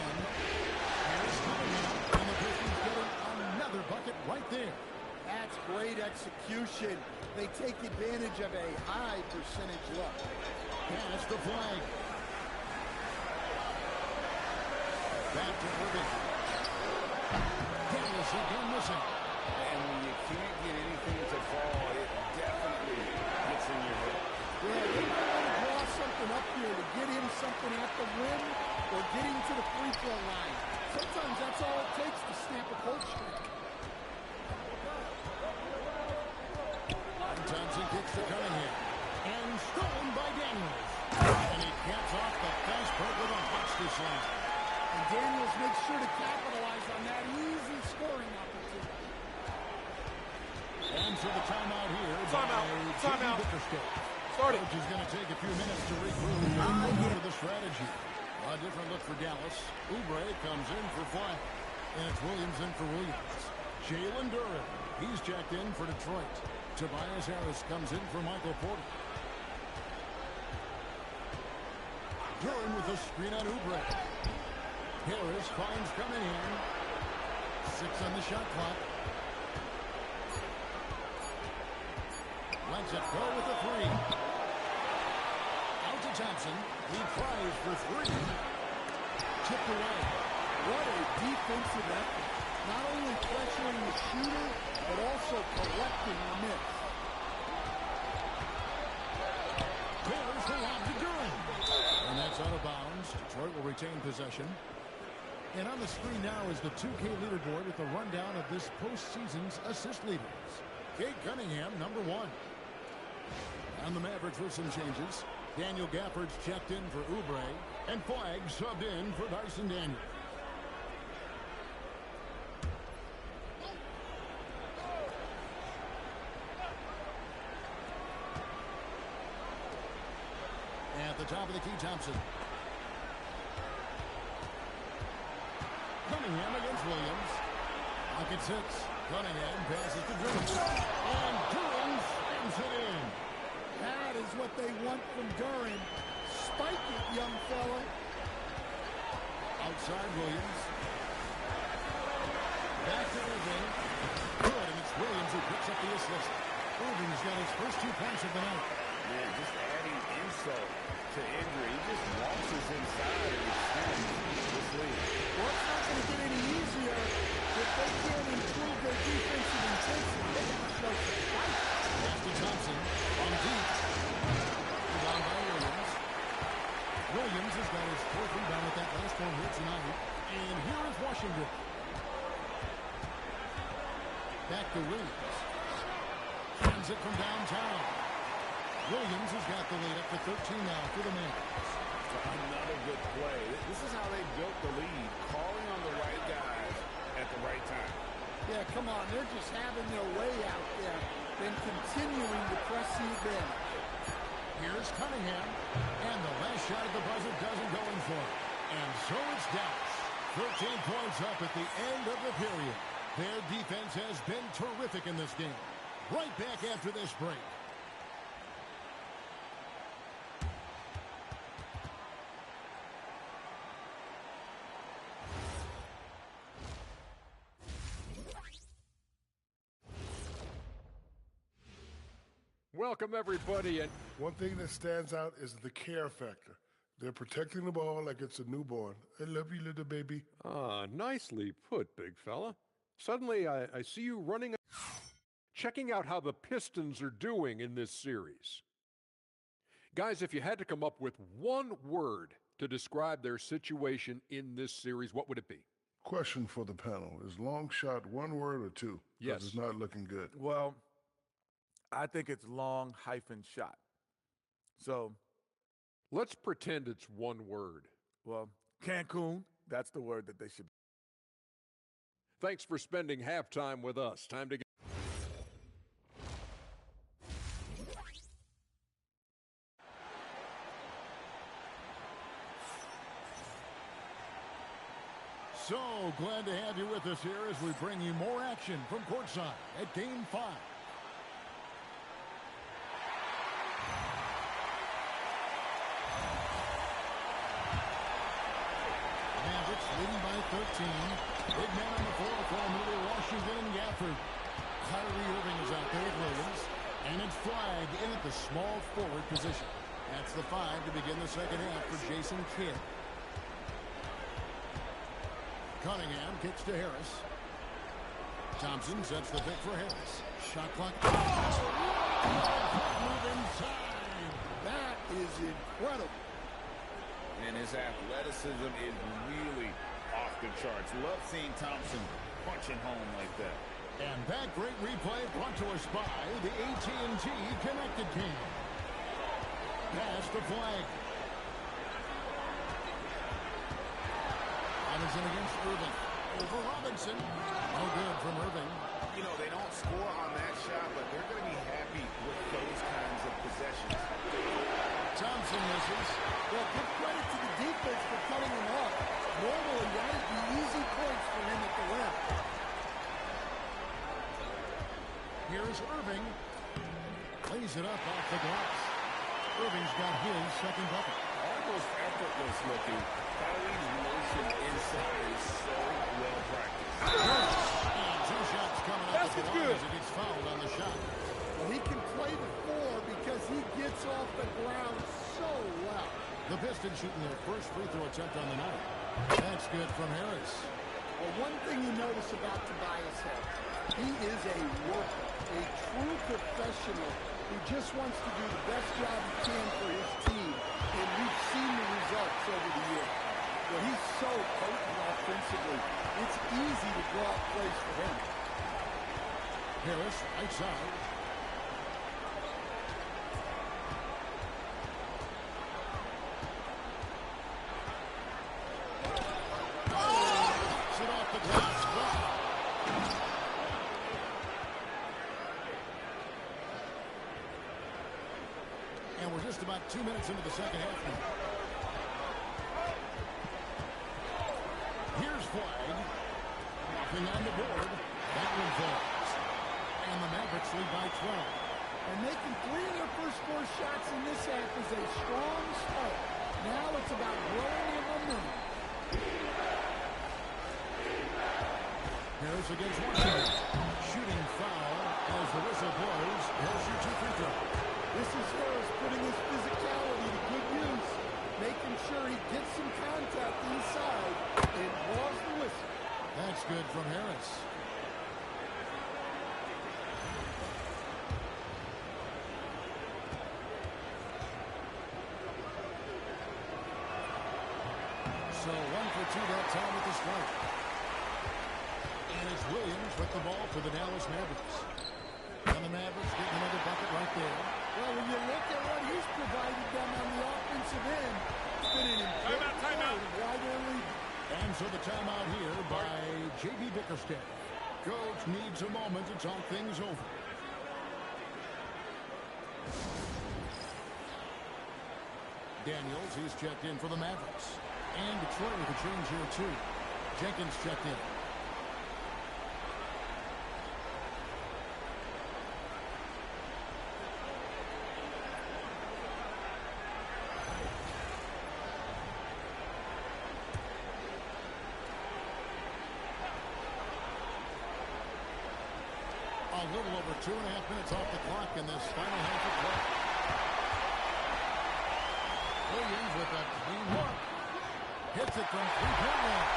S2: Here's Cunningham, and the Pistons getting another bucket right there.
S16: That's great execution. They take advantage of a high percentage look.
S2: Pass the flag. Back to Irving. Dallas again missing.
S3: And when you can't get anything to fall, it definitely gets in your head.
S16: Yeah, they might want to draw something up here to get him something at the rim or get him to the free throw line. Sometimes that's all it takes to stamp a cold streak.
S2: Thompson kicks to Cunningham. And stolen by Daniels. And he gets off the fast break with a monster slam.
S16: And Daniels makes sure to capitalize on that easy scoring opportunity.
S2: And so the timeout here.
S14: Timeout.
S2: Starting. Coach is going to take a few minutes to regroup and move on to the strategy. A different look for Dallas. Oubre comes in for flat. And it's Williams in for Williams. Jalen Duren. He's checked in for Detroit. Tobias Harris comes in for Michael Porter. Duren with a screen on Oubre. Harris finds Cunningham. 6 on the shot clock. Lets it go with a 3. Out to Thompson. He tries for 3. Tipped away.
S16: What a defensive effort. Not only pressuring the shooter, but also collecting the miss.
S2: There's the lob to Duren. And that's out of bounds. Detroit will retain possession. And on the screen now is the 2K leaderboard with a rundown of this postseason's assist leaders. Cade Cunningham, number 1. And the Mavericks with some changes. Daniel Gafford's checked in for Oubre. And Flagg subbed in for Dyson Daniels. At the top of the key, Thompson. Cunningham against Williams. Pocket 6. Cunningham passes to Duren. And Duren spins it in.
S16: That is what they want from Duren. Spike it, young fella.
S2: Outside Williams. Back to Irving. Good, and it's Williams who picks up the assist. Irving's got his first 2 points of the night.
S3: Man, just adding insult to injury. He just waltzes inside and extends this lead.
S16: Well, it's not going to get any easier if they can't improve their defensive intensity. They have to show some fight.
S2: Pass to Thompson on deep. Rebound by Williams. Williams has got his 4th rebound with that last one here tonight. And here is Washington. Back to Williams. Sends it from downtown. Williams has got the lead up to 13 now for the Mavericks.
S3: Another good play. This is how they built the lead, calling on the right guys at the right time.
S16: Yeah, come on. They're just having their way out there and continuing to press the advantage.
S2: Here's Cunningham. And the last shot at the buzzer doesn't go in for it. And so it's Dallas. 13 points up at the end of the period. Their defense has been terrific in this game. Right back after this break.
S6: Welcome, everybody. And
S9: one thing that stands out is the care factor. They're protecting the ball like it's a newborn. I love you, little baby.
S6: Ah, nicely put, big fella. Suddenly, I see you running, checking out how the Pistons are doing in this series. Guys, if you had to come up with one word to describe their situation in this series, what would it be?
S9: Question for the panel. Is long shot one word or 2?
S6: Yes.
S9: It's not looking good.
S1: Well, I think it's long - shot. So
S6: let's pretend it's one word.
S1: Well, Cancun, that's the word that they should.
S6: Thanks for spending halftime with us. Time to get.
S2: So glad to have you with us here as we bring you more action from courtside at Game 5. small forward position. That's the 5 to begin the second half for Jason Kidd. Cunningham kicks to Harris. Thompson sets the pick for Harris. Shot clock. Move inside.
S16: That is incredible.
S3: And his athleticism is really off the charts. Love seeing Thompson punching home like that.
S2: And that great replay brought to us by the AT&T Connected Team. Pass the flag. Robinson against Irving. Over Robinson. No good from Irving.
S3: You know, they don't score on that shot, but they're going to be happy with those kinds of possessions.
S2: Thompson misses.
S16: Well, give credit to the defense for cutting him off. Normally, that would be easy points for him at the rim.
S2: Here's Irving. Lays it up off the glass. Irving's got his second bucket.
S3: Almost effortless looking. Kyrie's motion inside is so well practiced.
S2: And 2 shots coming up at the line as he gets fouled on the shot.
S16: Well, he can play the 4 because he gets off the ground so well.
S2: The Pistons shooting their first free throw attempt on the night. That's good from Harris.
S16: Well, one thing you notice about Tobias Harris, he is a worker, a true professional who just wants to do the best job he can for his team, and we've seen the results over the years. Well, he's so potent offensively, it's easy to draw up plays for him.
S2: Harris, right side. Sit off the glass. And we're just about 2 minutes into the second half now. Here's Flag. Nothing on the board. That one falls. And the Mavericks lead by 12.
S16: And making 3 of their first 4 shots in this half is a strong start. Now it's about growing their momentum.
S2: Harris against Washington. Shooting foul as the whistle blows. Harris your 2 free throws.
S16: This is Harris putting his physicality to good use, making sure he gets some contact inside and draws the whistle.
S2: That's good from Harris. So 1 for 2 that time with the strike. And it's Williams with the ball for the Dallas Mavericks. And the Mavericks getting another bucket right there.
S16: Well, when you look at what he's provided them on the offensive end, it's been an important part of why they're leading.
S2: And so the timeout here by J.B. Bickerstaff. Coach needs a moment to talk things over. Daniels, he's checked in for the Mavericks. And Detroit with a change here, too. Jenkins checked in. A little over 2.5 minutes off the clock in this final half of play. Williams with a clean look. Hits it from 3-point line.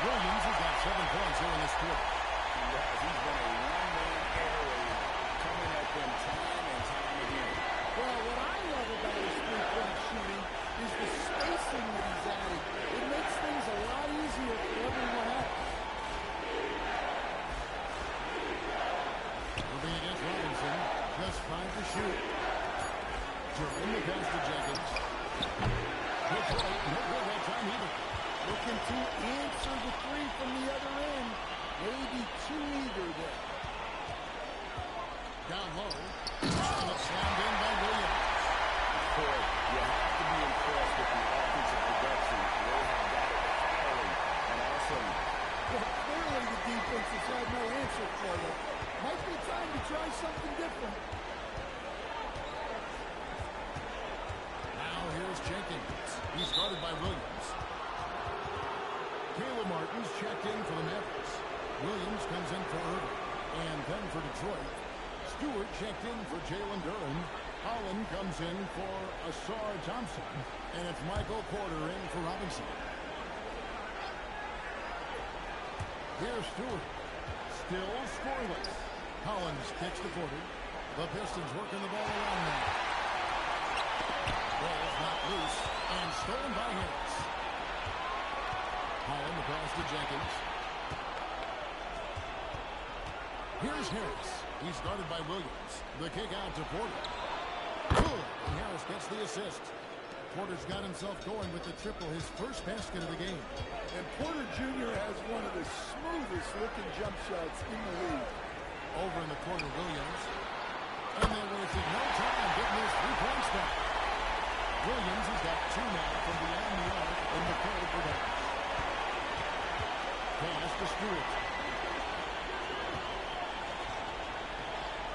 S2: Williams has got 7 points here in this quarter.
S3: He has. He's been a one-man air raid coming at them time and time again.
S16: Well, what I love about his 3-point shooting is the spacing that he's adding. It makes things a lot easier for everyone else.
S2: Moving against Robinson. Just 5 to shoot. Jordan the pass to Jenkins. Detroit, no good that time either.
S16: Looking to answer the 3 from the other end. Maybe 2 either there.
S2: Down low. And it's slammed in by Williams.
S3: Boy, you have to be impressed with the offensive production. They have got it firing and also.
S16: Well, clearly the defense has had no answer for them. Might be time to try something different.
S2: Now here's Jenkins. He's guarded by Williams. Caleb Martin's checked in for the Mavericks. Williams comes in for Irving. And then for Detroit, Stewart checked in for Jalen Duren. Holland comes in for Asar Thompson, and it's Michael Porter in for Robinson. Here's Stewart. Still scoreless. Holland kicks to Porter. The Pistons working the ball around now. Ball's not loose and stolen by Harris. Holland the pass to Jenkins. Here's Harris. He's guarded by Williams. The kick out to Porter. Good. And Harris gets the assist. Porter's got himself going with the triple, his first basket of the game.
S16: And Porter Jr. has one of the smoothest looking jump shots in the league.
S2: Over in the corner, Williams. And they wasted no time getting his 3 points back. Williams has got 2 now from beyond the arc in the corner for Dallas. Pass to Stewart.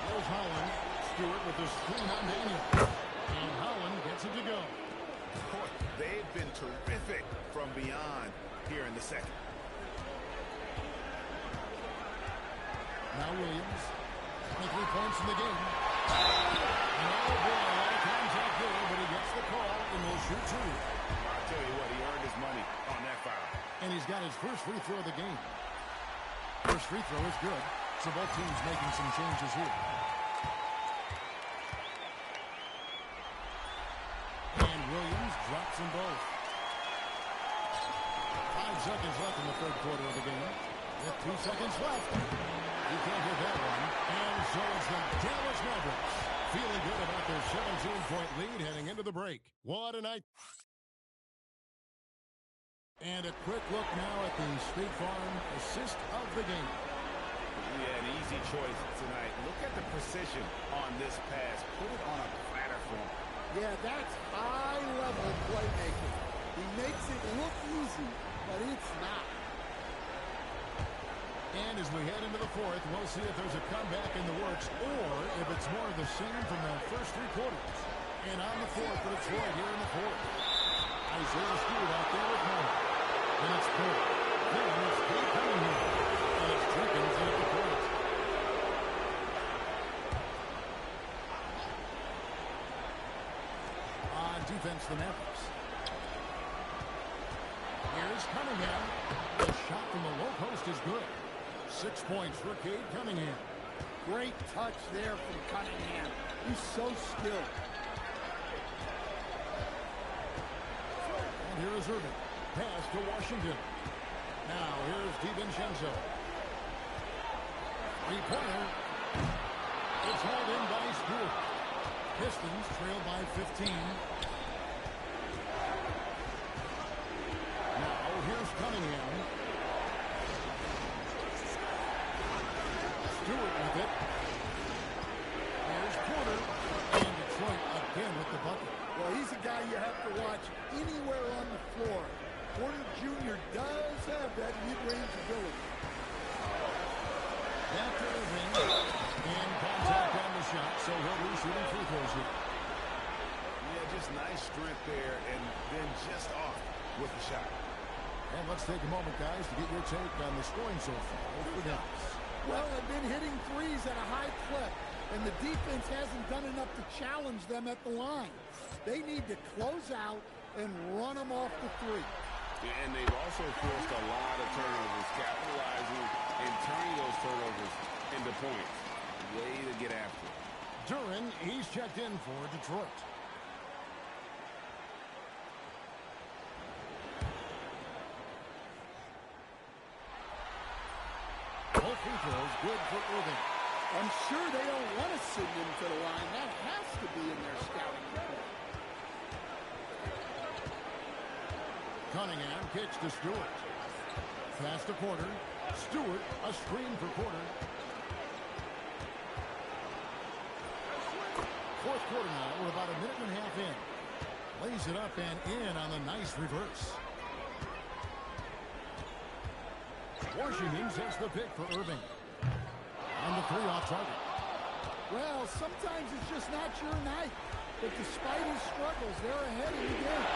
S2: There's Holland. Stewart with the screen on Daniel. And Holland gets it to go.
S3: Boy, they've been terrific from beyond here in the second.
S2: Now Williams. 23 points in the game. And oh boy, a lot of contact there, but he gets the call and will shoot 2.
S3: I'll tell you what, he earned his money on that foul.
S2: And he's got his first free throw of the game. First free throw is good. So both teams making some changes here. And Williams drops them both. 5 seconds left in the third quarter of the game. With 2 seconds left. You can't hit that one. And so it's the Dallas Mavericks feeling good about their 17-point lead heading into the break. What a night. And a quick look now at the State Farm assist of the game.
S3: Yeah, an easy choice tonight. Look at the precision on this pass. Put it on a platter for him.
S16: Yeah, that's high-level playmaking. He makes it look easy, but it's not.
S2: And as we head into the fourth, we'll see if there's a comeback in the works or if it's more of the same from the first 3 quarters. And on the fourth for Detroit here in the fourth. Isaiah Stewart out there with more. And it's Porter. Then it's Kate Cunningham. And it's Jenkins in at the point. On defense, the Mavericks. Here's Cunningham. The shot from the low post is good. 6 points for Cade Cunningham.
S16: Great touch there from Cunningham. He's so skilled.
S2: And here is Irving. Pass to Washington. Now here's DiVincenzo. 3-pointer. It's hauled in by Stewart. Pistons trail by 15. Now here's Cunningham. Stewart with it. There's Porter. And Detroit again with the bucket.
S16: Well, he's a guy you have to watch anywhere on the floor. Porter Jr. does have that mid-range ability.
S2: Back to Irving. And contact on the shot, so he'll be shooting free throws here.
S3: Yeah, just nice strength there, and then just off with the shot.
S2: And let's take a moment, guys, to get your take on the scoring so far for Dallas.
S16: Well, they've been hitting threes at a high clip, and the defense hasn't done enough to challenge them at the line. They need to close out and run them off the 3.
S3: And they've also forced a lot of turnovers, capitalizing and turning those turnovers into points. Way to get after it.
S2: Duran, he's checked in for Detroit. Both free throws good for Irving.
S16: I'm sure they don't want to send him to the line. That has to be in their scouting report.
S2: Cunningham kicks to Stewart. Pass to Porter. Stewart, a screen for Porter. Fourth quarter now. We're about a minute and a half in. Lays it up and in on the nice reverse. Washington sets the pick for Irving. On the 3 off target.
S16: Well, sometimes it's just not your night. But despite his struggles, they're ahead in the game.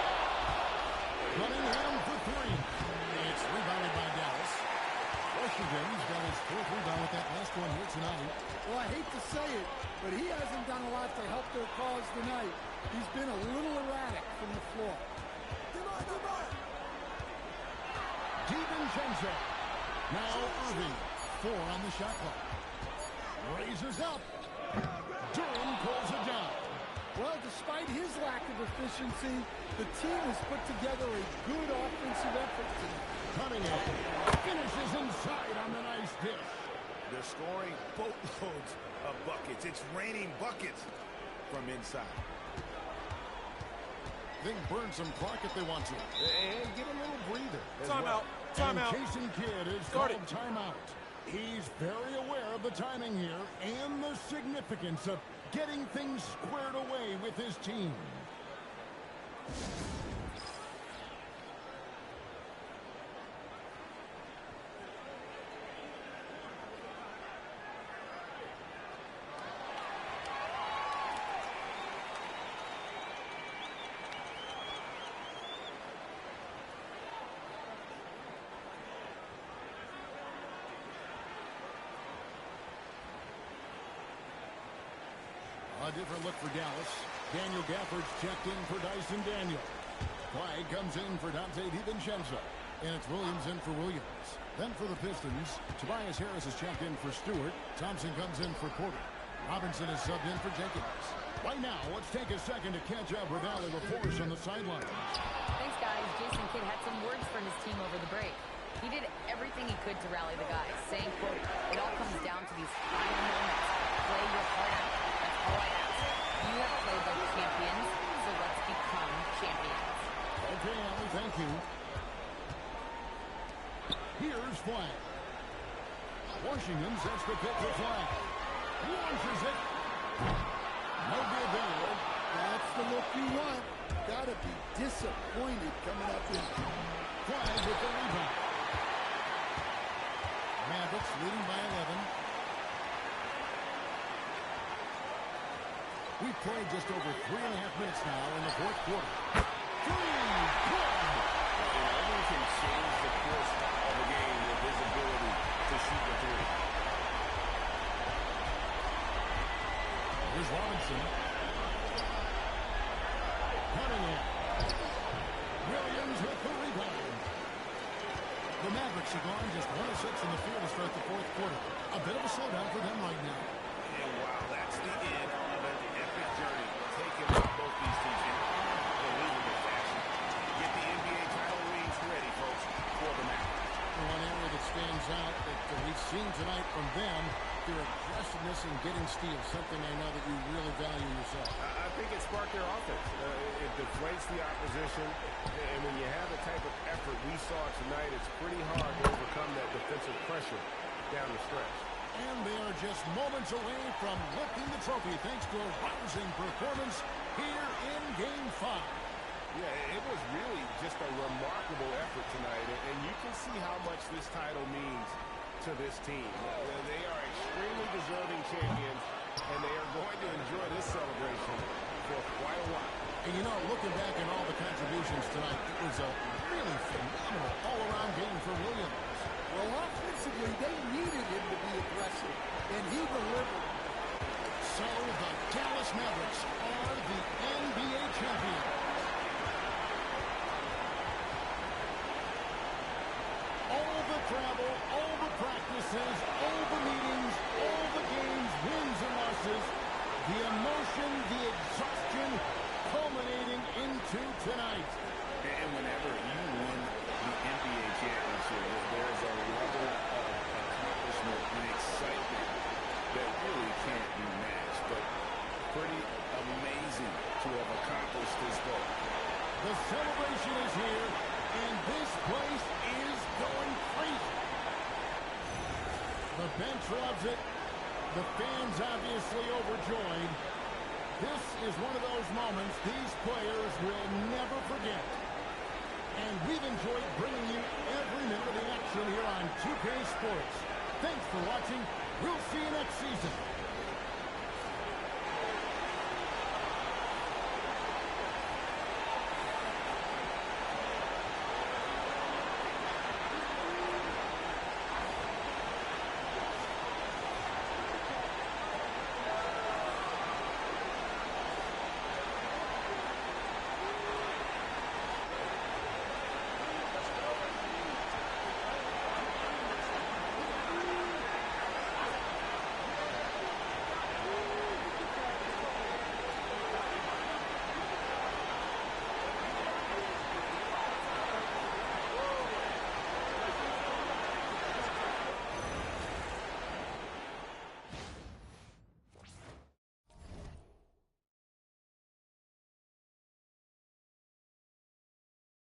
S2: Cunningham for 3. It's rebounded by Dallas. Washington's got his fourth rebound with that last one here tonight.
S16: Well, I hate to say it, but he hasn't done a lot to help their cause tonight. He's been a little erratic from the floor.
S2: DiVincenzo. Now Irving. 4 on the shot clock. Raises up. Durham pulls it down.
S16: Well, despite his lack of efficiency, the team has put together a good offensive effort tonight.
S2: Cunningham finishes inside on the nice dish.
S8: They're scoring boatloads of buckets. It's raining buckets from inside.
S2: They can burn some clock if they want to.
S10: And get a little breather.
S14: Timeout. Timeout.
S2: Jason Kidd is called timeout. He's very aware of the timing here and the significance of getting things squared away with his team. A different look for Dallas. Daniel Gafford's checked in for Dyson Daniel. Clyde comes in for Dante DiVincenzo. And it's Williams in for Williams. Then for the Pistons, Tobias Harris is checked in for Stewart. Thompson comes in for Porter. Robinson is subbed in for Jenkins. Right now, let's take a second to catch up with Allie LaForce on the sideline.
S5: Thanks, guys. Jason Kidd had some words for his team over the break. He did everything he could to rally the guys, saying, quote, "It all comes down to these final moments. Play your heart out. That's all I ask. You have played like champions, so let's become champions."
S2: Okay, Allie, thank you. Here's Flag. Washington sets the pick for Flag. Launches it. No good there.
S16: That's the look you want. Gotta be disappointed coming up in.
S2: Flag with the rebound. Mavericks leading by 11. We've played just over 3.5 minutes now in the fourth quarter.
S3: Only can change the course of a game with his ability to shoot the three.
S2: Here's Robinson. Cunningham. Williams with the rebound. The Mavericks are gone just 1 of 6 in the field to start the fourth quarter. A bit of a slowdown for them right now.
S3: And wow, that's the end of an epic journey taken by both these teams in unbelievable fashion. Get the NBA title rings ready, folks, for the match.
S2: One area that stands out that we've seen tonight from them, their aggressiveness in getting steals, something I know that you really value yourself.
S3: I think it sparked their offense. It deflates the opposition, and when you have the type of effort we saw tonight, it's pretty hard to overcome that defensive pressure down the stretch.
S2: And they are just moments away from lifting the trophy thanks to a rousing performance here in Game 5.
S3: Yeah, it was really just a remarkable effort tonight, and you can see how much this title means to this team. They are extremely deserving champions, and they are going to enjoy this celebration for quite a while.
S2: And you know, looking back at all the contributions tonight, it was a really phenomenal all-around game for Williams.
S16: Well, offensively, they needed him to be aggressive, and he delivered.
S2: So the Dallas Mavericks are the NBA champions. All the travel, all the practices, all the meetings, all the games, wins and losses, the emotion, the exhaustion, culminating into tonight.
S3: And whenever you win the NBA championship, there's a level of accomplishment and excitement that really can't be matched. But pretty amazing to have accomplished this goal.
S2: The celebration is here, and this place is going crazy. The bench loves it. The fans obviously overjoyed. This is one of those moments these players will never forget. And we've enjoyed bringing you every minute of the action here on 2K Sports. Thanks for watching. We'll see you next season.